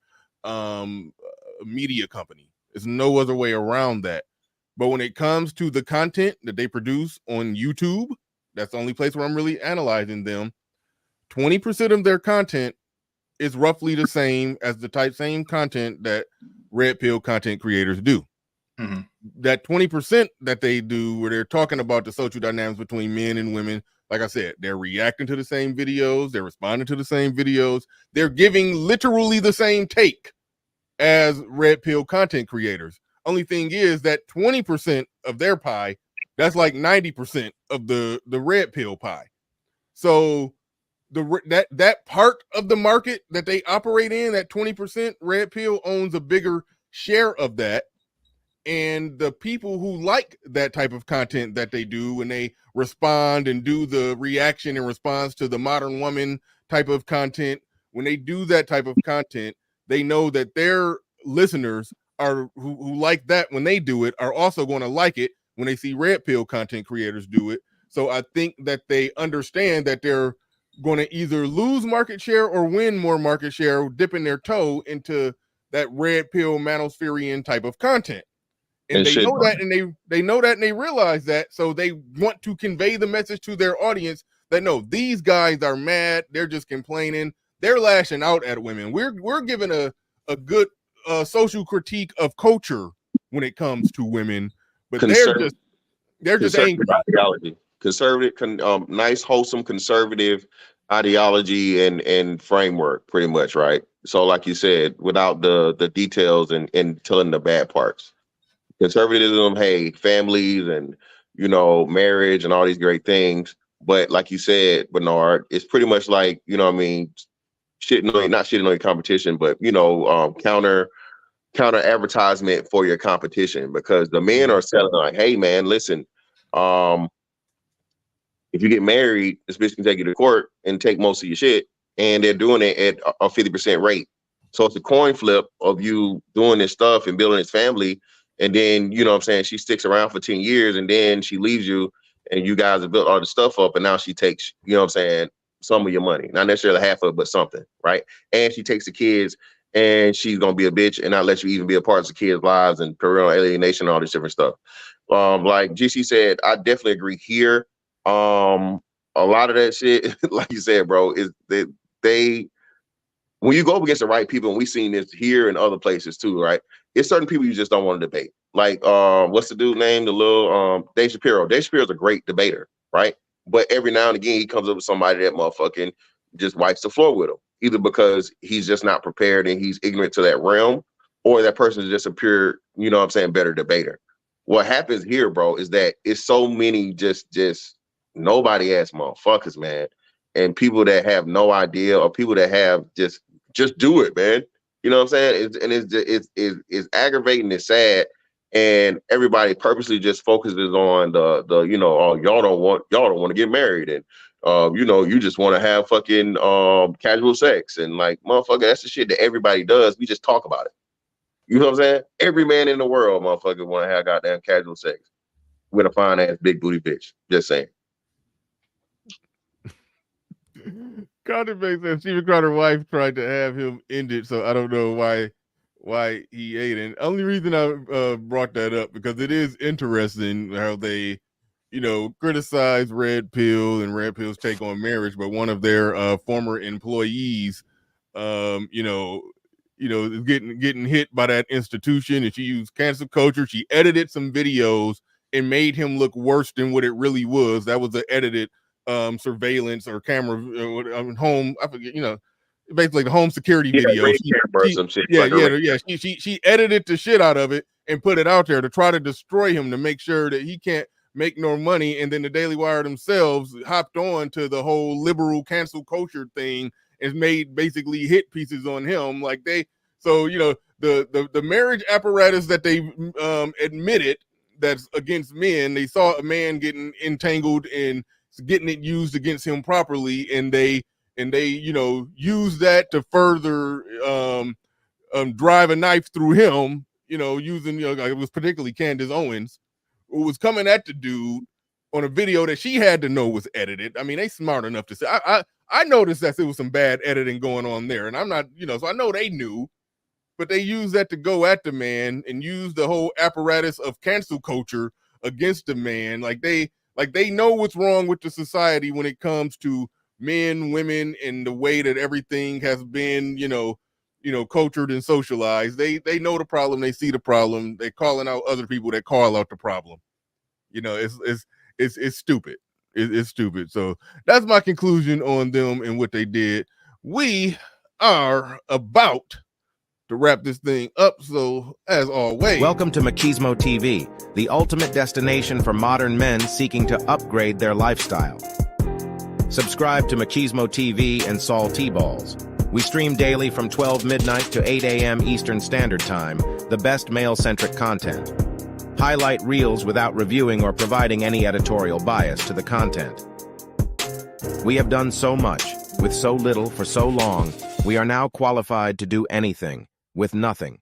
media company. There's no other way around that. But when it comes to the content that they produce on YouTube, that's the only place where I'm really analyzing them. 20% of their content is roughly the same as the same content that red pill content creators do. Mm-hmm. That 20% that they do where they're talking about the social dynamics between men and women, like I said, they're reacting to the same videos, they're responding to the same videos, they're giving literally the same take as red pill content creators. Only thing is that 20% of their pie, that's like 90% of the red pill pie. So that part of the market that they operate in, that 20%, red pill owns a bigger share of that. And the people who like that type of content that they do when they respond and do the reaction in response to the modern woman type of content, when they do that type of content, they know that their listeners are who like that when they do it are also going to like it when they see red pill content creators do it. So I think that they understand that they're going to either lose market share or win more market share, dipping their toe into that red pill manospherian type of content. And they know that, and they know that, and they realize that, so they want to convey the message to their audience that no, these guys are mad, they're just complaining, they're lashing out at women. We're giving a good social critique of culture when it comes to women, but they're just angry. Ideology. Conservative, nice, wholesome, conservative ideology and framework, pretty much, right? So, like you said, without the details and telling the bad parts. Conservatism, hey, families and marriage and all these great things, but like you said, Bernard, it's pretty much like not shitting on your competition, but counter advertisement for your competition, because the men are selling like, hey man, listen, if you get married, this bitch can take you to court and take most of your shit, and they're doing it at a 50% rate. So it's a coin flip of you doing this stuff and building this family. And then, she sticks around for 10 years and then she leaves you and you guys have built all the stuff up. And now she takes, some of your money, not necessarily half of it, but something. Right. And she takes the kids and she's going to be a bitch and not let you even be a part of the kids' lives and parental alienation, all this different stuff. Like GC said, I definitely agree here. A lot of that shit, like you said, bro, is that when you go up against the right people, and we've seen this here and other places too, right? It's certain people you just don't want to debate. Like, what's the dude name? The little Dave Chappelle. Dave Chappelle's a great debater. right? But every now and again, he comes up with somebody that motherfucking just wipes the floor with him, either because he's just not prepared and he's ignorant to that realm, or that person is just a pure, you know what I'm saying, better debater. What happens here, bro, is that it's so many just nobody ass motherfuckers, man, and people that have no idea, or people that have just do it, man. You know what I'm saying? It's aggravating, it's sad, and everybody purposely just focuses on the you know, oh, y'all don't want to get married, and you know, you just want to have fucking casual sex, and like, motherfucker, that's the shit that everybody does. We just talk about it. You know what I'm saying? Every man in the world, motherfucker, want to have goddamn casual sex with a fine ass big booty bitch. Just saying. Carter Bay said Stephen Crowder's wife tried to have him end it, so I don't know why he ate it. Only reason I brought that up because it is interesting how they, you know, criticize Red Pill and Red Pill's take on marriage, but one of their former employees, you know, is getting hit by that institution, and she used cancel culture. She edited some videos and made him look worse than what it really was. That was an edited surveillance or camera home. I forget, you know, basically the home security video. Some shit. She edited the shit out of it and put it out there to try to destroy him, to make sure that he can't make no money. And then the Daily Wire themselves hopped on to the whole liberal cancel culture thing and made basically hit pieces on him. Like so you know, the marriage apparatus that they admitted that's against men, they saw a man getting entangled in getting it used against him properly, and they you know, use that to further drive a knife through him, you know, using, you know, it was particularly Candace Owens, who was coming at the dude on a video that she had to know was edited. I mean, they smart enough to say, I noticed that there was some bad editing going on there, and I'm not, you know, so I know they knew, but they used that to go at the man and use the whole apparatus of cancel culture against the man. Like they know what's wrong with the society when it comes to men, women, and the way that everything has been, you know, cultured and socialized. They know the problem. They see the problem. They're calling out other people that call out the problem. You know, it's stupid. It's stupid. So that's my conclusion on them and what they did. We are about to wrap this thing up. So as always, welcome to Machismo TV, the ultimate destination for modern men seeking to upgrade their lifestyle. Subscribe to Machismo TV and Saul T-Balls. We stream daily from 12 midnight to 8 a.m. Eastern Standard Time, the best male-centric content. Highlight reels without reviewing or providing any editorial bias to the content. We have done so much, with so little for so long, we are now qualified to do anything, with nothing.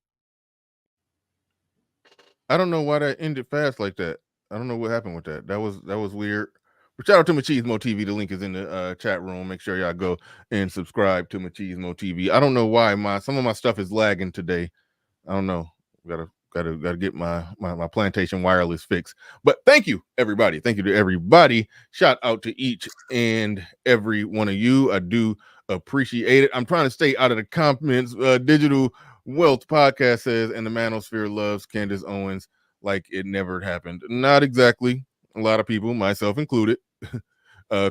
I don't know why that ended fast like that. I don't know what happened with that. That was weird. But shout out to Machismo TV. The link is in the chat room. Make sure y'all go and subscribe to Machismo TV. I don't know why some of my stuff is lagging today. I don't know. Gotta get my plantation wireless fixed. But thank you, everybody. Thank you to everybody. Shout out to each and every one of you. I do appreciate it. I'm trying to stay out of the comments. Digital Wealth Podcast says, and the manosphere loves Candace Owens like it never happened. Not exactly. A lot of people, myself included,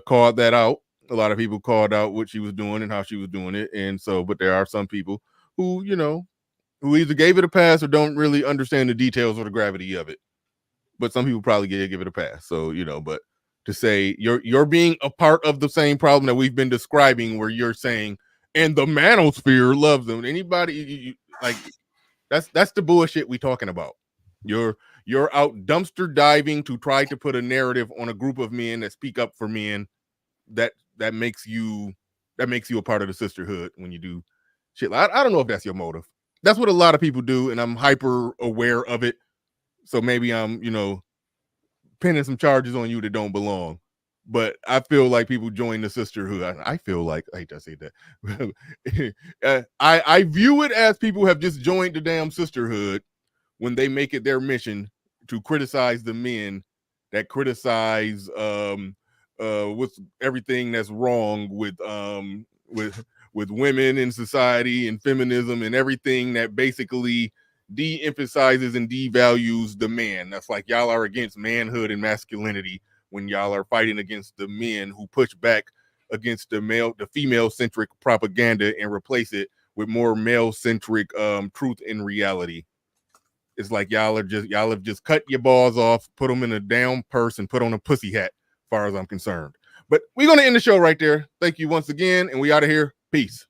called that out. A lot of people called out what she was doing and how she was doing it. And so, but there are some people who, you know, who either gave it a pass or don't really understand the details or the gravity of it. But some people probably give it a pass. So, you know, but to say you're being a part of the same problem that we've been describing, where you're saying, and the manosphere loves them. Anybody like that's the bullshit we talking about. You're out dumpster diving to try to put a narrative on a group of men that speak up for men. That makes you a part of the sisterhood when you do shit. I don't know if that's your motive. That's what a lot of people do, and I'm hyper aware of it. So maybe I'm, you know, pinning some charges on you that don't belong. But I feel like people join the sisterhood. I feel like, I hate to say that. I view it as people have just joined the damn sisterhood when they make it their mission to criticize the men that criticize with everything that's wrong with women in society and feminism and everything that basically de-emphasizes and devalues the man. That's like, y'all are against manhood and masculinity, when y'all are fighting against the men who push back against the female-centric propaganda and replace it with more male-centric truth and reality. It's like y'all have just cut your balls off, put them in a down purse, and put on a pussy hat, as far as I'm concerned. But we're gonna end the show right there. Thank you once again, and we out of here. Peace.